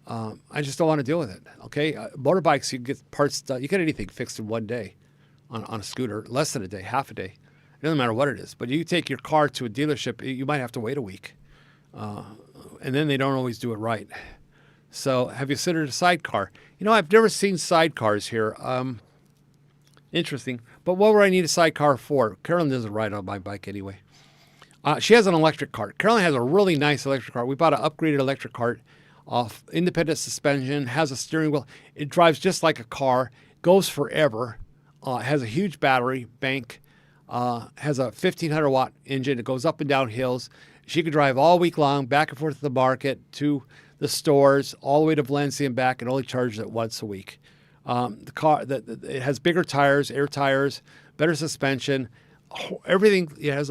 I just don't want to deal with it. Okay, motorbikes, you get parts done. You get anything fixed in one day. On a scooter, less than a day, half a day. It doesn't matter what it is. But you take your car to a dealership, you might have to wait a week, and then they don't always do it right. So, have you considered a sidecar? I've never seen sidecars here. Interesting. But what would I need a sidecar for? Carolyn doesn't ride on my bike anyway. She has an electric cart. Carolyn has a really nice electric cart. We bought an upgraded electric cart off independent suspension, has a steering wheel. It drives just like a car, goes forever, has a huge battery bank, has a 1,500 watt engine. It goes up and down hills. She could drive all week long, back and forth to the market, to the stores, all the way to Valencia and back, and only charges it once a week. The car it has bigger tires, air tires, better suspension, everything. It has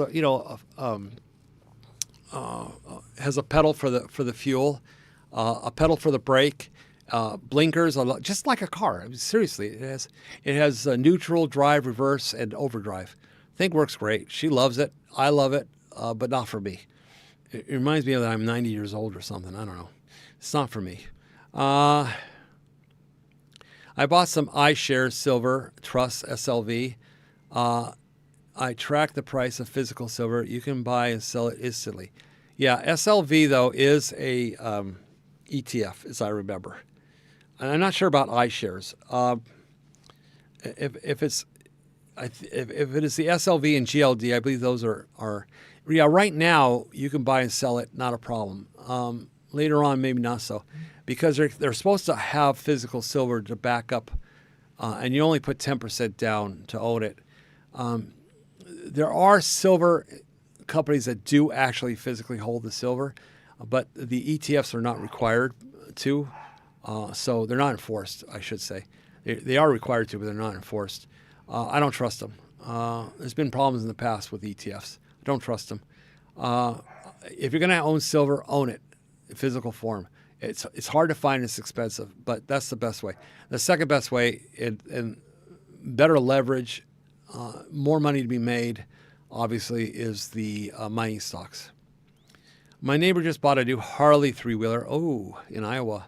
has a pedal for the fuel, a pedal for the brake, blinkers, just like a car. I mean, seriously, it has a neutral, drive, reverse, and overdrive. Thing works great. She loves it. I love it, but not for me. It reminds me of that I'm 90 years old or something. I don't know. It's not for me. I bought some iShares Silver Truss SLV. I track the price of physical silver. You can buy and sell it instantly. Yeah, SLV, though, is a ETF, as I remember. And I'm not sure about iShares. If it is the SLV and GLD, I believe those are right now you can buy and sell it, not a problem. Later on, maybe not so, because they're supposed to have physical silver to back up, and you only put 10% down to own it. There are silver companies that do actually physically hold the silver, but the ETFs are not required to, so they're not enforced, I should say. They are required to, but they're not enforced. I don't trust them. There's been problems in the past with ETFs. I don't trust them. If you're going to own silver, own it in physical form. It's hard to find. It's expensive, but that's the best way. The second best way, and better leverage, more money to be made, obviously, is the mining stocks. My neighbor just bought a new Harley three-wheeler. Oh, in Iowa,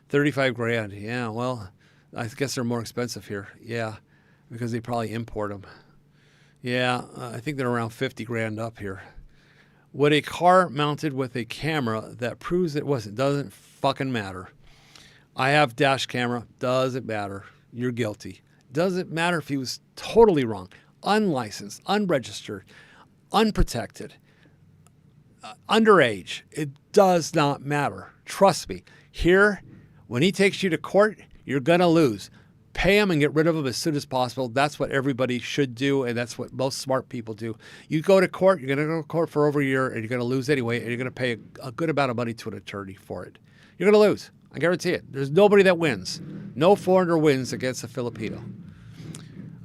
35 grand. Yeah, well, I guess they're more expensive here. Yeah, because they probably import them. Yeah, I think they're around 50 grand up here. Would a car mounted with a camera that proves it wasn't? Doesn't fucking matter. I have dash camera. Doesn't matter. You're guilty. Doesn't matter if he was totally wrong, unlicensed, unregistered, unprotected, underage. It does not matter. Trust me. Here, when he takes you to court, you're going to lose. Pay him and get rid of him as soon as possible. That's what everybody should do, and that's what most smart people do. You go to court, you're going to go to court for over a year, and you're going to lose anyway, and you're going to pay a good amount of money to an attorney for it. You're going to lose. I guarantee it. There's nobody that wins. No foreigner wins against a Filipino.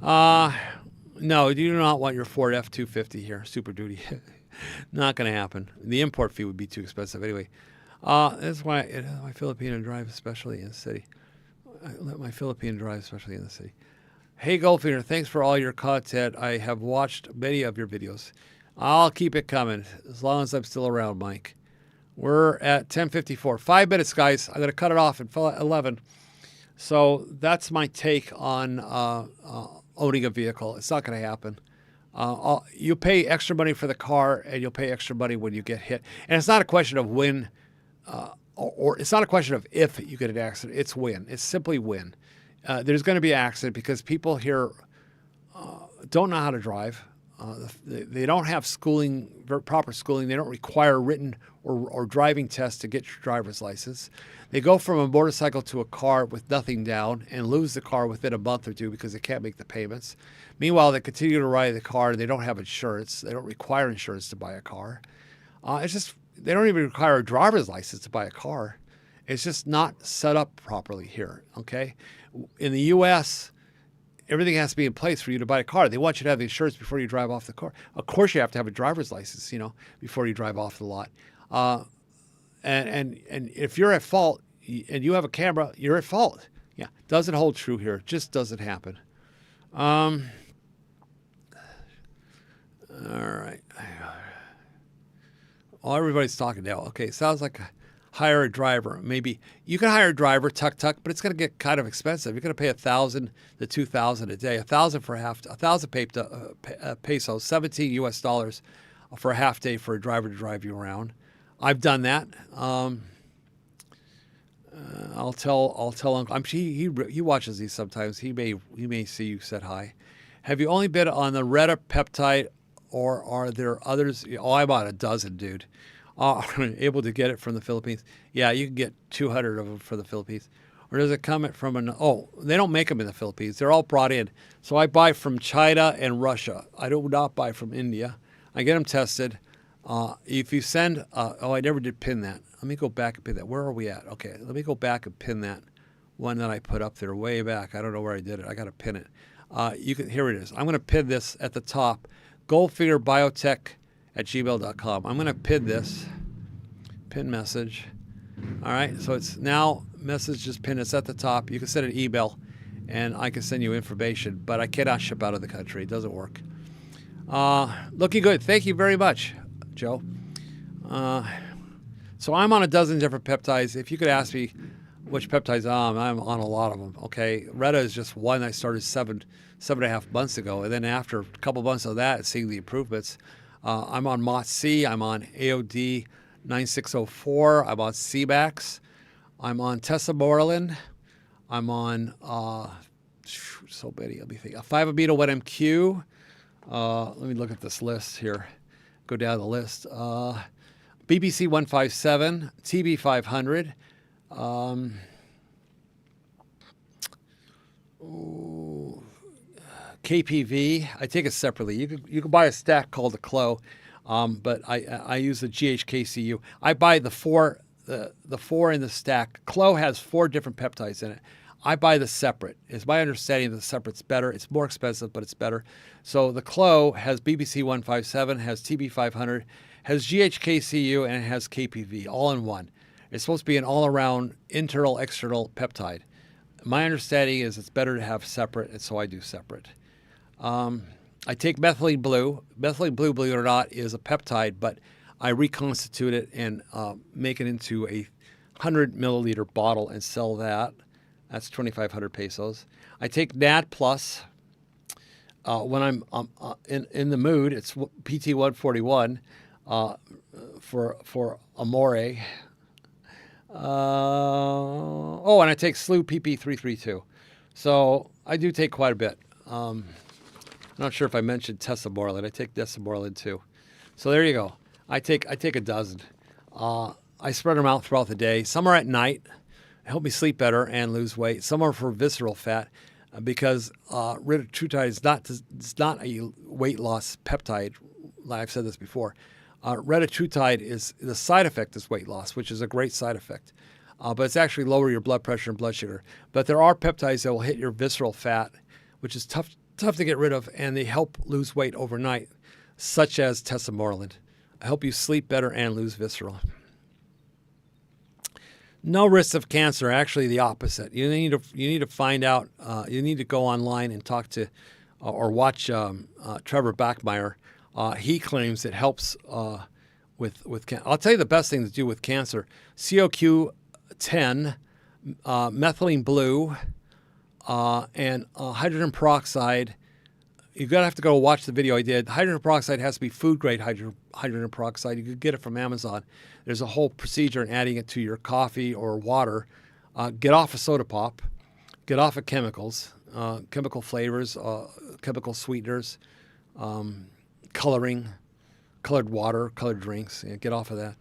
No, you do not want your Ford F-250 here, Super Duty. Not going to happen. The import fee would be too expensive anyway. That's why my Filipino drive, especially in the city. I let my Filipino drive, especially in the city. Hey, Goldfinger, thanks for all your content. I have watched many of your videos. I'll keep it coming as long as I'm still around, Mike. We're at 10:54. 5 minutes, guys. I'm going to cut it off at 11. So that's my take on owning a vehicle. It's not going to happen. You pay extra money for the car, and you'll pay extra money when you get hit. And it's not a question of when, or it's not a question of if you get an accident. It's when. It's simply when. There's going to be an accident because people here don't know how to drive. They don't have schooling, proper schooling. They don't require written or driving tests to get your driver's license. They go from a motorcycle to a car with nothing down and lose the car within a month or two because they can't make the payments. Meanwhile, they continue to ride the car. They don't have insurance. They don't require insurance to buy a car. It's just they don't even require a driver's license to buy a car. It's just not set up properly here, okay? In the U.S., everything has to be in place for you to buy a car. They want you to have the insurance before you drive off the car. Of course, you have to have a driver's license, before you drive off the lot. And if you're at fault and you have a camera, you're at fault. Yeah, doesn't hold true here. Just doesn't happen. All right. Oh, everybody's talking now. Okay, sounds like hire a driver. Maybe you can hire a driver, tuck, but it's going to get kind of expensive. You're going to pay $1,000 to $2,000 a day. $1,000 pesos, $17 for a half day for a driver to drive you around. I've done that. I'll tell Uncle. He watches these sometimes. He may see you said hi. Have you only been on the Retta peptide, or are there others? Oh, I'm on a dozen, dude. Able to get it from the Philippines. Yeah, you can get 200 of them from the Philippines. Or does it come from they don't make them in the Philippines. They're all brought in. So I buy from China and Russia. I do not buy from India. I get them tested. If you send, I never did pin that. Let me go back and pin that. Where are we at? Okay, let me go back and pin that one that I put up there way back. I don't know where I did it. I got to pin it. Here it is. I'm going to pin this at the top. Goldfinger Biotech at gmail.com. I'm going to pin this. Pin message. All right, so it's now message just pin. It's at the top. You can send an email, and I can send you information, but I cannot ship out of the country. It doesn't work. Looking good. Thank you very much, Joe. So I'm on a dozen different peptides. If you could ask me which peptides I'm on a lot of them. Okay, Retta is just one I started seven and a half months ago, and then after a couple months of that, seeing the improvements, I'm on MOTC, I'm on AOD 9604, I'm on CMAX, I'm on tesamorelin, I'm on so many. Let me think. 5-amino-1-MQ. Let me look at this list here. Go down the list. BBC 157, TB 500. KPV. I take it separately. You can buy a stack called the Clo, but I use the GHKCU. I buy the four in the stack. Clo has 4 different peptides in it. I buy the separate. It's my understanding that the separate's better. It's more expensive, but it's better. So the Clo has BBC 157, has TB 500, has GHKCU, and it has KPV all in one. It's supposed to be an all-around internal-external peptide. My understanding is it's better to have separate, and so I do separate. I take methylene blue. Methylene blue, believe it or not, is a peptide, but I reconstitute it and make it into a 100-milliliter bottle and sell that. That's 2,500 pesos. I take NAD Plus. When I'm in the mood, it's PT 141 for Amore. And I take SLU PP 332. So I do take quite a bit. I'm not sure if I mentioned tesamorelin. I take desamorelin too. So there you go. I take a dozen. I spread them out throughout the day. Some are at night, help me sleep better and lose weight. Some are for visceral fat because retatrutide is not a weight loss peptide. Like I've said this before. Retatrutide is the side effect is weight loss, which is a great side effect. But it's actually lower your blood pressure and blood sugar. But there are peptides that will hit your visceral fat, which is tough to get rid of, and they help lose weight overnight, such as tesamorelin. Help you sleep better and lose visceral. No risk of cancer. Actually, the opposite. You need to find out. You need to go online and talk to or watch Trevor Bachmeyer. He claims it helps with cancer. I'll tell you the best thing to do with cancer: COQ10, methylene blue, and hydrogen peroxide. You're going to have to go watch the video I did. Hydrogen peroxide has to be food-grade hydrogen peroxide. You could get it from Amazon. There's a whole procedure in adding it to your coffee or water. Get off of soda pop. Get off of chemicals, chemical flavors, chemical sweeteners, coloring, colored water, colored drinks. Get off of that.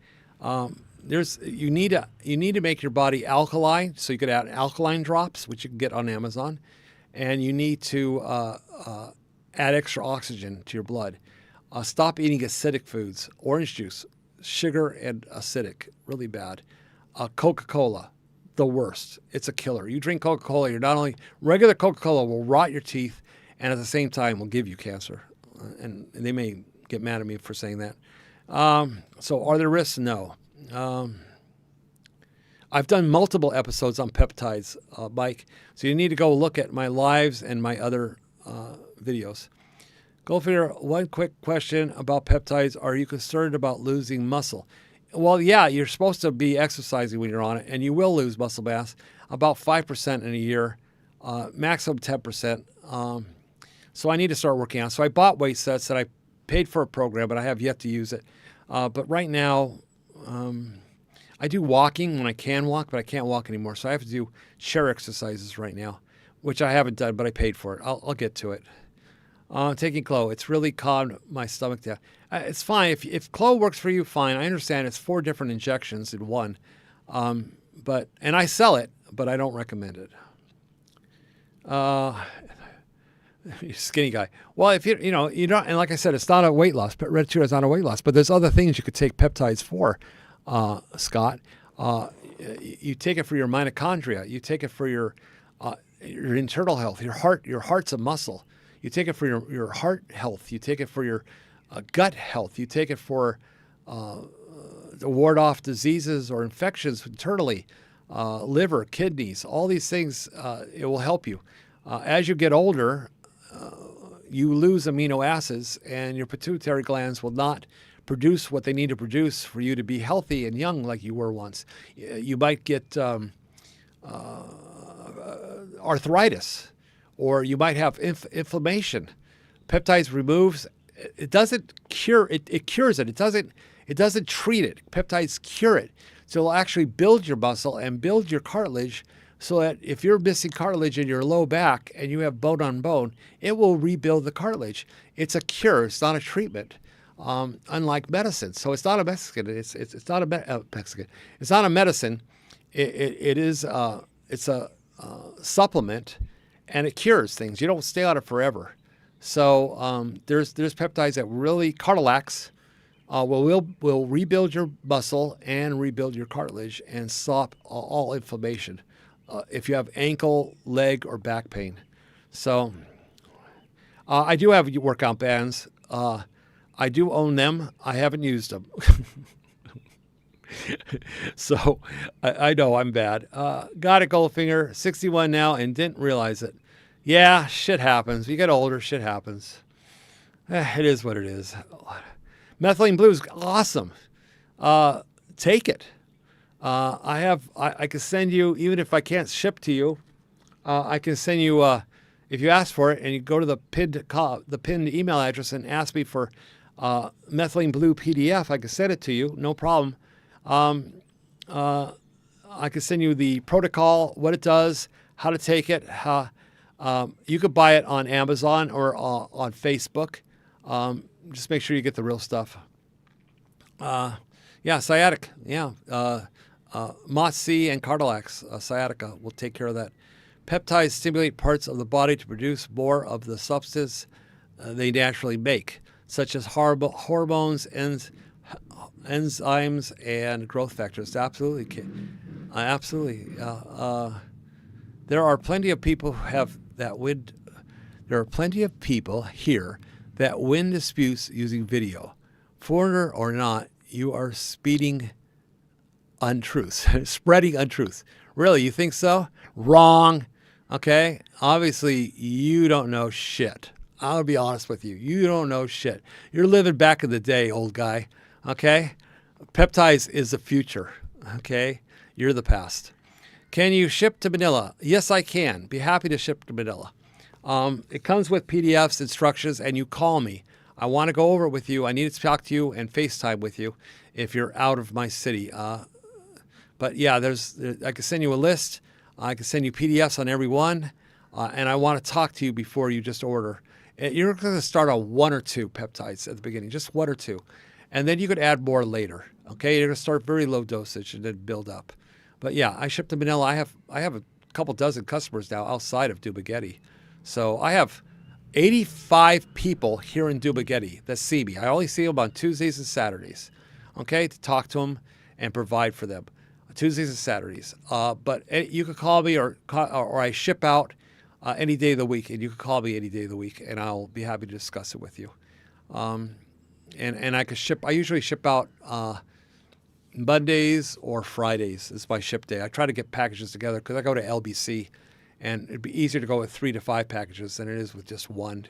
You need to make your body alkaline, so you could add alkaline drops, which you can get on Amazon, and you need to add extra oxygen to your blood. Stop eating acidic foods, orange juice, sugar and acidic, really bad. Coca-Cola, the worst. It's a killer. You drink Coca-Cola, you're not only regular Coca-Cola will rot your teeth, and at the same time will give you cancer. And they may get mad at me for saying that. So are there risks? No. I've done multiple episodes on peptides, Mike. So you need to go look at my lives and my other videos. Goldfinger, one quick question about peptides. Are you concerned about losing muscle? Well, yeah, you're supposed to be exercising when you're on it, and you will lose muscle mass, about 5% in a year, maximum 10%. So I need to start working out. So I bought weight sets that I paid for a program, but I have yet to use it. But right now, I do walking when I can walk, but I can't walk anymore. So I have to do chair exercises right now, which I haven't done, but I paid for it. I'll get to it. Taking Clo, it's really calmed my stomach down. It's fine. If Clo works for you, fine. I understand it's 4 different injections in one. And I sell it, but I don't recommend it. Skinny guy. Well, if you don't, and like I said, it's not a weight loss. But Red Cheetah is not a weight loss. But there's other things you could take peptides for, Scott. You take it for your mitochondria. You take it for your internal health. Your heart's a muscle. You take it for your heart health. You take it for your gut health. You take it for to ward off diseases or infections internally, liver, kidneys, all these things. It will help you. As you get older, you lose amino acids, and your pituitary glands will not produce what they need to produce for you to be healthy and young like you were once. You might get arthritis, or you might have inflammation. Peptides removes. It doesn't cure it. It cures it. It doesn't treat it. Peptides cure it. So it'll actually build your muscle and build your cartilage, so that if you're missing cartilage in your low back and you have bone on bone, it will rebuild the cartilage. It's a cure. It's not a treatment. Unlike medicine. So it's not a Mexican. It's not a Mexican. It's not a medicine. It's a supplement, and it cures things. You don't stay on it forever. So there's peptides that really, Cartilax, will rebuild your muscle and rebuild your cartilage and stop all inflammation if you have ankle, leg, or back pain. So I do have workout bands. I do own them. I haven't used them. So I know I'm bad. Got it, Goldfinger. 61 now and didn't realize it. Yeah, shit happens. You get older, shit happens. It is what it is. Methylene Blue is awesome. Take it. I can send you, even if I can't ship to you, I can send you, if you ask for it and you go to the pinned email address and ask me for Methylene Blue PDF, I can send it to you, no problem. I can send you the protocol, what it does, how to take it. You could buy it on Amazon or on Facebook. Just make sure you get the real stuff. Yeah, sciatic. Yeah. MOTS-C and Cartilax, sciatica, will take care of that. Peptides stimulate parts of the body to produce more of the substance they naturally make, such as hormones, enzymes, and growth factors. Absolutely. Absolutely. There are plenty of people who have that win. There are plenty of people here that win disputes using video. Foreigner or not, you are speeding untruths, spreading untruths. Really, you think so? Wrong. Okay? Obviously, you don't know shit. I'll be honest with you. You don't know shit. You're living back in the day, old guy. Okay? Peptides is the future. Okay? You're the past. Can you ship to Manila? Yes, I can. Be happy to ship to Manila. It comes with PDFs, instructions, and you call me. I want to go over it with you. I need to talk to you and FaceTime with you if you're out of my city. But yeah, I can send you a list. I can send you PDFs on every one. And I want to talk to you before you just order. You're going to start on 1 or 2 peptides at the beginning, just 1 or 2. And then you could add more later. Okay, you're going to start very low dosage and then build up. But yeah, I ship to Manila. I have a couple dozen customers now outside of Dumaguete. So I have 85 people here in Dumaguete that see me. I only see them on Tuesdays and Saturdays, okay, to talk to them and provide for them. Tuesdays and Saturdays. But you could call me or I ship out any day of the week, and you can call me any day of the week, and I'll be happy to discuss it with you. And I could ship. I usually ship out Mondays or Fridays is my ship day. I try to get packages together because I go to LBC, and it'd be easier to go with 3 to 5 packages than it is with just 1.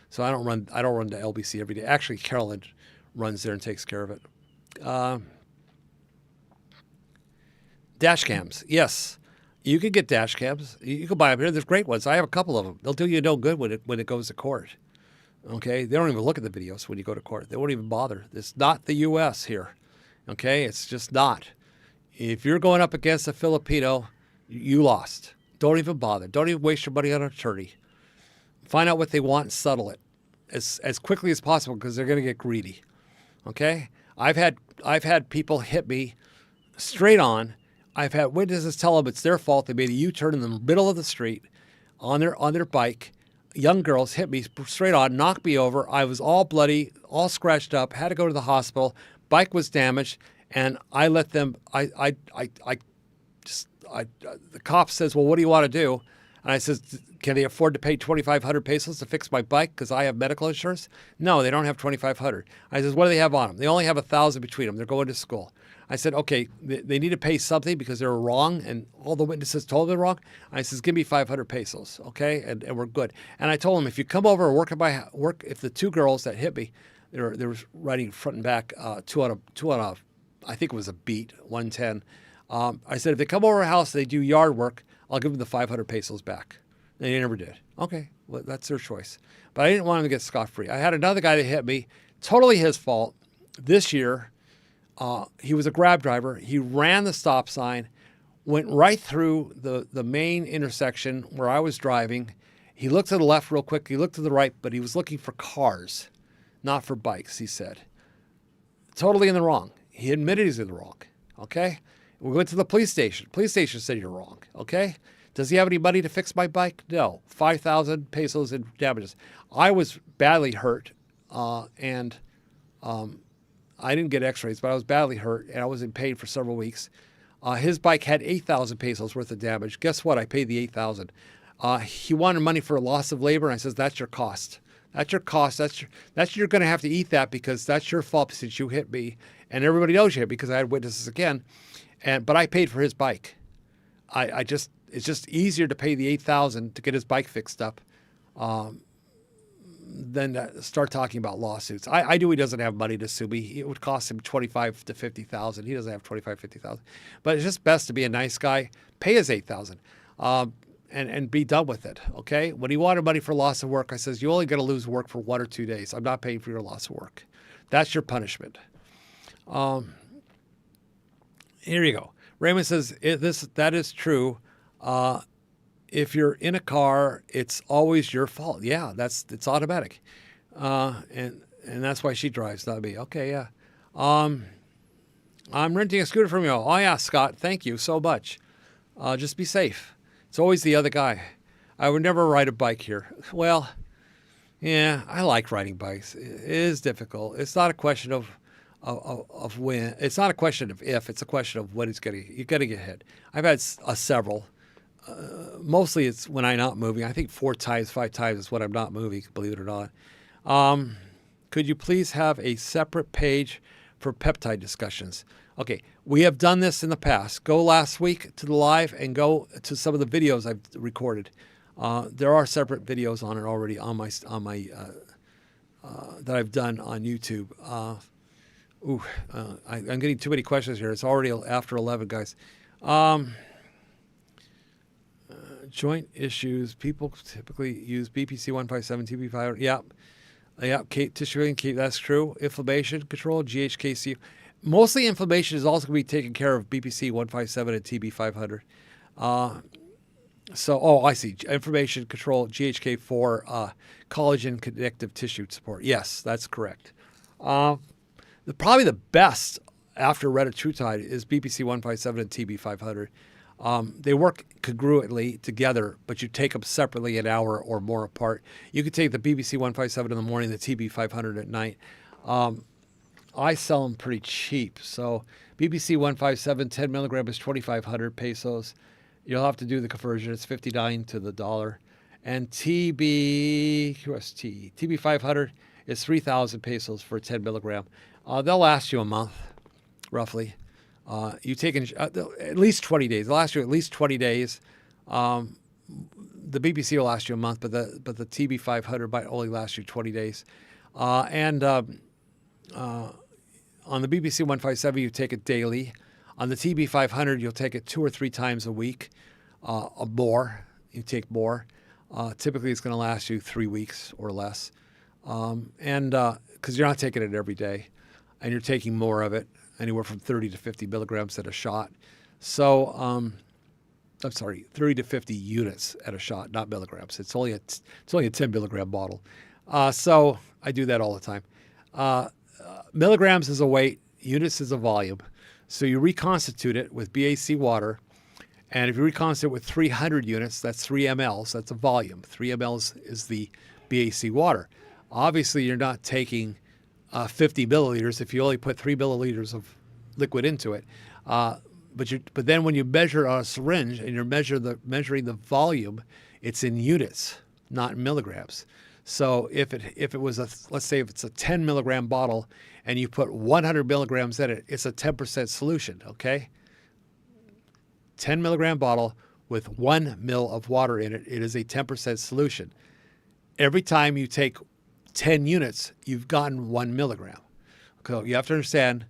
So I don't run to LBC every day. Actually, Carolyn runs there and takes care of it. Dash cams. Yes. You can get dash cams. You can buy them here. There's great ones. I have a couple of them. They'll do you no good when it goes to court. Okay? They don't even look at the videos when you go to court. They won't even bother. It's not the U.S. here. Okay? It's just not. If you're going up against a Filipino, you lost. Don't even bother. Don't even waste your money on an attorney. Find out what they want and settle it as quickly as possible because they're going to get greedy. Okay? I've had people hit me straight on. I've had witnesses tell them it's their fault. They made a U-turn in the middle of the street on their bike. Young girls hit me straight on, knocked me over. I was all bloody, all scratched up, had to go to the hospital. Bike was damaged, and I let them. The cop says, "Well, what do you want to do?" And I says, "Can they afford to pay 2,500 pesos to fix my bike because I have medical insurance?" No, they don't have 2,500. I says, "What do they have on them?" They only have 1,000 between them. They're going to school. I said, "Okay, they need to pay something because they were wrong, and all the witnesses told them they're wrong." I says, "Give me 500 pesos, okay, and we're good." And I told them, if you come over and work, if the two girls that hit me, they were riding front and back, two on a, I think it was a beat, 110. I said, if they come over our house, they do yard work, I'll give them the 500 pesos back. And they never did. Okay, well, that's their choice. But I didn't want them to get scot-free. I had another guy that hit me, totally his fault. This year, he was a Grab driver. He ran the stop sign, went right through the main intersection where I was driving. He looked to the left real quick. He looked to the right, but he was looking for cars, not for bikes, he said. Totally in the wrong. He admitted he's in the wrong, okay? We went to the police station. Police station said you're wrong, okay? Does he have any money to fix my bike? No. 5,000 pesos in damages. I was badly hurt, and I didn't get x-rays, but I was badly hurt, and I was in pain for several weeks. His bike had 8,000 pesos worth of damage. Guess what? I paid the 8,000. He wanted money for a loss of labor, and I says, that's your cost. That's your cost. You're going to have to eat that because that's your fault since you hit me, and everybody knows you hit me because I had witnesses again. But I paid for his bike. It's just easier to pay the 8,000 to get his bike fixed up than to start talking about lawsuits. I knew he doesn't have money to sue me. It would cost him 25 to 50,000. He doesn't have 25, 50,000. But it's just best to be a nice guy, pay his 8,000, and be done with it. Okay. When he wanted money for loss of work, I says, you only got to lose work for 1 or 2 days. I'm not paying for your loss of work. That's your punishment. Here you go. Raymond says that is true. If you're in a car, it's always your fault. Yeah, it's automatic. And that's why she drives, not me. Okay, yeah. I'm renting a scooter from you. Oh yeah, Scott, thank you so much. Just be safe. It's always the other guy. I would never ride a bike here. Well, yeah, I like riding bikes. It is difficult. It's not a question of when. It's not a question of if. It's a question of when you're gonna get hit. I've had several. Mostly it's when I'm not moving. I think 4 times, 5 times is when I'm not moving, believe it or not. Could you please have a separate page for peptide discussions? Okay, we have done this in the past. Go last week to the live and go to some of the videos I've recorded. There are separate videos on it already on my that I've done on YouTube. I'm getting too many questions here. It's already after 11, guys. Joint issues. People typically use BPC 157, TB500. Yeah. Tissue healing, that's true. Inflammation control, GHKC. Mostly inflammation is also going to be taken care of BPC 157 and TB500. I see. Inflammation control, GHK4, collagen connective tissue support. Yes, that's correct. Probably the best after retatrutide is BPC 157 and TB500. They work congruently together, but you take them separately an hour or more apart. You could take the BBC 157 in the morning, the TB 500 at night. I sell them pretty cheap. So BBC 157, 10 milligram is 2,500 pesos. You'll have to do the conversion. It's 59 to the dollar. And TB 500 is 3,000 pesos for 10 milligram. They'll last you a month, roughly. You take at least 20 days. They'll last you at least 20 days. The the BBC will last you a month, but the TB 500 might only last you 20 days. And on the BBC 157, you take it daily. On the TB 500, you'll take it 2 or 3 times a week, more. You take more. Typically, it's going to last you 3 weeks or less, and because you're not taking it every day, and you're taking more of it, anywhere from 30 to 50 milligrams at a shot. So, I'm sorry, 30 to 50 units at a shot, not milligrams. It's only a 10 milligram bottle. So I do that all the time. Milligrams is a weight, units is a volume. So you reconstitute it with BAC water. And if you reconstitute it with 300 units, that's 3 mLs, that's a volume. 3 mLs is the BAC water. Obviously, you're not taking 50 milliliters if you only put 3 milliliters of liquid into it. But then when you measure a syringe and you're measuring the volume, it's in units, not in milligrams. So if it was let's say if it's a 10 milligram bottle and you put 100 milligrams in it, it's a 10% solution, okay? 10 milligram bottle with 1 ml of water in it, it is a 10% solution. Every time you take 10 units, you've gotten 1 milligram. So you have to understand,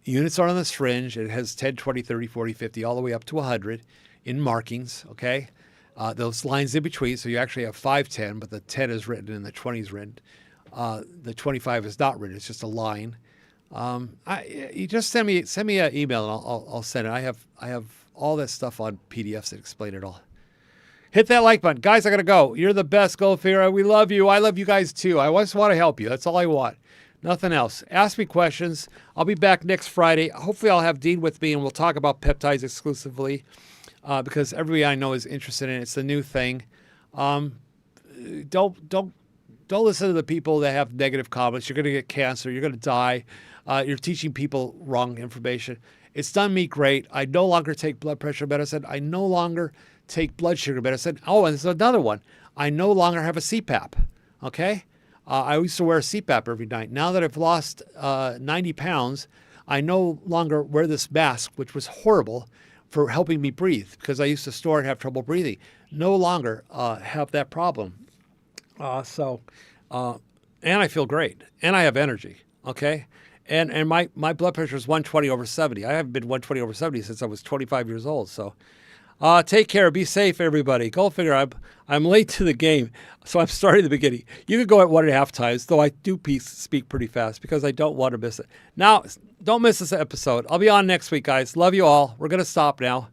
units are on the syringe. It has 10, 20, 30, 40, 50, all the way up to 100 in markings, okay? Those lines in between, so you actually have 5, 10, but the 10 is written and the 20 is written. The 25 is not written. It's just a line. You just send me an email and I'll send it. I have all that stuff on PDFs that explain it all. Hit that like button. Guys, I got to go. You're the best, Goldfinger. We love you. I love you guys too. I just want to help you. That's all I want. Nothing else. Ask me questions. I'll be back next Friday. Hopefully I'll have Dean with me and we'll talk about peptides exclusively because everybody I know is interested in it. It's the new thing. Don't listen to the people that have negative comments. You're going to get cancer. You're going to die. You're teaching people wrong information. It's done me great. I no longer take blood pressure medicine. I no longer take blood sugar medicine. Oh, and there's another one. I no longer have a CPAP. Okay? I used to wear a CPAP every night. Now that I've lost 90 pounds, I no longer wear this mask, which was horrible for helping me breathe because I used to snore and have trouble breathing. No longer have that problem. And I feel great. And I have energy. Okay? And my blood pressure is 120 over 70. I haven't been 120 over 70 since I was 25 years old. So take care. Be safe, everybody. Goldfinger, I'm late to the game, so I'm starting at the beginning. You can go at 1.5 times, though I do speak pretty fast because I don't want to miss it. Now, don't miss this episode. I'll be on next week, guys. Love you all. We're going to stop now.